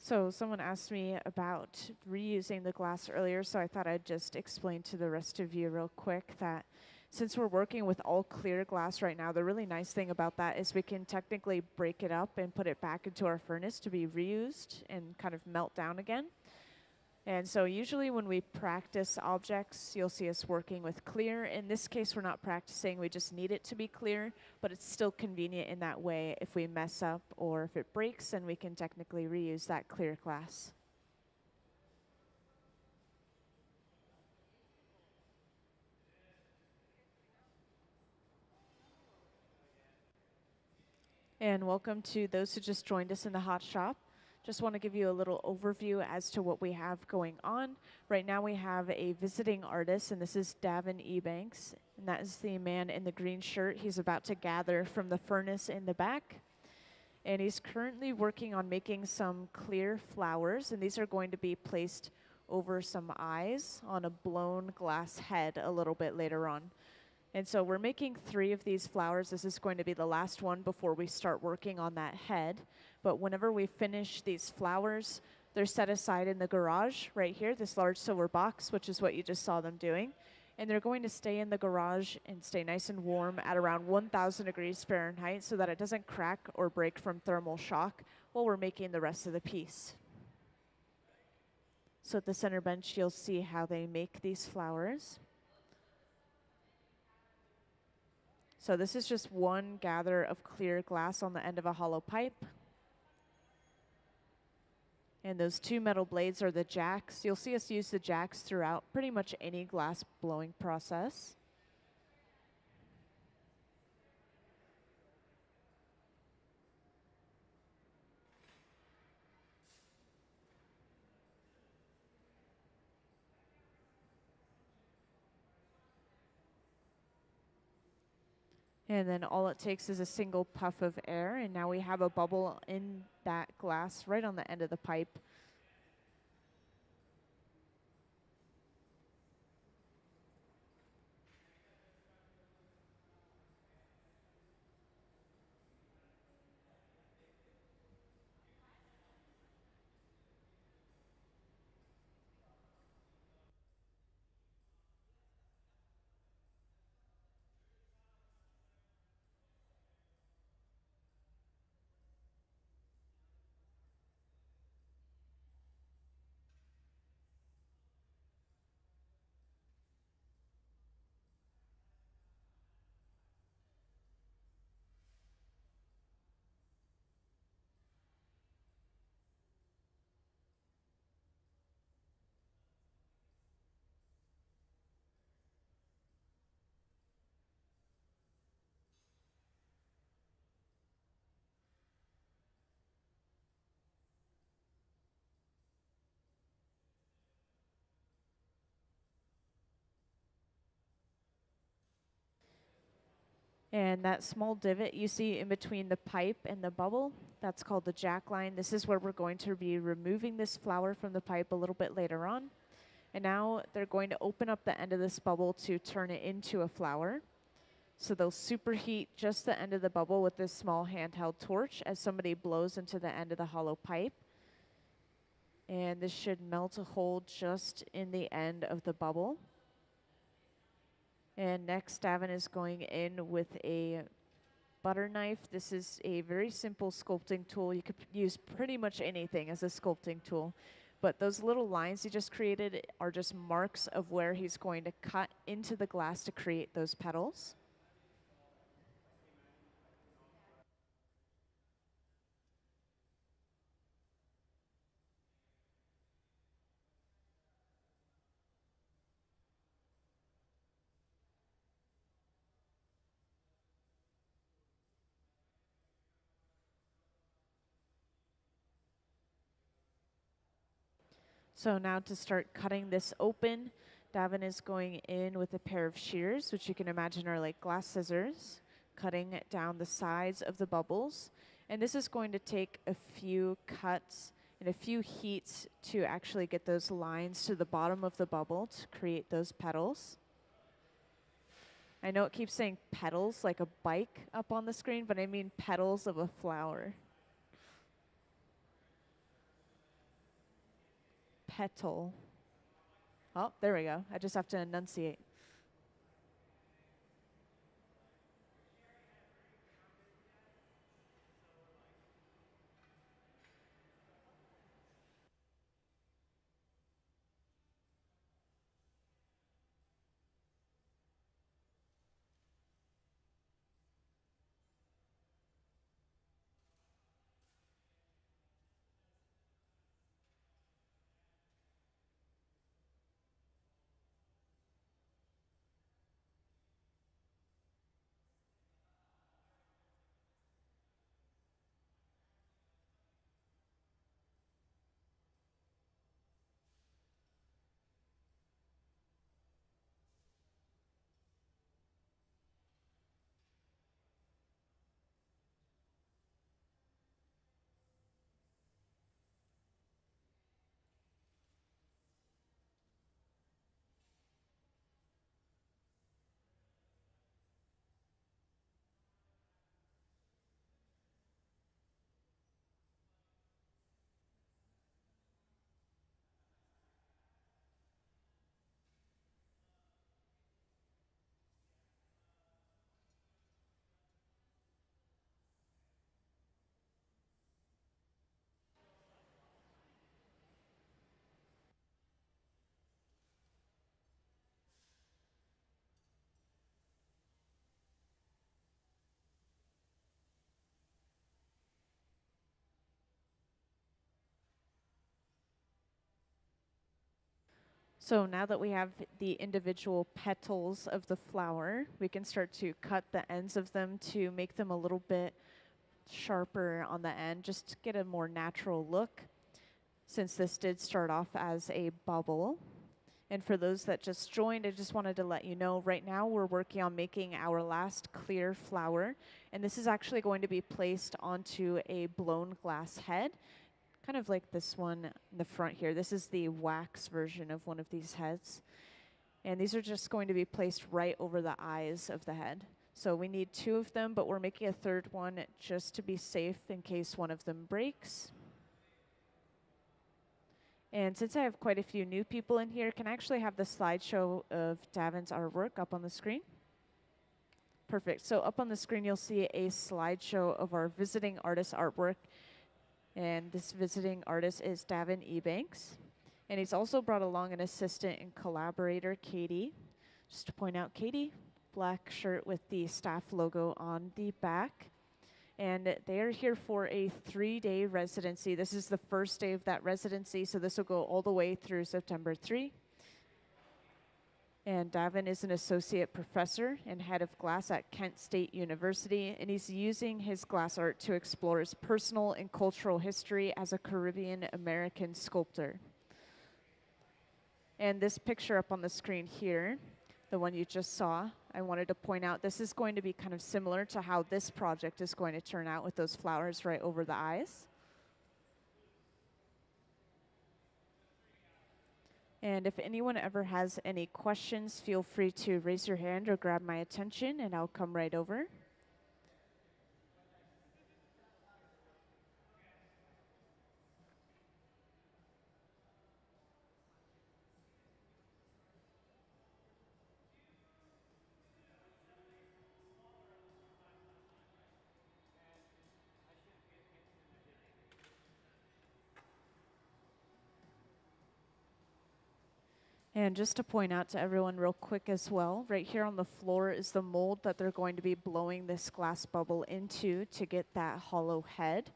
So someone asked me about reusing the glass earlier, so I thought I'd just explain to the rest of you real quick that since we're working with all clear glass right now, the really nice thing about that is we can technically break it up and put it back into our furnace to be reused and kind of melt down again. And so usually when we practice objects, you'll see us working with clear. In this case, we're not practicing, we just need it to be clear, but it's still convenient in that way. If we mess up or if it breaks, then we can technically reuse that clear glass. And welcome to those who just joined us in the hot shop. Just want to give you a little overview as to what we have going on. Right now we have a visiting artist, and this is Davin Ebanks, and that is the man in the green shirt. He's about to gather from the furnace in the back. And he's currently working on making some clear flowers, and these are going to be placed over some eyes on a blown glass head a little bit later on. And so we're making 3 of these flowers. This is going to be the last one before we start working on that head. But whenever we finish these flowers, they're set aside in the garage right here, this large silver box, which is what you just saw them doing. And they're going to stay in the garage and stay nice and warm at around 1,000 degrees Fahrenheit so that it doesn't crack or break from thermal shock while we're making the rest of the piece. So at the center bench, you'll see how they make these flowers. So this is just one gather of clear glass on the end of a hollow pipe. And those 2 metal blades are the jacks. You'll see us use the jacks throughout pretty much any glass blowing process. And then all it takes is a single puff of air, and now we have a bubble in that glass right on the end of the pipe. And that small divot you see in between the pipe and the bubble, that's called the jack line. This is where we're going to be removing this flower from the pipe a little bit later on. And now they're going to open up the end of this bubble to turn it into a flower. So they'll superheat just the end of the bubble with this small handheld torch as somebody blows into the end of the hollow pipe. And this should melt a hole just in the end of the bubble. And next, Davin is going in with a butter knife. This is a very simple sculpting tool. You could use pretty much anything as a sculpting tool. But those little lines he just created are just marks of where he's going to cut into the glass to create those petals. So now to start cutting this open, Davin is going in with a pair of shears, which you can imagine are like glass scissors, cutting down the sides of the bubbles. And this is going to take a few cuts and a few heats to actually get those lines to the bottom of the bubble to create those petals. I know it keeps saying petals like a bike up on the screen, but I mean petals of a flower. petal. Oh, there we go. I just have to enunciate. So now that we have the individual petals of the flower, we can start to cut the ends of them to make them a little bit sharper on the end, just to get a more natural look, since this did start off as a bubble. And for those that just joined, I just wanted to let you know right now we're working on making our last clear flower, and this is actually going to be placed onto a blown glass head, kind of like this one in the front here. This is the wax version of one of these heads. And these are just going to be placed right over the eyes of the head. So we need 2 of them, but we're making a 3rd one just to be safe in case one of them breaks. And since I have quite a few new people in here, can I actually have the slideshow of Davin's artwork up on the screen? Perfect. So up on the screen, you'll see a slideshow of our visiting artist artwork. And this visiting artist is Davin Ebanks. And he's also brought along an assistant and collaborator, Katie. Just to point out, Katie, black shirt with the staff logo on the back. And they are here for a 3-day residency. This is the first day of that residency, so this will go all the way through September 3. And Davin is an associate professor and head of glass at Kent State University, and he's using his glass art to explore his personal and cultural history as a Caribbean American sculptor. And this picture up on the screen here, the one you just saw, I wanted to point out this is going to be kind of similar to how this project is going to turn out with those flowers right over the eyes. And if anyone ever has any questions, feel free to raise your hand or grab my attention and I'll come right over. And just to point out to everyone real quick as well, right here on the floor is the mold that they're going to be blowing this glass bubble into to get that hollow head.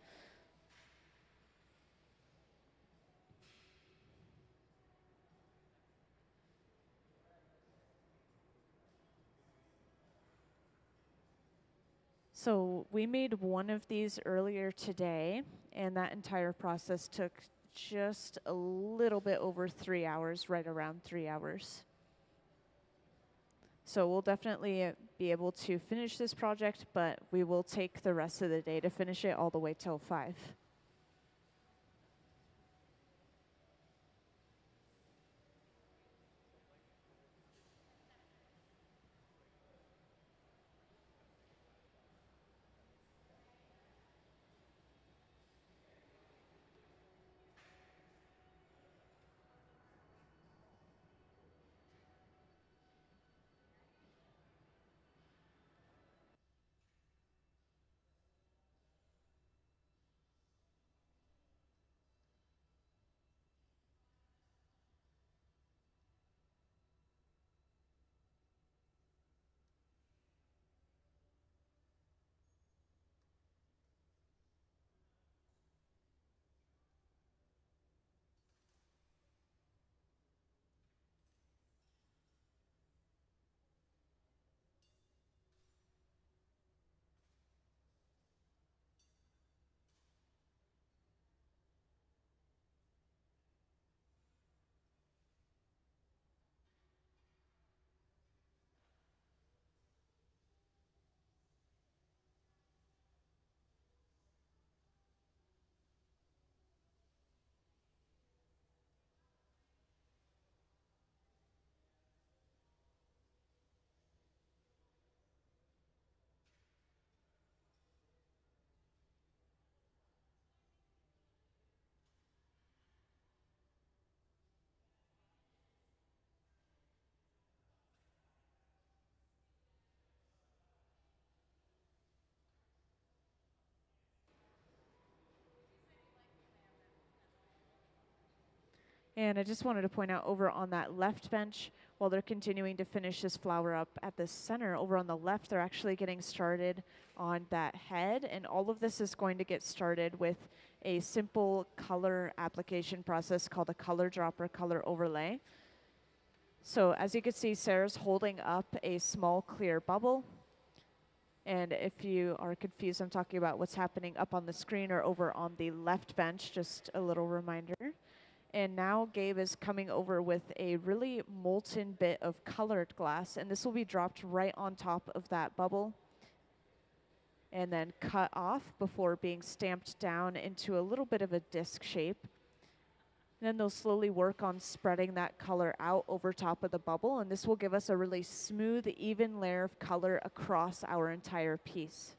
So we made one of these earlier today, and that entire process took just a little bit over 3 hours, right around 3 hours. So we'll definitely be able to finish this project, but we will take the rest of the day to finish it all the way till 5. And I just wanted to point out over on that left bench, while they're continuing to finish this flower up at the center, over on the left, they're actually getting started on that head. And all of this is going to get started with a simple color application process called a color dropper color overlay. So as you can see, Sarah's holding up a small clear bubble. And if you are confused, I'm talking about what's happening up on the screen or over on the left bench, just a little reminder. And now Gabe is coming over with a really molten bit of colored glass, and this will be dropped right on top of that bubble and then cut off before being stamped down into a little bit of a disc shape. And then they'll slowly work on spreading that color out over top of the bubble, and this will give us a really smooth, even layer of color across our entire piece.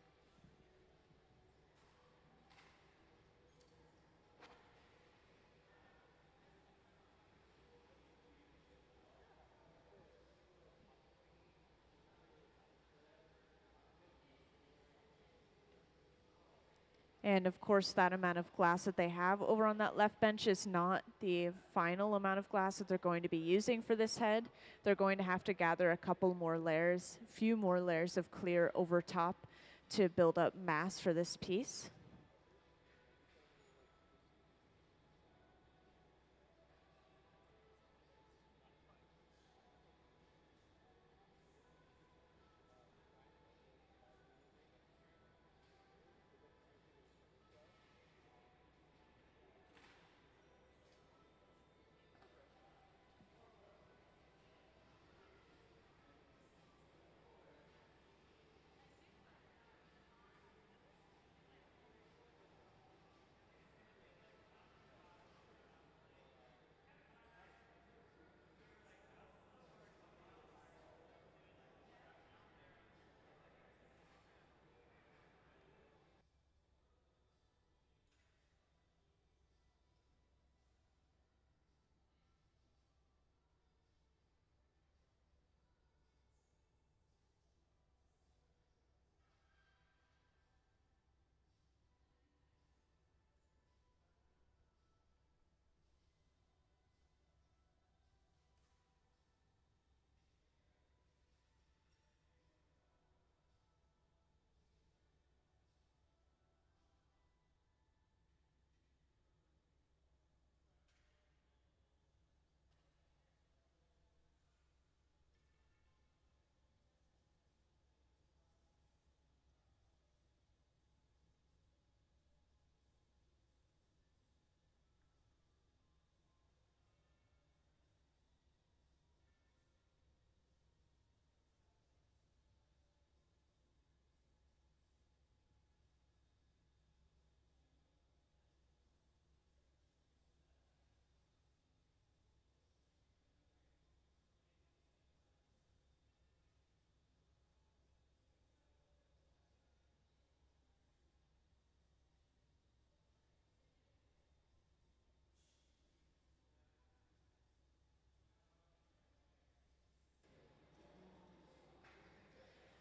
And of course, that amount of glass that they have over on that left bench is not the final amount of glass that they're going to be using for this head. They're going to have to gather a couple more layers, a few more layers of clear over top to build up mass for this piece.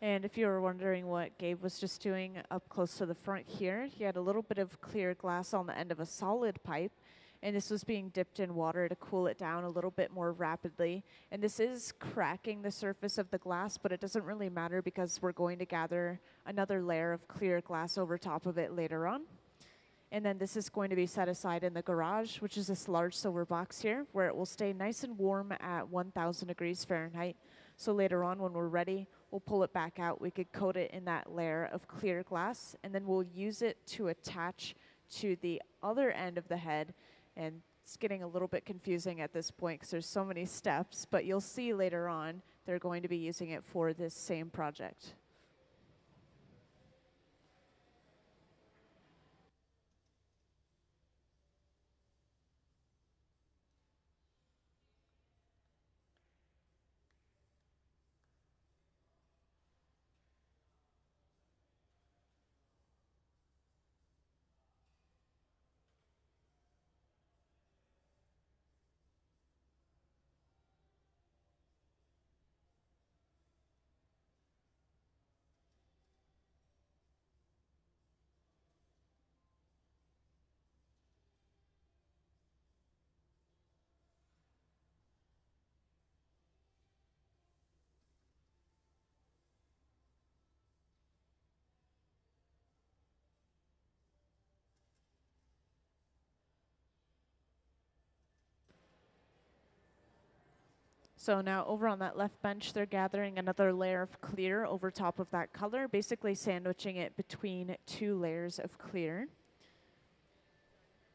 And if you were wondering what Gabe was just doing up close to the front here, he had a little bit of clear glass on the end of a solid pipe, and this was being dipped in water to cool it down a little bit more rapidly. And this is cracking the surface of the glass, but it doesn't really matter because we're going to gather another layer of clear glass over top of it later on. And then this is going to be set aside in the garage, which is this large silver box here, where it will stay nice and warm at 1,000 degrees Fahrenheit. So later on, when we're ready, we'll pull it back out. We could coat it in that layer of clear glass, and then we'll use it to attach to the other end of the head. And it's getting a little bit confusing at this point because there's so many steps, but you'll see later on they're going to be using it for this same project. So now over on that left bench, they're gathering another layer of clear over top of that color, basically sandwiching it between two layers of clear.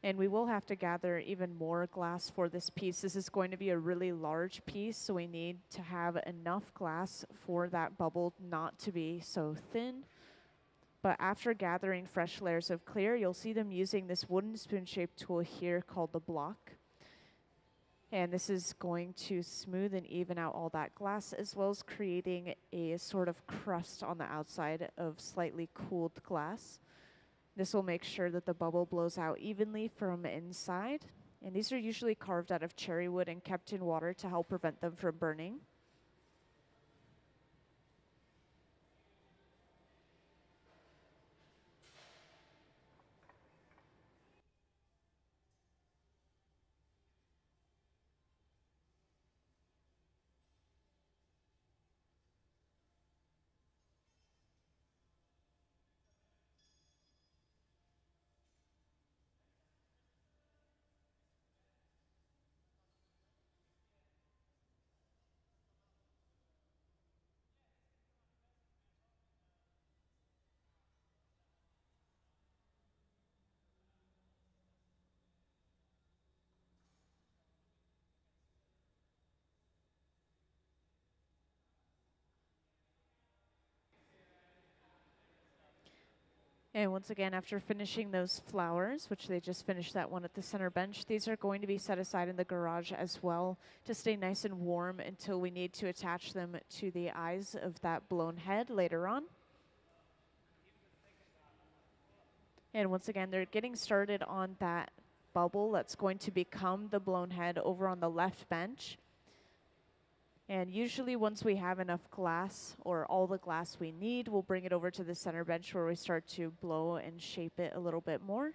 And we will have to gather even more glass for this piece. This is going to be a really large piece, so we need to have enough glass for that bubble not to be so thin. But after gathering fresh layers of clear, you'll see them using this wooden spoon-shaped tool here called the block. And this is going to smooth and even out all that glass, as well as creating a sort of crust on the outside of slightly cooled glass. This will make sure that the bubble blows out evenly from inside. And these are usually carved out of cherry wood and kept in water to help prevent them from burning. And once again, after finishing those flowers, which they just finished that one at the center bench, these are going to be set aside in the garage as well to stay nice and warm until we need to attach them to the eyes of that blown head later on. And once again, they're getting started on that bubble that's going to become the blown head over on the left bench. And usually once we have enough glass, or all the glass we need, we'll bring it over to the center bench where we start to blow and shape it a little bit more.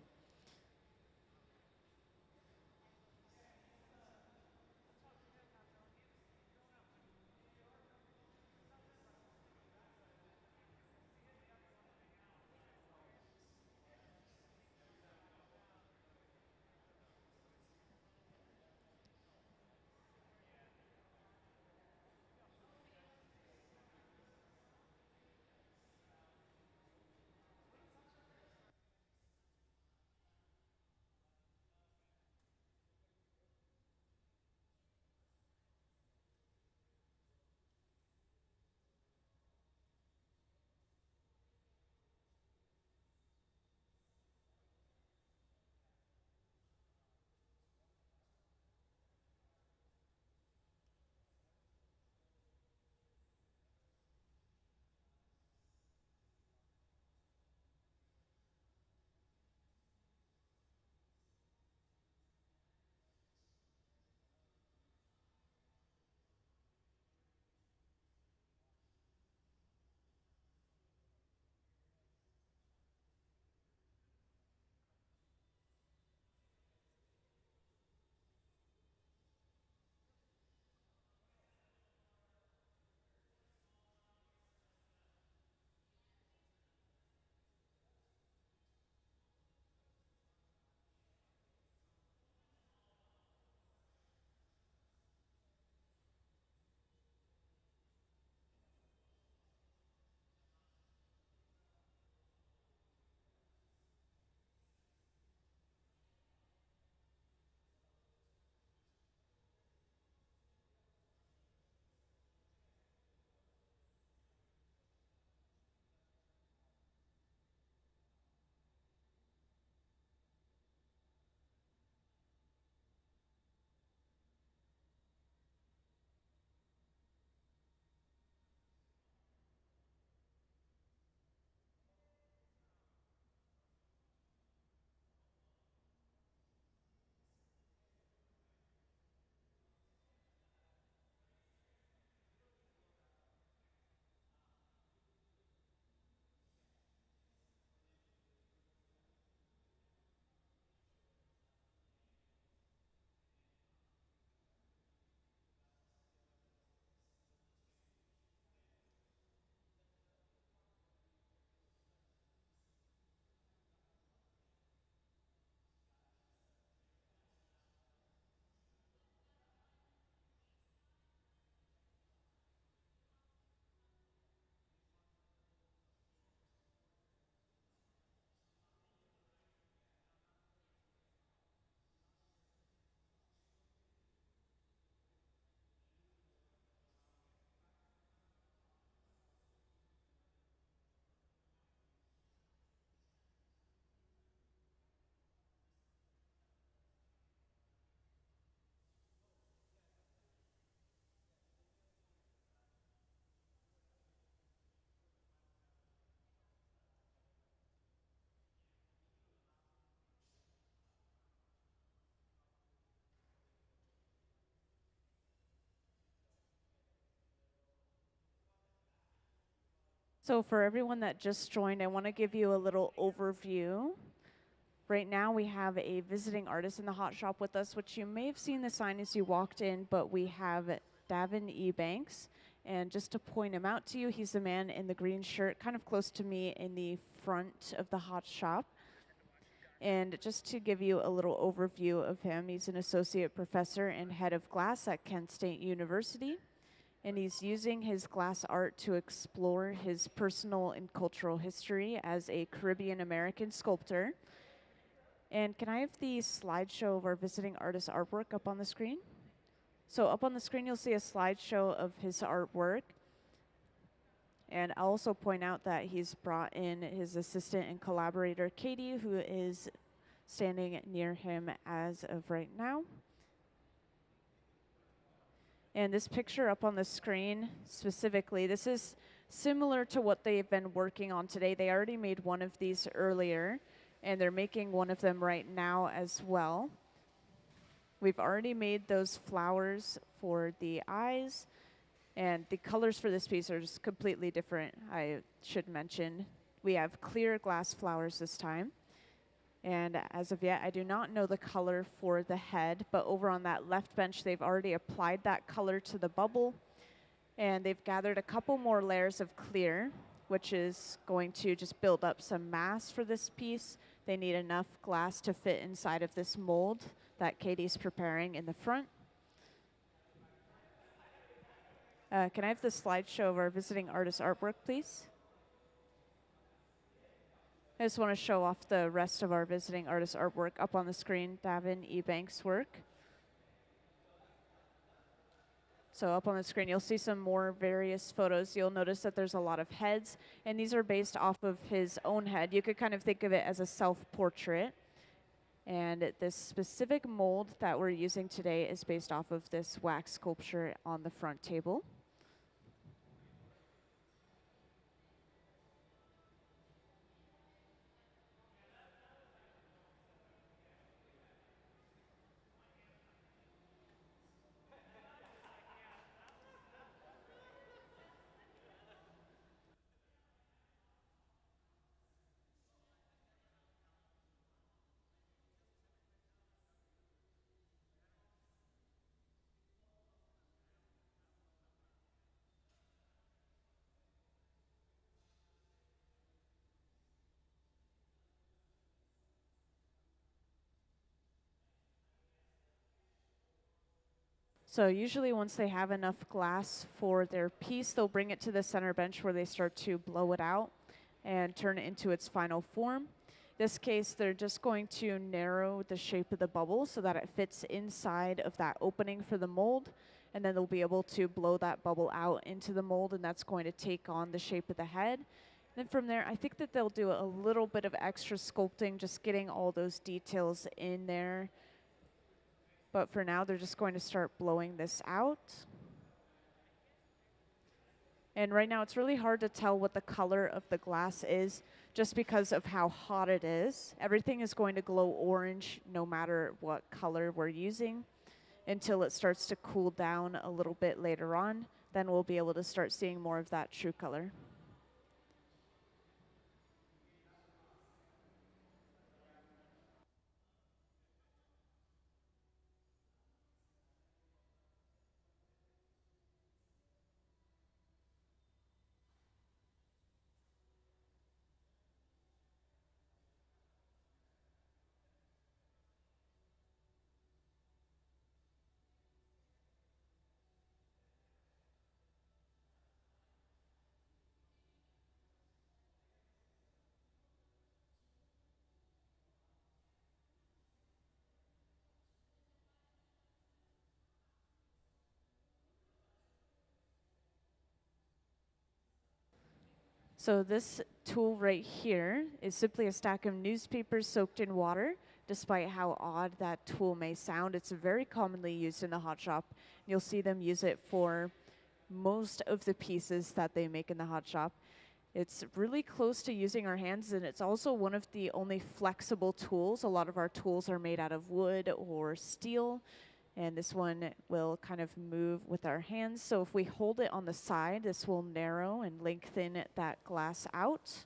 So for everyone that just joined, I want to give you a little overview. Right now we have a visiting artist in the hot shop with us, which you may have seen the sign as you walked in, but we have Davin Ebanks. And just to point him out to you, he's the man in the green shirt, kind of close to me in the front of the hot shop. And just to give you a little overview of him, he's an associate professor and head of glass at Kent State University. And he's using his glass art to explore his personal and cultural history as a Caribbean American sculptor. And can I have the slideshow of our visiting artist artwork up on the screen? So up on the screen, you'll see a slideshow of his artwork. And I'll also point out that he's brought in his assistant and collaborator, Katie, who is standing near him as of right now. And this picture up on the screen specifically, this is similar to what they've been working on today. They already made one of these earlier, and they're making one of them right now as well. We've already made those flowers for the eyes, and the colors for this piece are just completely different, I should mention. We have clear glass flowers this time. And as of yet, I do not know the color for the head, but over on that left bench, they've already applied that color to the bubble. And they've gathered a couple more layers of clear, which is going to just build up some mass for this piece. They need enough glass to fit inside of this mold that Katie's preparing in the front. Can I have the slideshow of our visiting artist artwork, please? I just want to show off the rest of our visiting artist artwork up on the screen, Davin Ebanks' work. So up on the screen, you'll see some more various photos. You'll notice that there's a lot of heads, and these are based off of his own head. You could kind of think of it as a self-portrait. And this specific mold that we're using today is based off of this wax sculpture on the front table. So usually once they have enough glass for their piece, they'll bring it to the center bench where they start to blow it out and turn it into its final form. This case, they're just going to narrow the shape of the bubble so that it fits inside of that opening for the mold, and then they'll be able to blow that bubble out into the mold, and that's going to take on the shape of the head. Then from there, I think that they'll do a little bit of extra sculpting, just getting all those details in there. But for now, they're just going to start blowing this out. And right now, it's really hard to tell what the color of the glass is just because of how hot it is. Everything is going to glow orange no matter what color we're using until it starts to cool down a little bit later on. Then we'll be able to start seeing more of that true color. So this tool right here is simply a stack of newspapers soaked in water. Despite how odd that tool may sound, it's very commonly used in the hot shop. You'll see them use it for most of the pieces that they make in the hot shop. It's really close to using our hands, and it's also one of the only flexible tools. A lot of our tools are made out of wood or steel, And this one will kind of move with our hands. So if we hold it on the side, this will narrow and lengthen that glass out.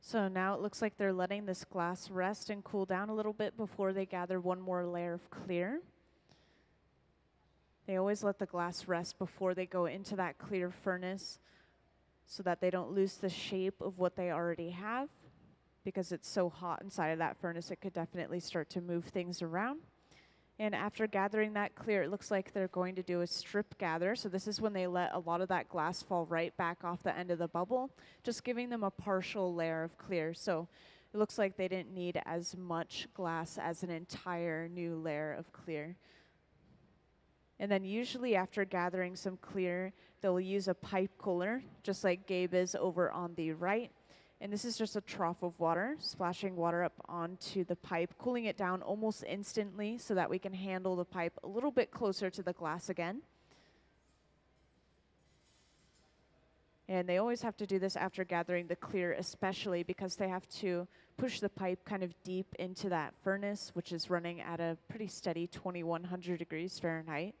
So now it looks like they're letting this glass rest and cool down a little bit before they gather one more layer of clear. They always let the glass rest before they go into that clear furnace so that they don't lose the shape of what they already have. Because it's so hot inside of that furnace, it could definitely start to move things around. And after gathering that clear, it looks like they're going to do a strip gather. So this is when they let a lot of that glass fall right back off the end of the bubble, just giving them a partial layer of clear. So it looks like they didn't need as much glass as an entire new layer of clear. And then usually after gathering some clear, they'll use a pipe cooler, just like Gabe is over on the right. And this is just a trough of water, splashing water up onto the pipe, cooling it down almost instantly so that we can handle the pipe a little bit closer to the glass again. And they always have to do this after gathering the clear, especially because they have to push the pipe kind of deep into that furnace, which is running at a pretty steady 2100 degrees Fahrenheit.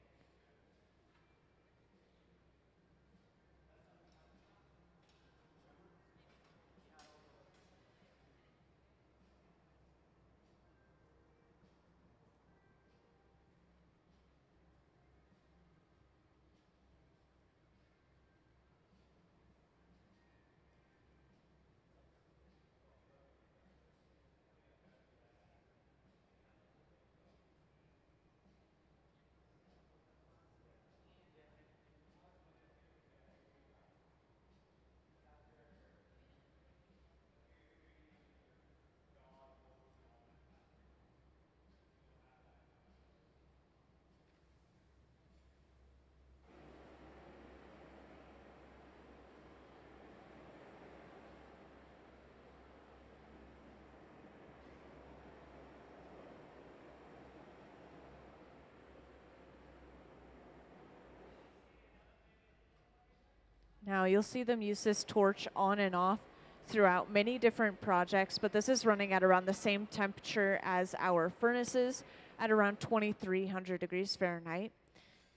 Now you'll see them use this torch on and off throughout many different projects, but this is running at around the same temperature as our furnaces at around 2300 degrees Fahrenheit.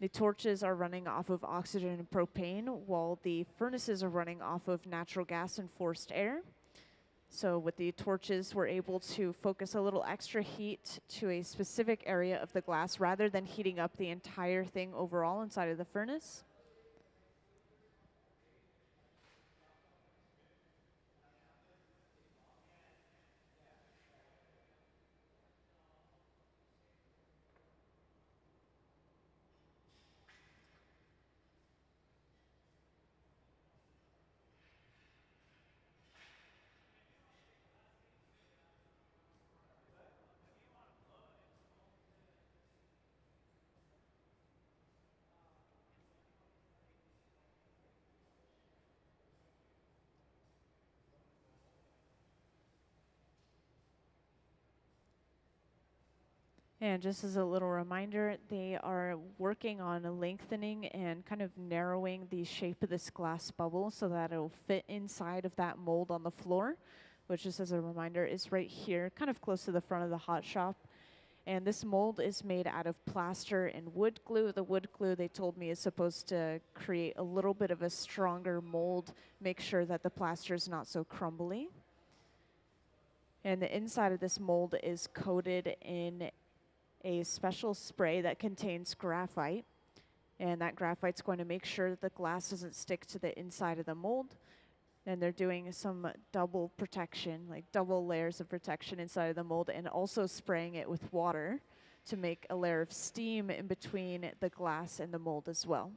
The torches are running off of oxygen and propane, while the furnaces are running off of natural gas and forced air. So with the torches, we're able to focus a little extra heat to a specific area of the glass rather than heating up the entire thing overall inside of the furnace. And just as a little reminder, they are working on lengthening and kind of narrowing the shape of this glass bubble so that it'll fit inside of that mold on the floor, which, just as a reminder, is right here, kind of close to the front of the hot shop. And this mold is made out of plaster and wood glue. The wood glue, they told me, is supposed to create a little bit of a stronger mold, make sure that the plaster is not so crumbly. And the inside of this mold is coated in a special spray that contains graphite. And that graphite's going to make sure that the glass doesn't stick to the inside of the mold. And they're doing some double protection, like double layers of protection inside of the mold, and also spraying it with water to make a layer of steam in between the glass and the mold as well.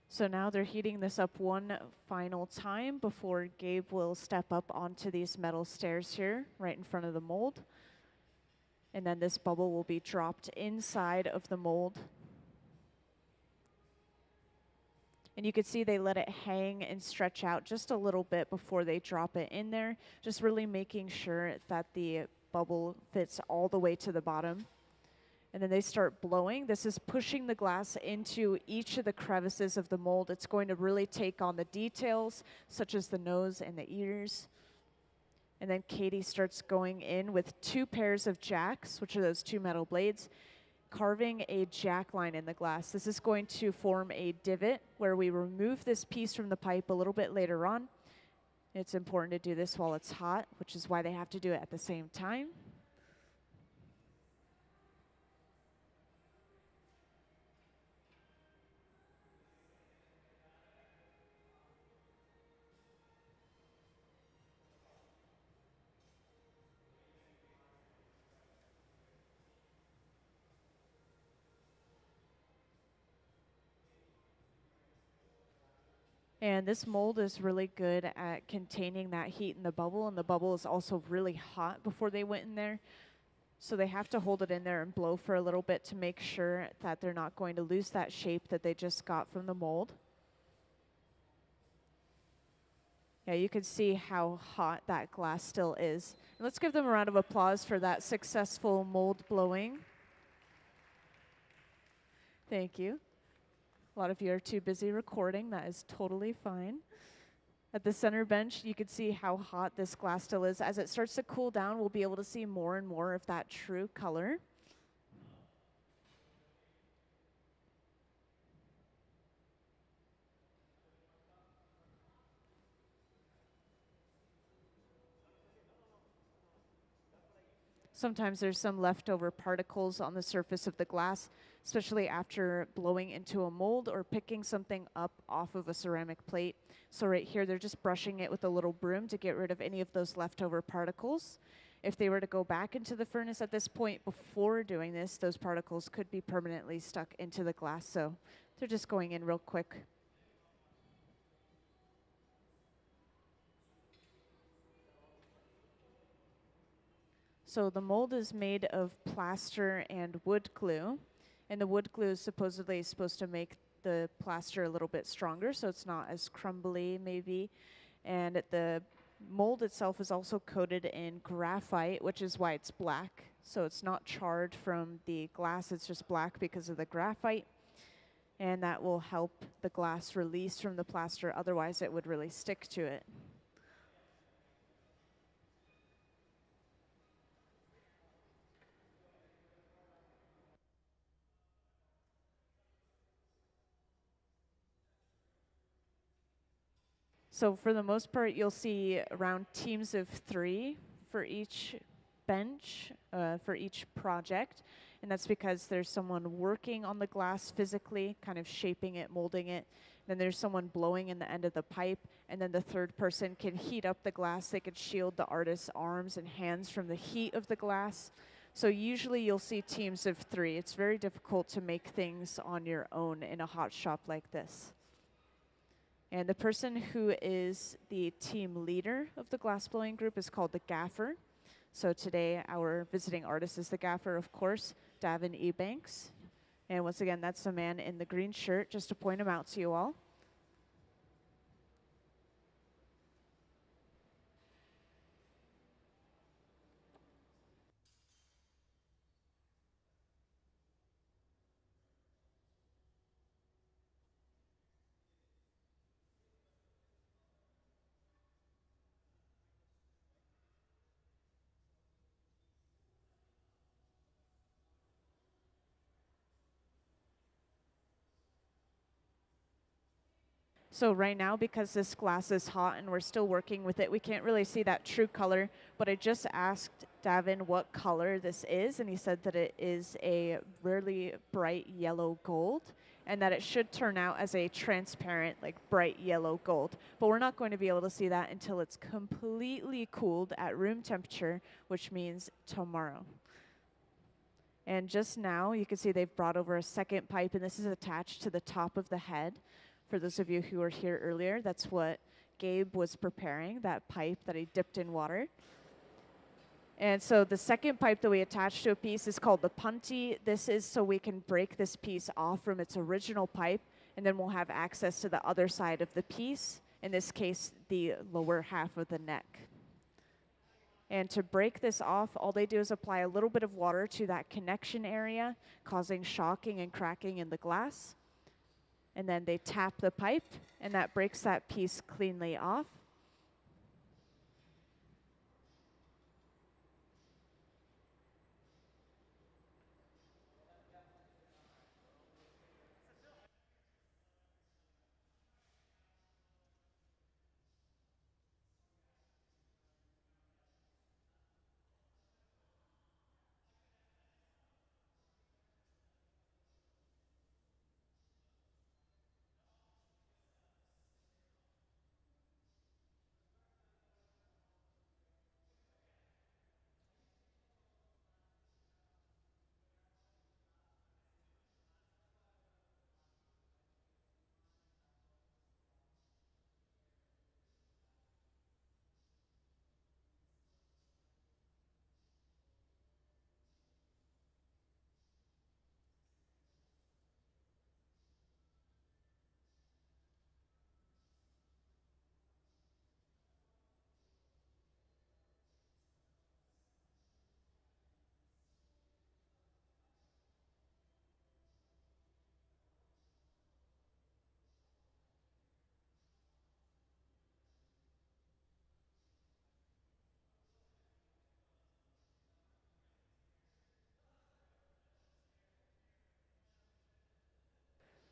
So now they're heating this up one final time before Gabe will step up onto these metal stairs here right in front of the mold. And then this bubble will be dropped inside of the mold. And you can see they let it hang and stretch out just a little bit before they drop it in there, just really making sure that the bubble fits all the way to the bottom. And then they start blowing. This is pushing the glass into each of the crevices of the mold. It's going to really take on the details, such as the nose and the ears. And then Katie starts going in with 2 pairs of jacks, which are those 2 metal blades, carving a jack line in the glass. This is going to form a divot where we remove this piece from the pipe a little bit later on. It's important to do this while it's hot, which is why they have to do it at the same time. And this mold is really good at containing that heat in the bubble, and the bubble is also really hot before they went in there. So they have to hold it in there and blow for a little bit to make sure that they're not going to lose that shape that they just got from the mold. Yeah, you can see how hot that glass still is. And let's give them a round of applause for that successful mold blowing. Thank you. A lot of you are too busy recording. That is totally fine. At the center bench, you can see how hot this glass still is. As it starts to cool down, we'll be able to see more and more of that true color. Sometimes there's some leftover particles on the surface of the glass, especially after blowing into a mold or picking something up off of a ceramic plate. So right here, they're just brushing it with a little broom to get rid of any of those leftover particles. If they were to go back into the furnace at this point before doing this, those particles could be permanently stuck into the glass. So they're just going in real quick. So the mold is made of plaster and wood glue, and the wood glue is supposedly supposed to make the plaster a little bit stronger so it's not as crumbly maybe, and the mold itself is also coated in graphite, which is why it's black. So it's not charred from the glass, it's just black because of the graphite. And that will help the glass release from the plaster, otherwise it would really stick to it. So for the most part, you'll see around teams of 3 for each bench, for each project. And that's because there's someone working on the glass physically, kind of shaping it, molding it. Then there's someone blowing in the end of the pipe. And then the third person can heat up the glass. They could shield the artist's arms and hands from the heat of the glass. So usually you'll see teams of 3. It's very difficult to make things on your own in a hot shop like this. And the person who is the team leader of the glassblowing group is called the gaffer. So today our visiting artist is the gaffer, of course, Davin Ebanks. And once again, that's the man in the green shirt, just to point him out to you all. So right now, because this glass is hot and we're still working with it, we can't really see that true color, but I just asked Davin what color this is, and he said that it is a really bright yellow gold, and that it should turn out as a transparent, like bright yellow gold. But we're not going to be able to see that until it's completely cooled at room temperature, which means tomorrow. And just now, you can see they've brought over a second pipe, and this is attached to the top of the head. For those of you who were here earlier, that's what Gabe was preparing, that pipe that he dipped in water. And so the second pipe that we attach to a piece is called the punty. This is so we can break this piece off from its original pipe, and then we'll have access to the other side of the piece, in this case, the lower half of the neck. And to break this off, all they do is apply a little bit of water to that connection area, causing shocking and cracking in the glass. And then they tap the pipe, and that breaks that piece cleanly off.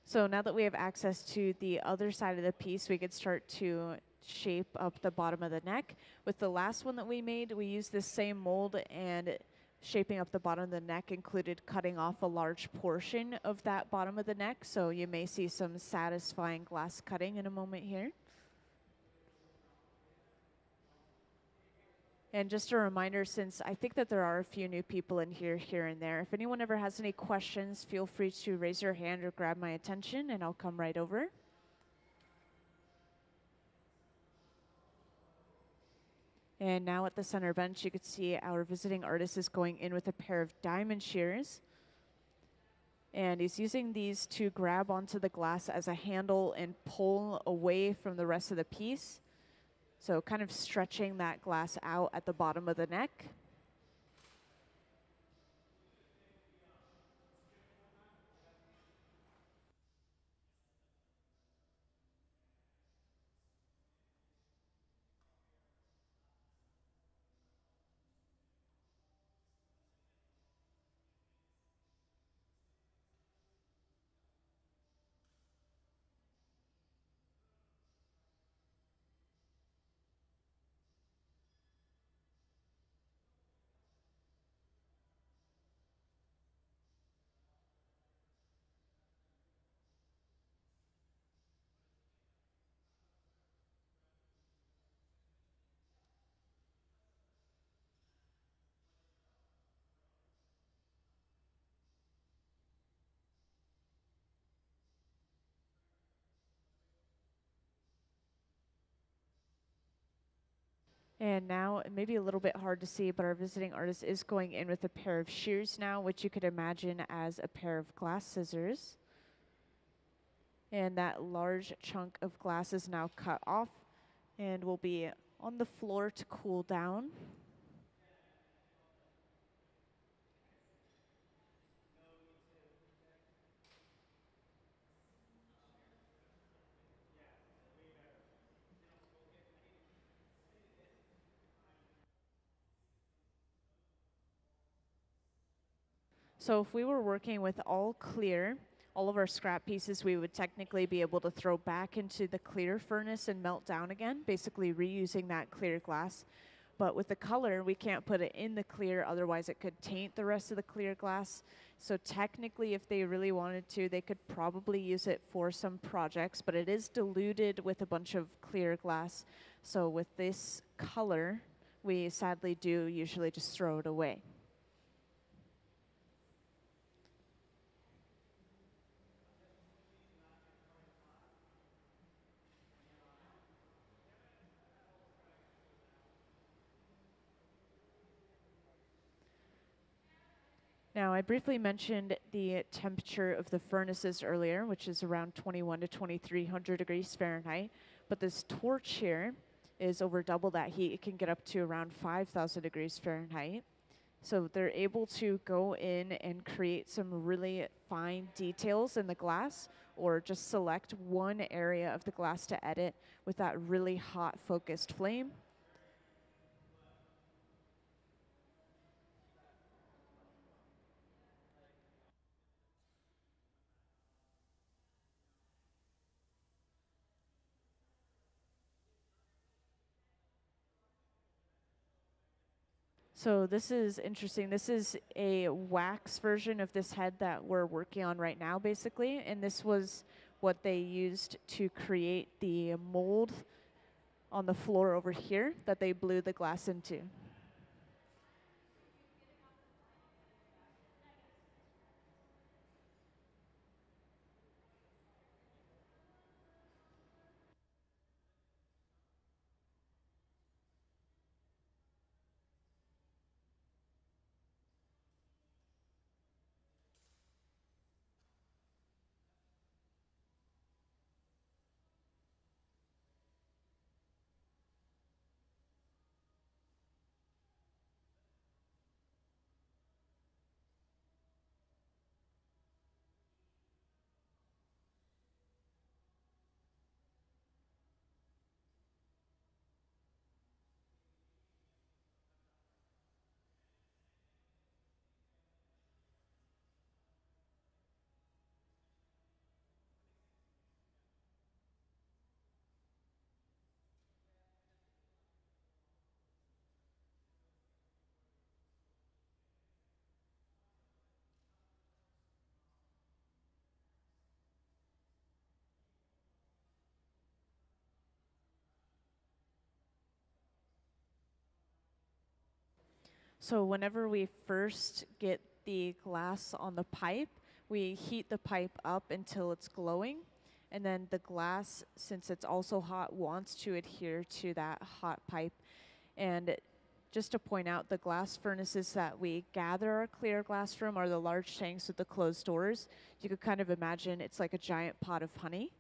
So now that we have access to the other side of the piece, we could start to shape up the bottom of the neck. With the last one that we made, we used this same mold, and shaping up the bottom of the neck included cutting off a large portion of that bottom of the neck. So you may see some satisfying glass cutting in a moment here. And just a reminder, since I think that there are a few new people in here and there, if anyone ever has any questions, feel free to raise your hand or grab my attention, and I'll come right over. And now at the center bench, you can see our visiting artist is going in with a pair of diamond shears. And he's using these to grab onto the glass as a handle and pull away from the rest of the piece. So kind of stretching that glass out at the bottom of the neck. And now, it may be a little bit hard to see, but our visiting artist is going in with a pair of shears now, which you could imagine as a pair of glass scissors. And that large chunk of glass is now cut off and will be on the floor to cool down. So if we were working with all clear, all of our scrap pieces we would technically be able to throw back into the clear furnace and melt down again, basically reusing that clear glass. But with the color, we can't put it in the clear, otherwise it could taint the rest of the clear glass. So technically, if they really wanted to, they could probably use it for some projects, but it is diluted with a bunch of clear glass. So with this color, we sadly do usually just throw it away. Now, I briefly mentioned the temperature of the furnaces earlier, which is around 21 to 2300 degrees Fahrenheit. But this torch here is over double that heat. It can get up to around 5000 degrees Fahrenheit. So they're able to go in and create some really fine details in the glass, or just select one area of the glass to edit with that really hot focused flame. So this is interesting. This is a wax version of this head that we're working on right now, basically. And this was what they used to create the mold on the floor over here that they blew the glass into. So whenever we first get the glass on the pipe, we heat the pipe up until it's glowing. And then the glass, since it's also hot, wants to adhere to that hot pipe. And just to point out, the glass furnaces that we gather our clear glass from are the large tanks with the closed doors. You could kind of imagine it's like a giant pot of honey.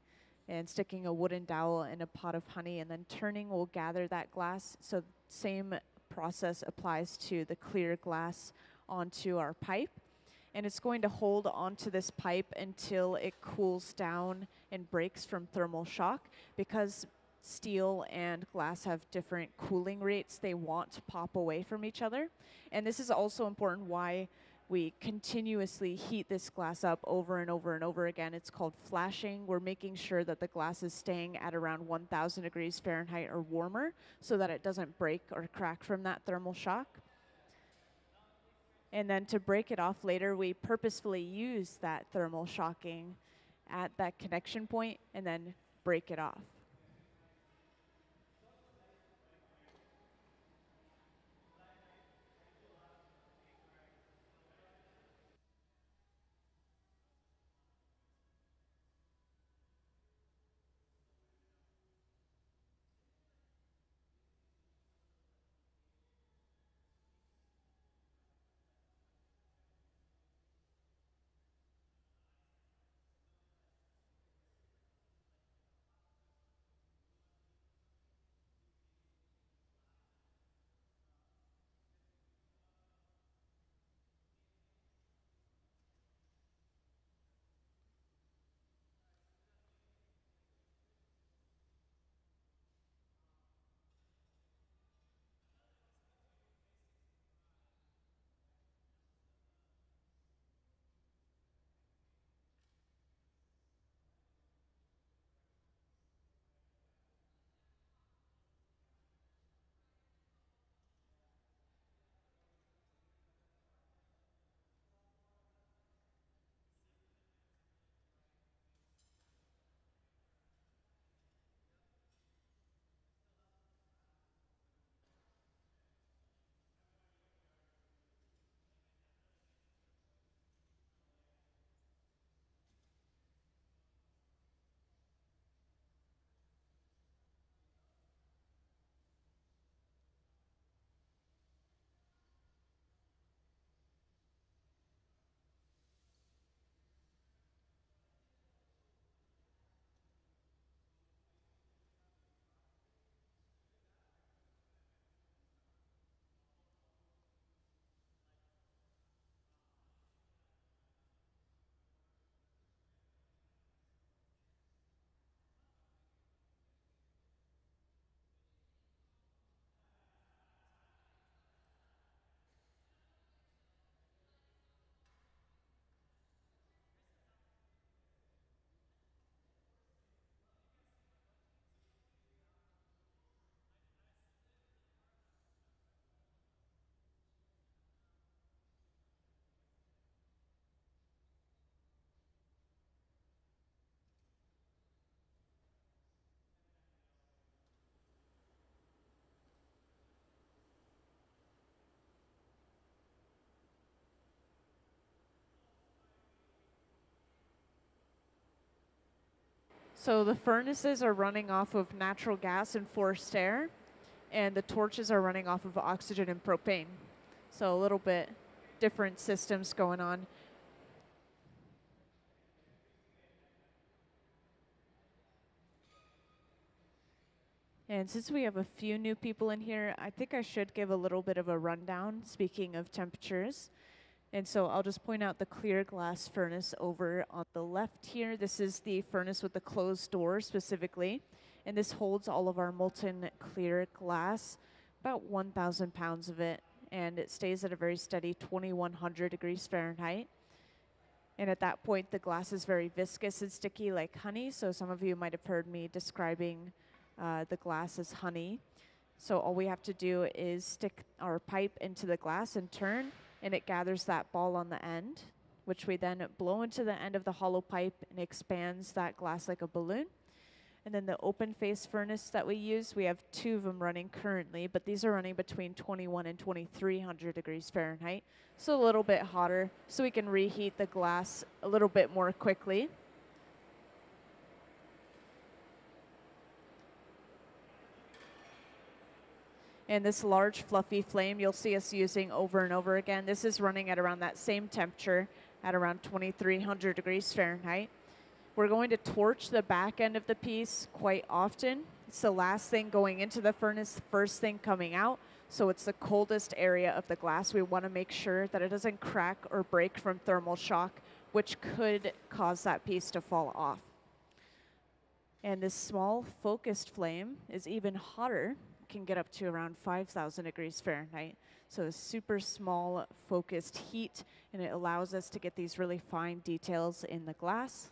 and sticking a wooden dowel in a pot of honey, and then turning will gather that glass. So same process applies to the clear glass onto our pipe. And it's going to hold onto this pipe until it cools down and breaks from thermal shock. Because steel and glass have different cooling rates, they want to pop away from each other. And this is also important why we continuously heat this glass up over and over and over again. It's called flashing. We're making sure that the glass is staying at around 1,000 degrees Fahrenheit or warmer so that it doesn't break or crack from that thermal shock. And then to break it off later, we purposefully use that thermal shocking at that connection point and then break it off. So the furnaces are running off of natural gas and forced air, and the torches are running off of oxygen and propane. So a little bit different systems going on. And since we have a few new people in here, I think I should give a little bit of a rundown, speaking of temperatures. And so I'll just point out the clear glass furnace over on the left here. This is the furnace with the closed door specifically. And this holds all of our molten clear glass, about 1,000 pounds of it. And it stays at a very steady 2,100 degrees Fahrenheit. And at that point, the glass is very viscous and sticky like honey. So some of you might have heard me describing the glass as honey. So all we have to do is stick our pipe into the glass and turn, and it gathers that ball on the end, which we then blow into the end of the hollow pipe and expands that glass like a balloon. And then the open face furnace that we use, we have 2 of them running currently, but these are running between 21 and 2,300 degrees Fahrenheit, so a little bit hotter, so we can reheat the glass a little bit more quickly. And this large fluffy flame you'll see us using over and over again, this is running at around that same temperature at around 2,300 degrees Fahrenheit. We're going to torch the back end of the piece quite often. It's the last thing going into the furnace, first thing coming out. So it's the coldest area of the glass. We want to make sure that it doesn't crack or break from thermal shock, which could cause that piece to fall off. And this small focused flame is even hotter, can get up to around 5,000 degrees Fahrenheit. So a super small focused heat, and it allows us to get these really fine details in the glass.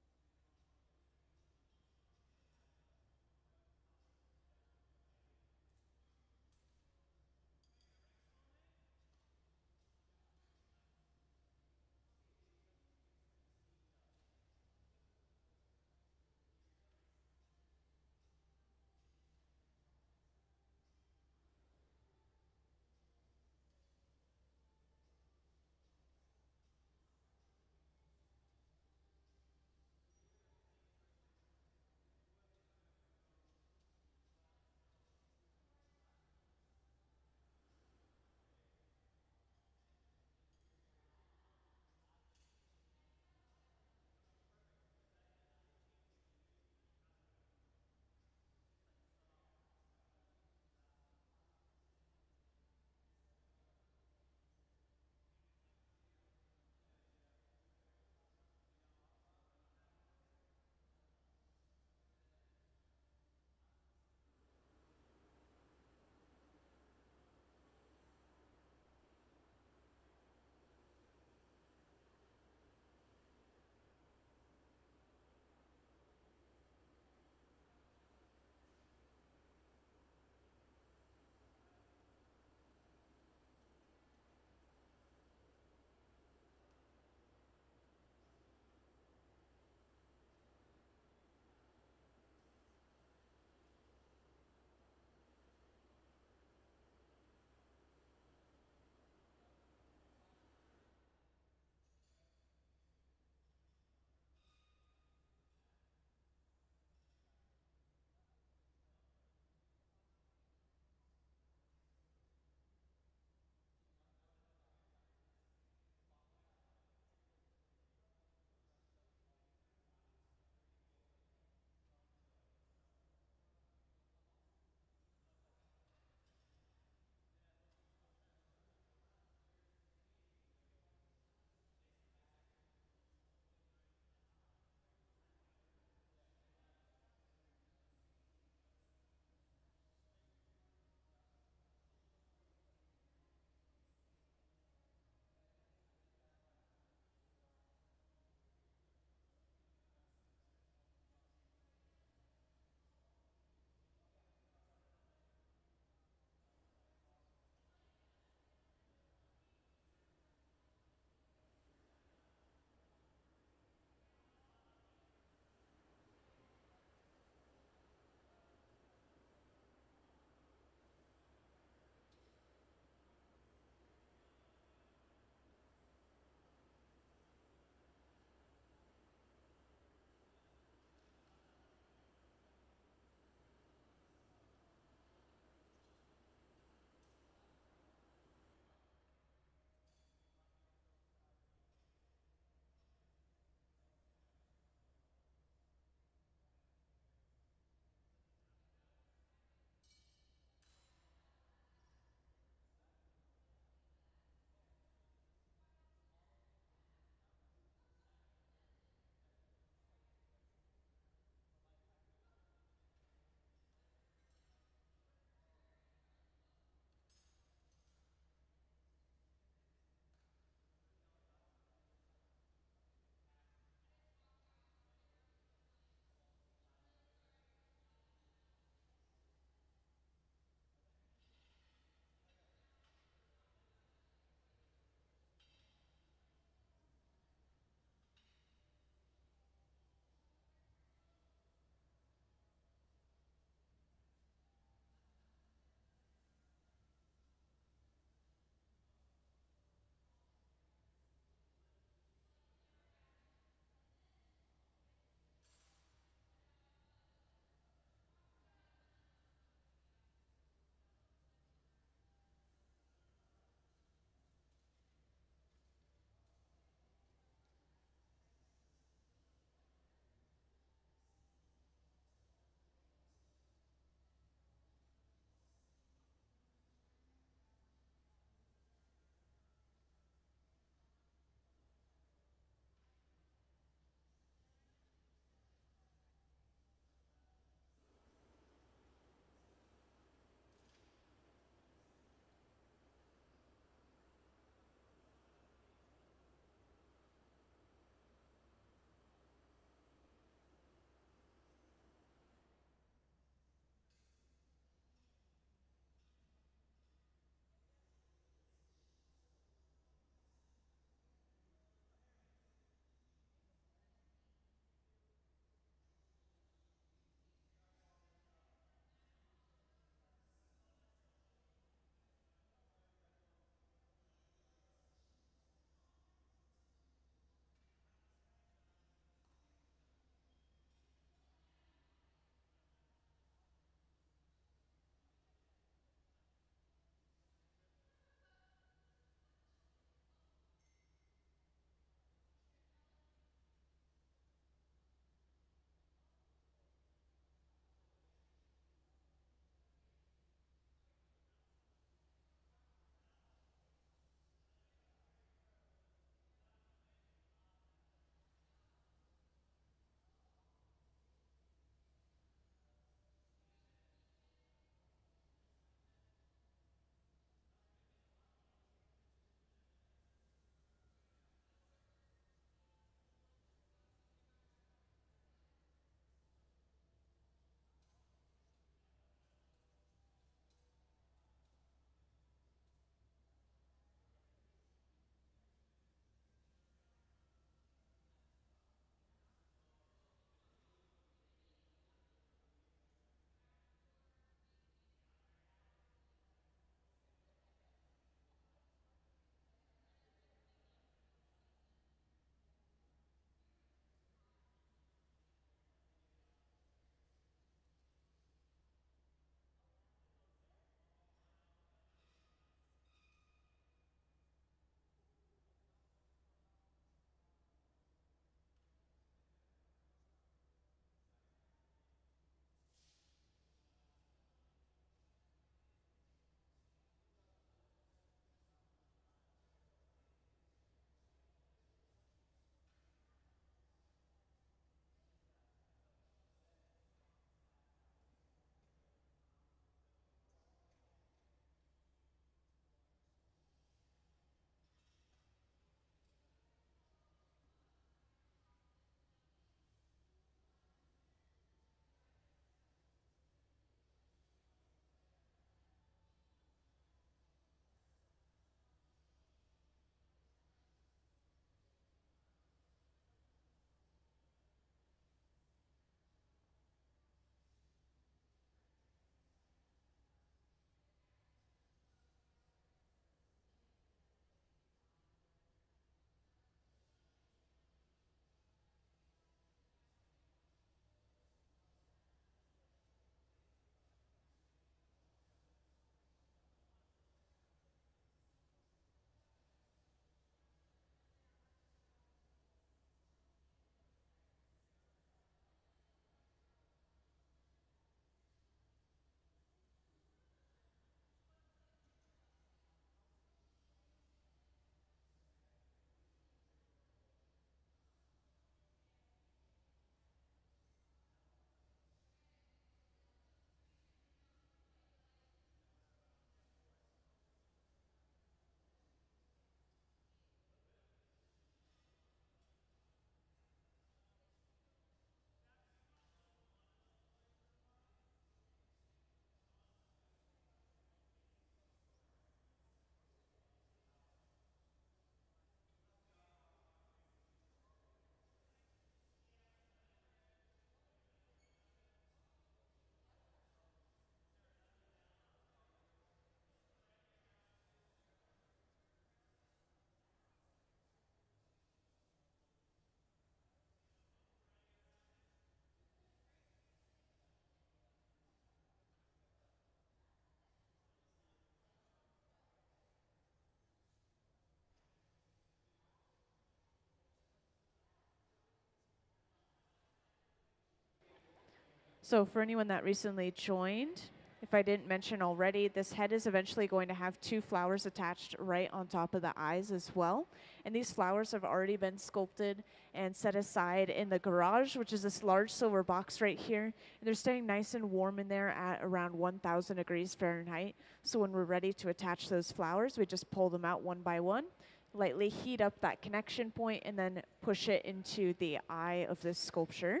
So for anyone that recently joined, if I didn't mention already, this head is eventually going to have 2 flowers attached right on top of the eyes as well. And these flowers have already been sculpted and set aside in the garage, which is this large silver box right here. And they're staying nice and warm in there at around 1,000 degrees Fahrenheit. So when we're ready to attach those flowers, we just pull them out one by one, lightly heat up that connection point, and then push it into the eye of this sculpture.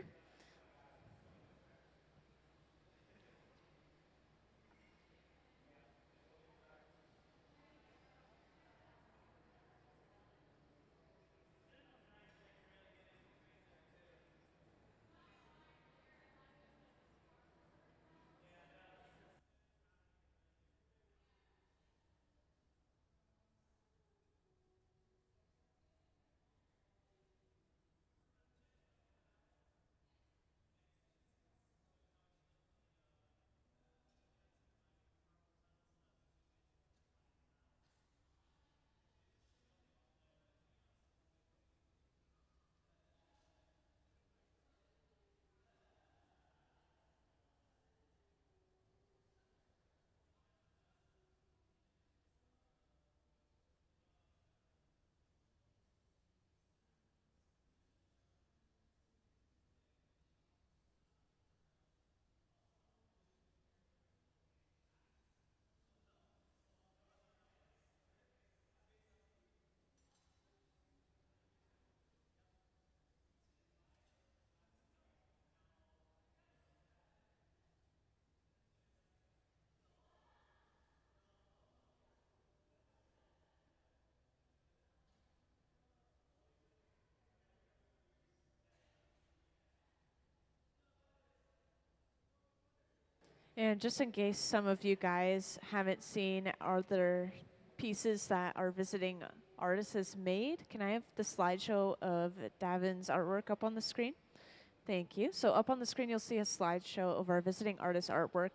And just in case some of you guys haven't seen other pieces that our visiting artist has made, can I have the slideshow of Davin's artwork up on the screen? Thank you. So up on the screen, you'll see a slideshow of our visiting artist artwork.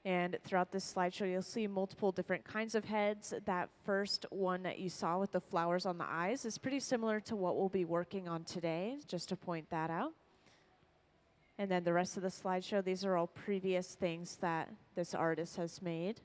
And throughout this slideshow, you'll see multiple different kinds of heads. That first one that you saw with the flowers on the eyes is pretty similar to what we'll be working on today, just to point that out. And then the rest of the slideshow, these are all previous things that this artist has made.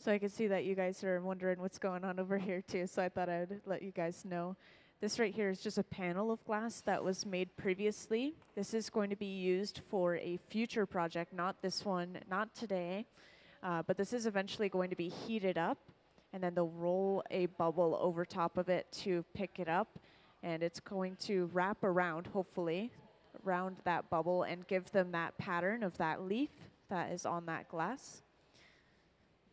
So I can see that you guys are wondering what's going on over here too, so I thought I'd let you guys know. This right here is just a panel of glass that was made previously. This is going to be used for a future project, not this one, not today, but this is eventually going to be heated up, and then they'll roll a bubble over top of it to pick it up, and it's going to wrap around, hopefully, around that bubble and give them that pattern of that leaf that is on that glass.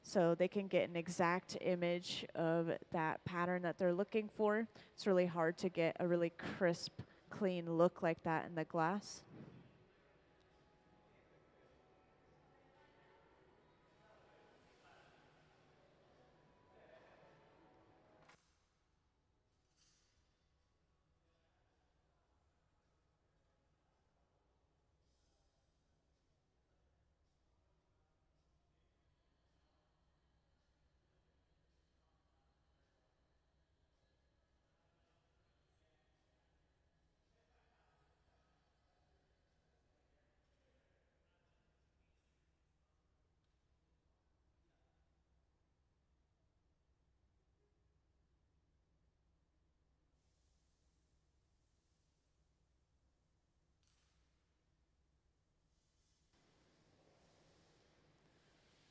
So they can get an exact image of that pattern that they're looking for. It's really hard to get a really crisp, clean look like that in the glass.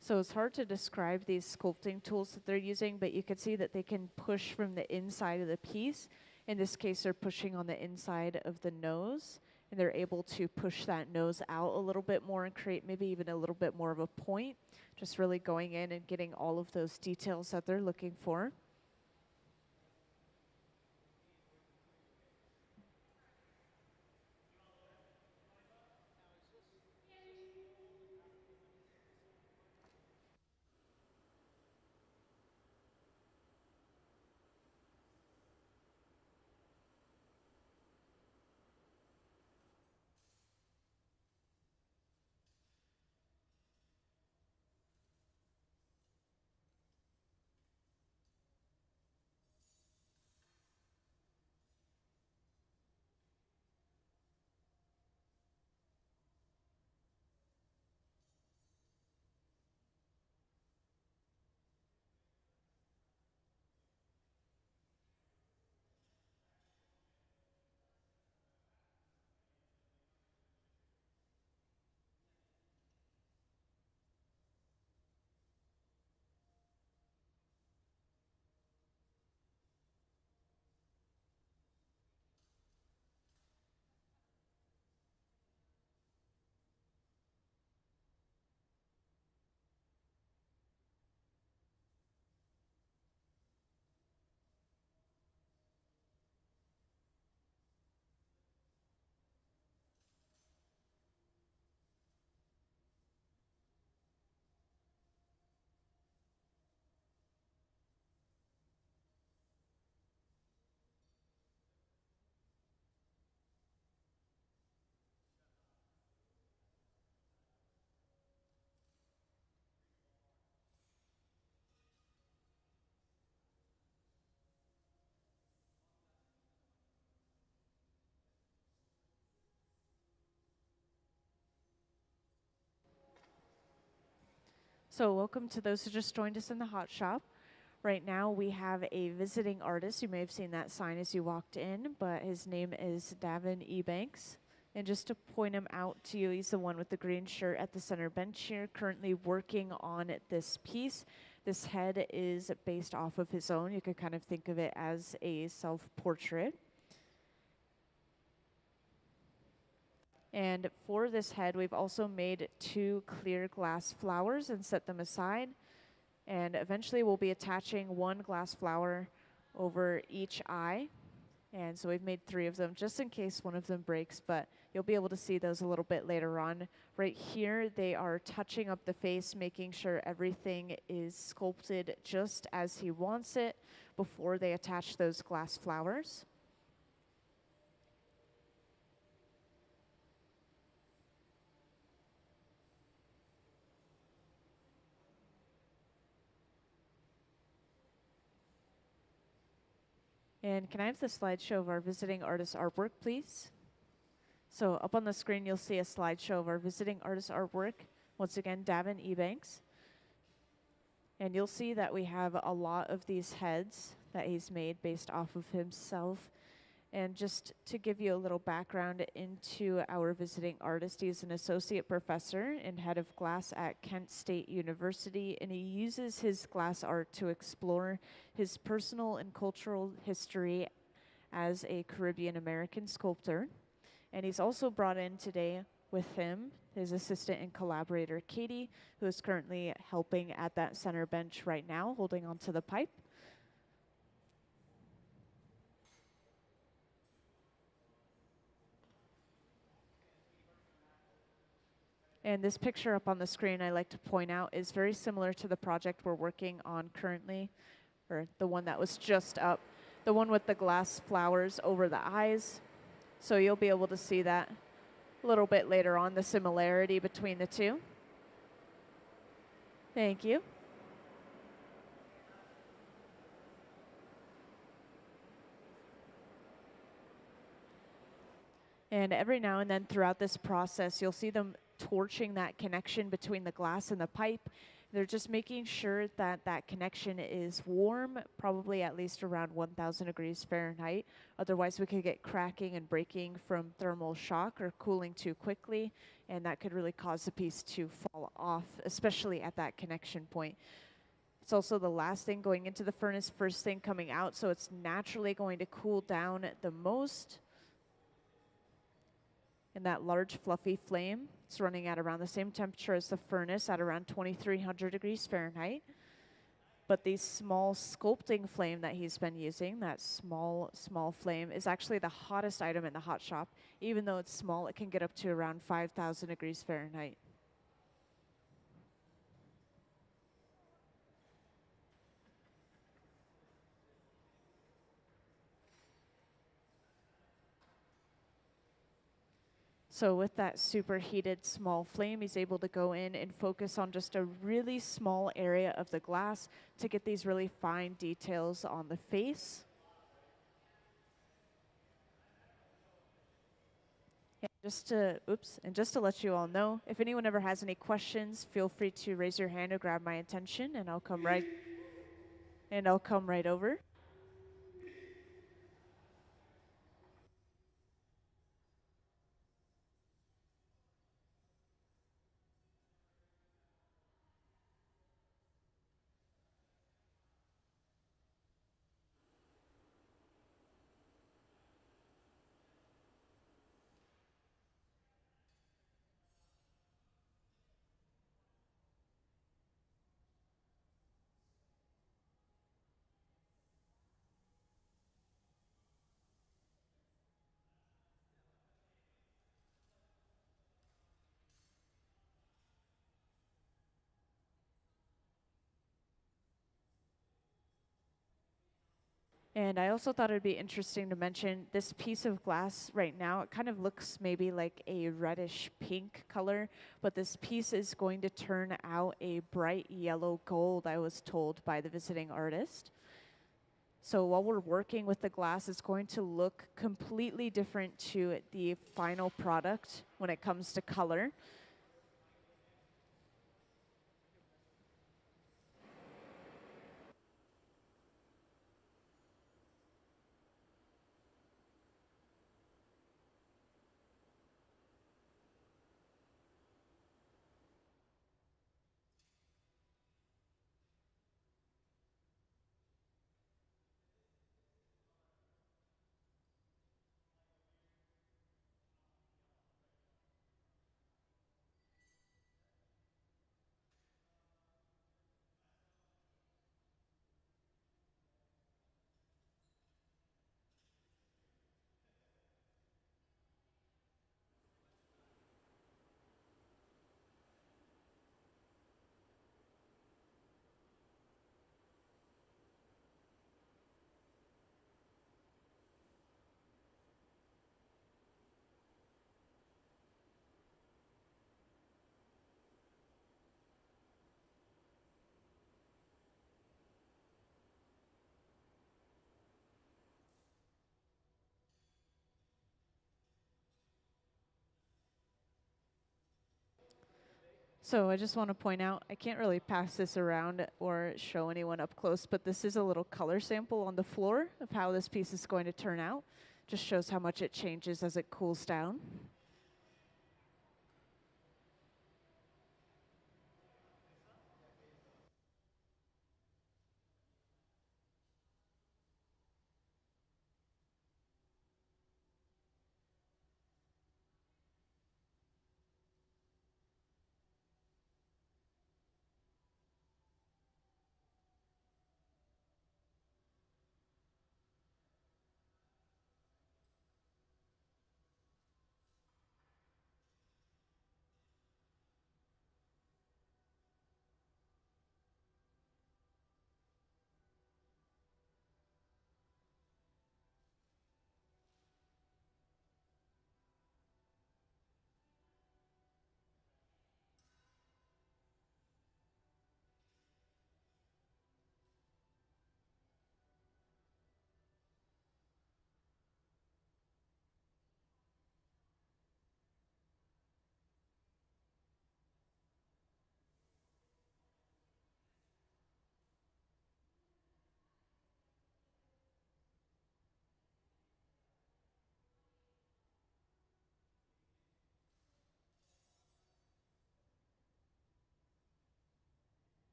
So it's hard to describe these sculpting tools that they're using, but you can see that they can push from the inside of the piece. In this case, they're pushing on the inside of the nose, and they're able to push that nose out a little bit more and create maybe even a little bit more of a point, just really going in and getting all of those details that they're looking for. So welcome to those who just joined us in the hot shop. Right now we have a visiting artist. You may have seen that sign as you walked in, but his name is Davin Ebanks. And just to point him out to you, he's the one with the green shirt at the center bench here, currently working on this piece. This head is based off of his own. You could kind of think of it as a self-portrait. And for this head, we've also made 2 clear glass flowers and set them aside. And eventually we'll be attaching 1 glass flower over each eye. And so we've made 3 of them just in case one of them breaks, but you'll be able to see those a little bit later on. Right here, they are touching up the face, making sure everything is sculpted just as he wants it before they attach those glass flowers. And can I have the slideshow of our visiting artist artwork, please? So up on the screen, you'll see a slideshow of our visiting artist artwork. Once again, Davin Ebanks. And you'll see that we have a lot of these heads that he's made based off of himself. And just to give you a little background into our visiting artist, he's an associate professor and head of glass at Kent State University, and he uses his glass art to explore his personal and cultural history as a Caribbean American sculptor. And he's also brought in today with him his assistant and collaborator, Katie, who is currently helping at that center bench right now, holding onto the pipe. And this picture up on the screen, I like to point out, is very similar to the project we're working on currently, or the one that was just up, the one with the glass flowers over the eyes. So you'll be able to see that a little bit later on, the similarity between the two. Thank you. And every now and then throughout this process, you'll see them torching that connection between the glass and the pipe. They're just making sure that that connection is warm, probably at least around 1,000 degrees Fahrenheit. Otherwise, we could get cracking and breaking from thermal shock or cooling too quickly, and that could really cause the piece to fall off, especially at that connection point. It's also the last thing going into the furnace, first thing coming out, so it's naturally going to cool down the most. And that large fluffy flame, it's running at around the same temperature as the furnace at around 2,300 degrees Fahrenheit. But the small sculpting flame that he's been using, that small flame, is actually the hottest item in the hot shop. Even though it's small, it can get up to around 5,000 degrees Fahrenheit. So with that superheated small flame, he's able to go in and focus on just a really small area of the glass to get these really fine details on the face. And just to let you all know, if anyone ever has any questions, feel free to raise your hand or grab my attention, and I'll come right over. And I also thought it'd be interesting to mention this piece of glass right now. It kind of looks maybe like a reddish pink color, but this piece is going to turn out a bright yellow gold, I was told by the visiting artist. So while we're working with the glass, it's going to look completely different to the final product when it comes to color. So I just want to point out, I can't really pass this around or show anyone up close, but this is a little color sample on the floor of how this piece is going to turn out. Just shows how much it changes as it cools down.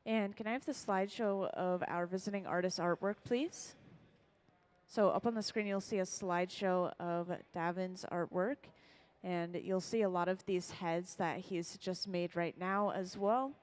And can I have the slideshow of our visiting artist artwork, please? So up on the screen, you'll see a slideshow of Davin's artwork. And you'll see a lot of these heads that he's just made right now as well.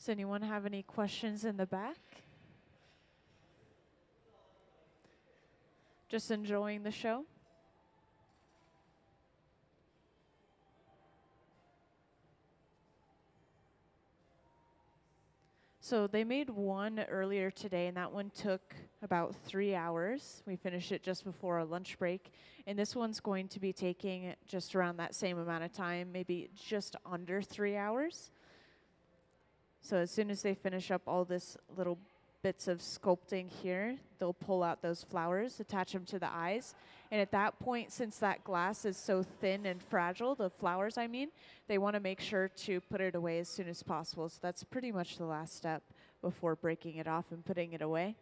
Does anyone have any questions in the back? Just enjoying the show? So they made one earlier today, and that one took about 3 hours. We finished it just before our lunch break. And this one's going to be taking just around that same amount of time, maybe just under 3 hours. So as soon as they finish up all this little bits of sculpting here, they'll pull out those flowers, attach them to the eyes. And at that point, since that glass is so thin and fragile, the flowers I mean, they want to make sure to put it away as soon as possible. So that's pretty much the last step before breaking it off and putting it away.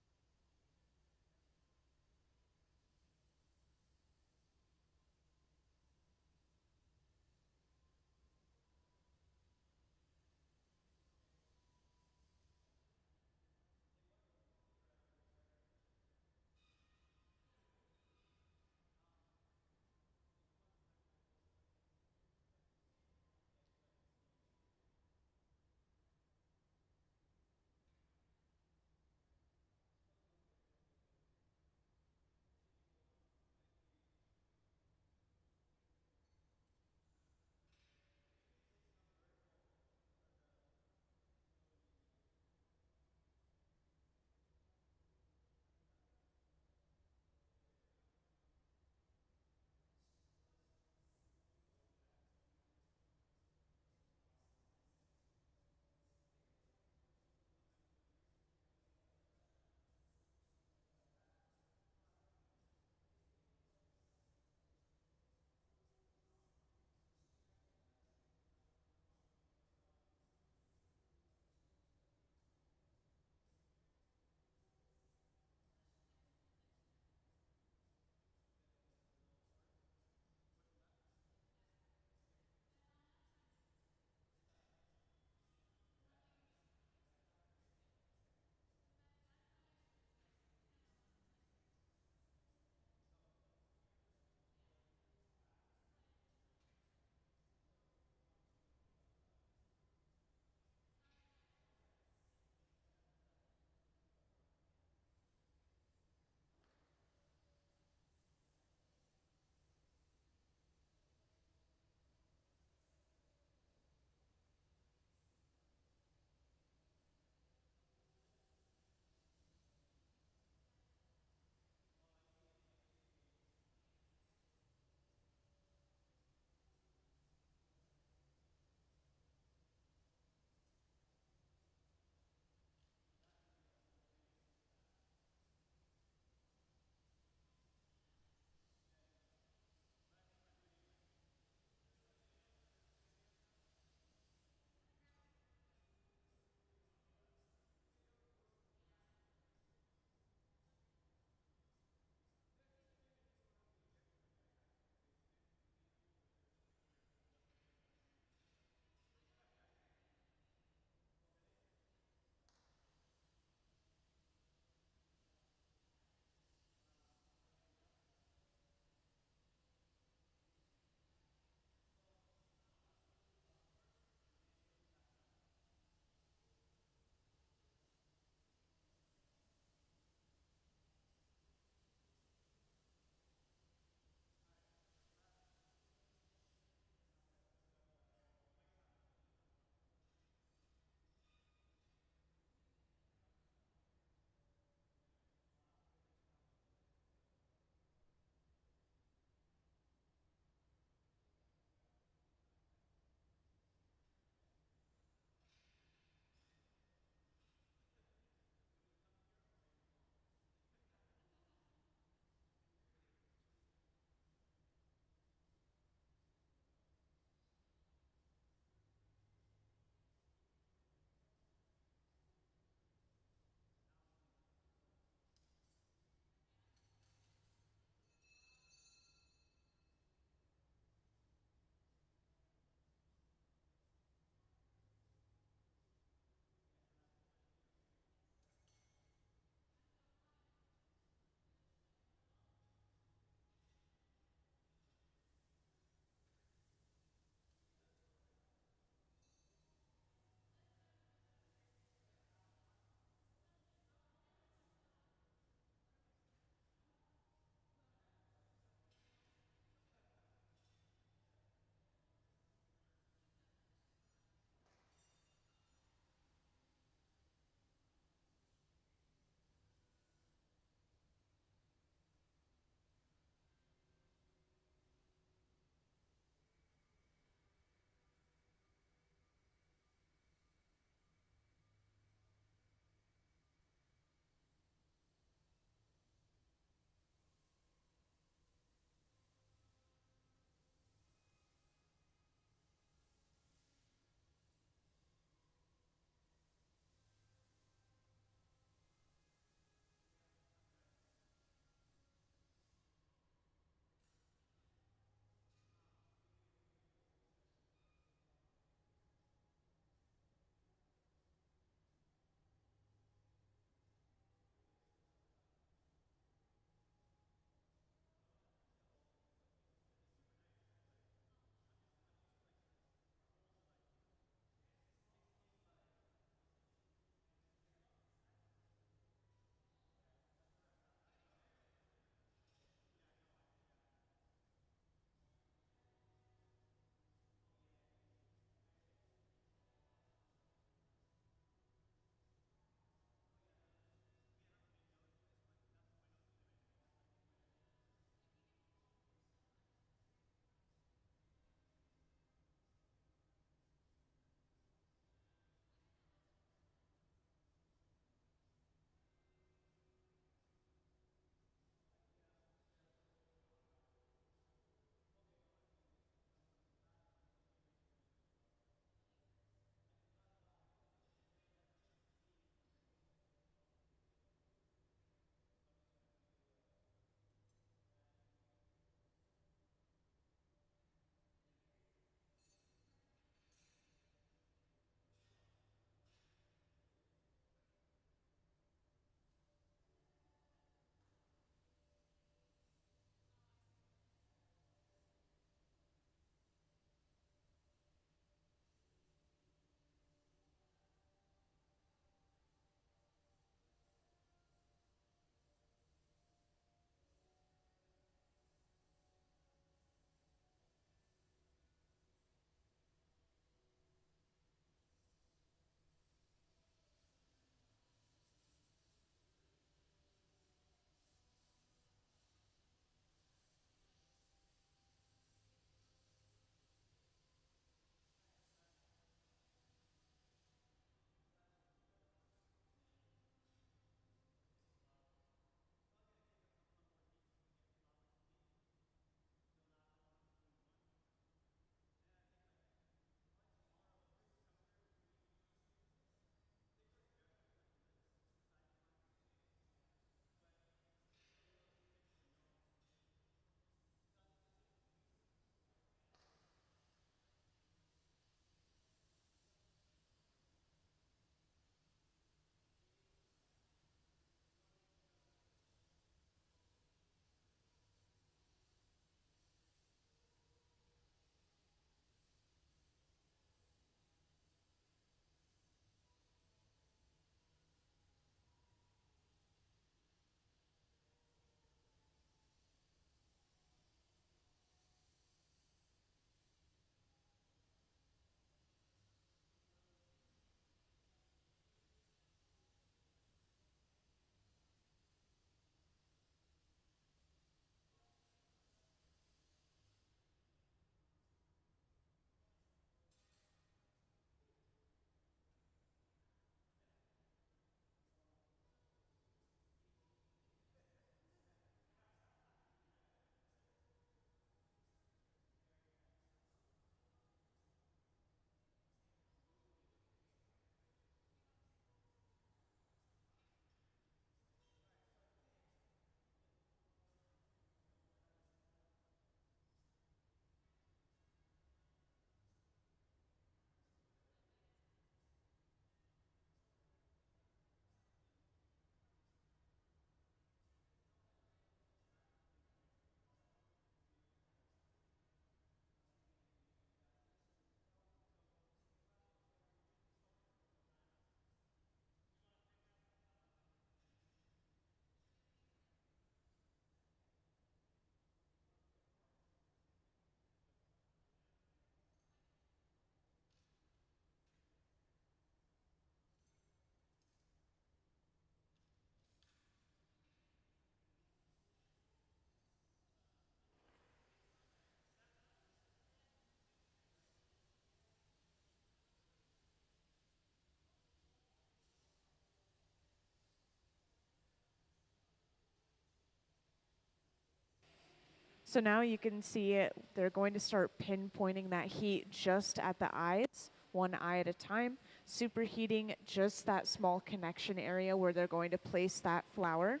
So now you can see it, they're going to start pinpointing that heat just at the eyes, one eye at a time, superheating just that small connection area where they're going to place that flower.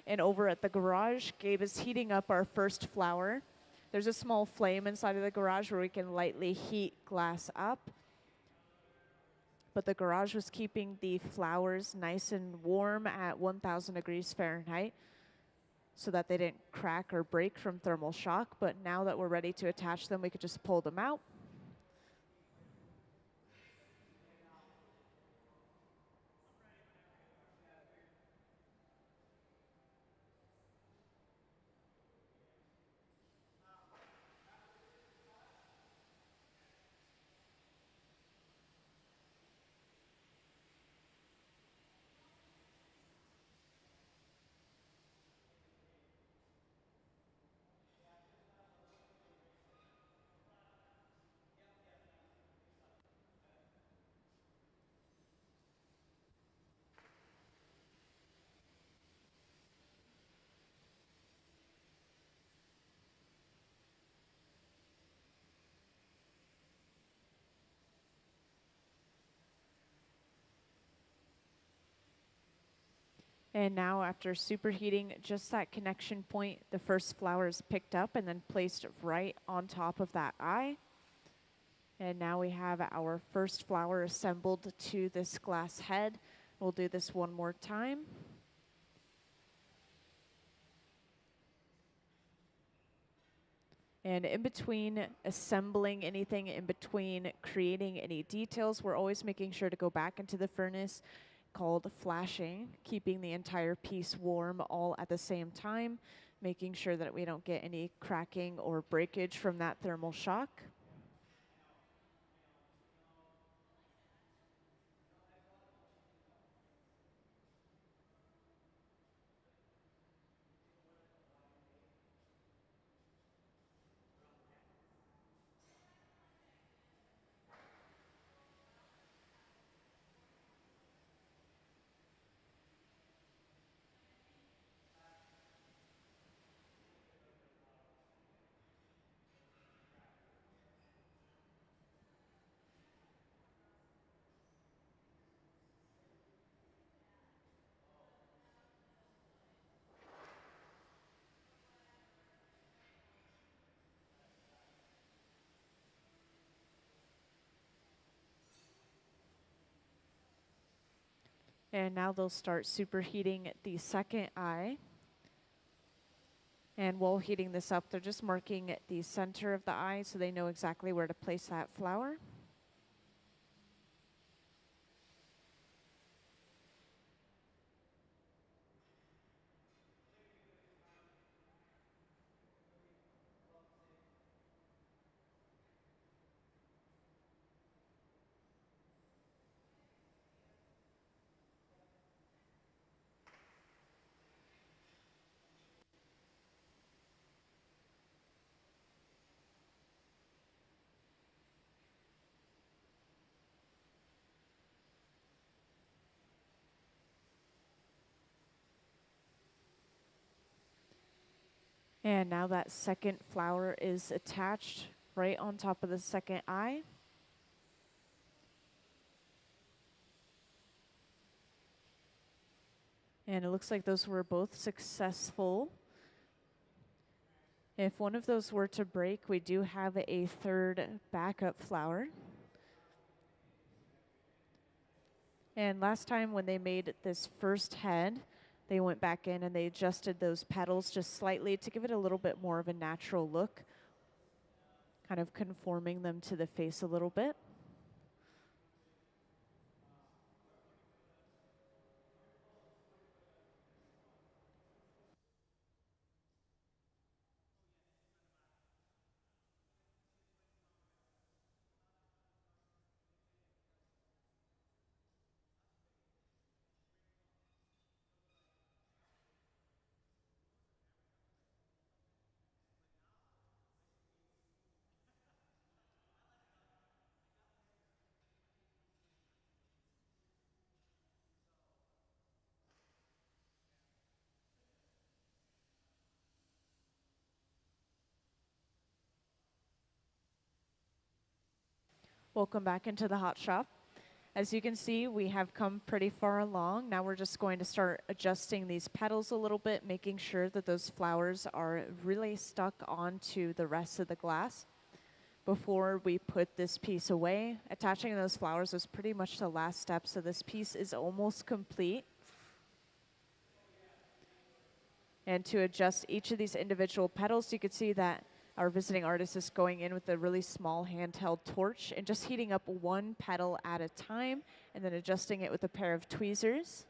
And over at the garage, Gabe is heating up our first flower. There's a small flame inside of the garage where we can lightly heat glass up. But the garage was keeping the flowers nice and warm at 1,000 degrees Fahrenheit so that they didn't crack or break from thermal shock. But now that we're ready to attach them, we could just pull them out. And now after superheating just that connection point, the first flower is picked up and then placed right on top of that eye. And now we have our first flower assembled to this glass head. We'll do this one more time. And in between assembling anything, in between creating any details, we're always making sure to go back into the furnace, called flashing, keeping the entire piece warm all at the same time, making sure that we don't get any cracking or breakage from that thermal shock. And now they'll start superheating the second eye. And while heating this up, they're just marking the center of the eye so they know exactly where to place that flower. And now that second flower is attached right on top of the second eye. And it looks like those were both successful. If one of those were to break, we do have a third backup flower. And last time when they made this first head, they went back in and they adjusted those petals just slightly to give it a little bit more of a natural look, kind of conforming them to the face a little bit. Welcome back into the hot shop. As you can see, we have come pretty far along. Now we're just going to start adjusting these petals a little bit, making sure that those flowers are really stuck onto the rest of the glass before we put this piece away. Attaching those flowers was pretty much the last step, so this piece is almost complete. And to adjust each of these individual petals, you can see that our visiting artist is going in with a really small handheld torch and just heating up one petal at a time and then adjusting it with a pair of tweezers.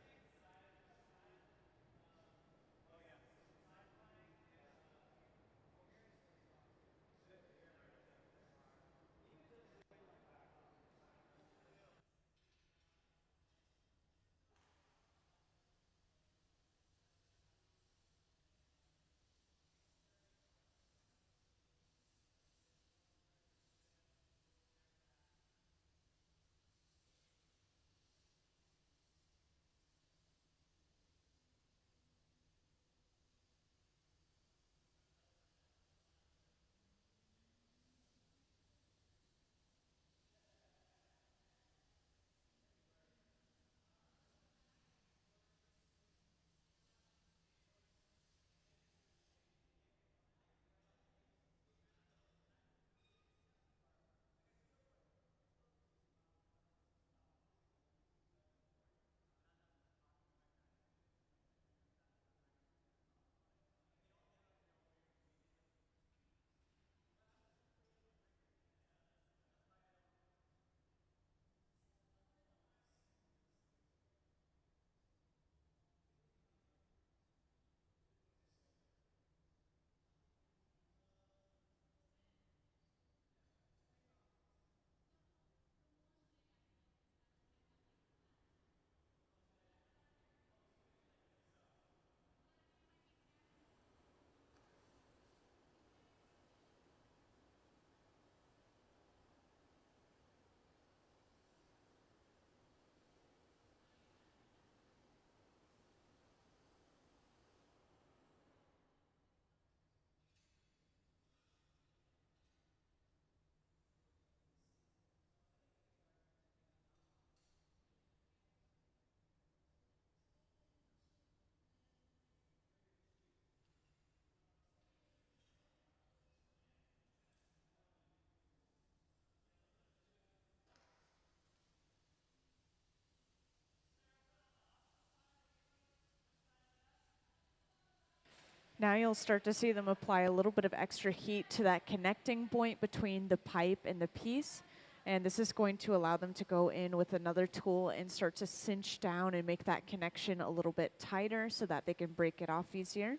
Now you'll start to see them apply a little bit of extra heat to that connecting point between the pipe and the piece. And this is going to allow them to go in with another tool and start to cinch down and make that connection a little bit tighter so that they can break it off easier.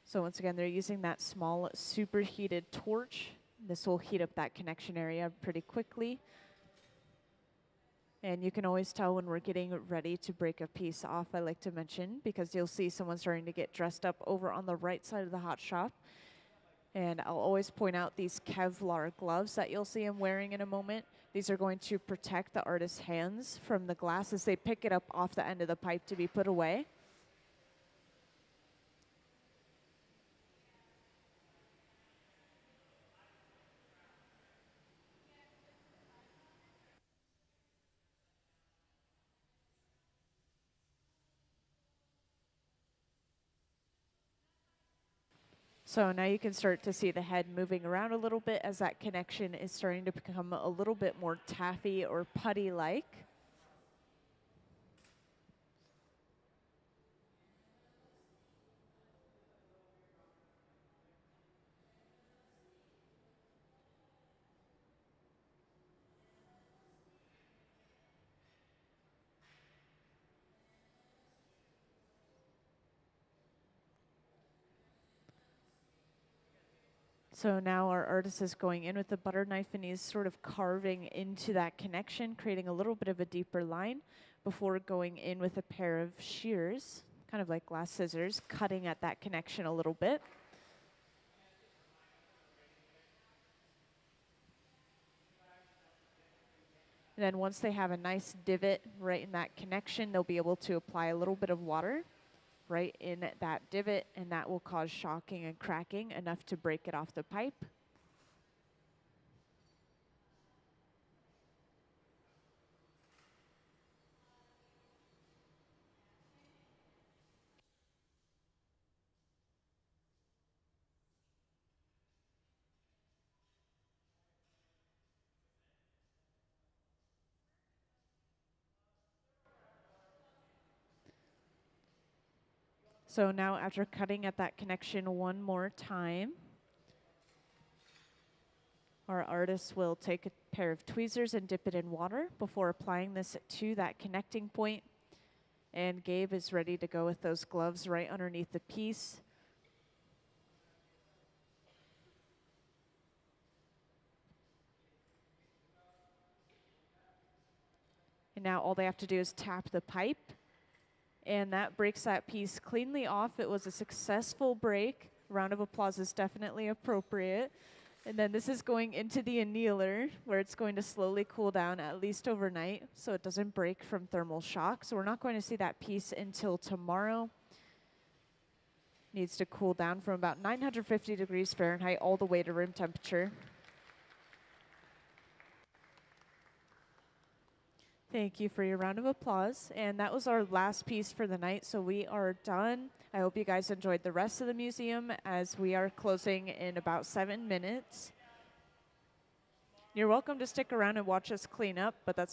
So once again, they're using that small superheated torch. This will heat up that connection area pretty quickly. And you can always tell when we're getting ready to break a piece off, I like to mention, because you'll see someone starting to get dressed up over on the right side of the hot shop. And I'll always point out these Kevlar gloves that you'll see him wearing in a moment. These are going to protect the artist's hands from the glass as they pick it up off the end of the pipe to be put away. So now you can start to see the head moving around a little bit as that connection is starting to become a little bit more taffy or putty-like. So now our artist is going in with the butter knife and he's sort of carving into that connection, creating a little bit of a deeper line before going in with a pair of shears, kind of like glass scissors, cutting at that connection a little bit. And then once they have a nice divot right in that connection, they'll be able to apply a little bit of water right in that divot, and that will cause shocking and cracking enough to break it off the pipe. So now after cutting at that connection one more time, our artist will take a pair of tweezers and dip it in water before applying this to that connecting point. And Gabe is ready to go with those gloves right underneath the piece. And now all they have to do is tap the pipe, and that breaks that piece cleanly off. It was a successful break. Round of applause is definitely appropriate. And then this is going into the annealer, where it's going to slowly cool down, at least overnight, so it doesn't break from thermal shock. So we're not going to see that piece until tomorrow. Needs to cool down from about 950 degrees Fahrenheit all the way to room temperature. Thank you for your round of applause. And that was our last piece for the night, so we are done. I hope you guys enjoyed the rest of the museum, as we are closing in about 7 minutes. You're welcome to stick around and watch us clean up, but that's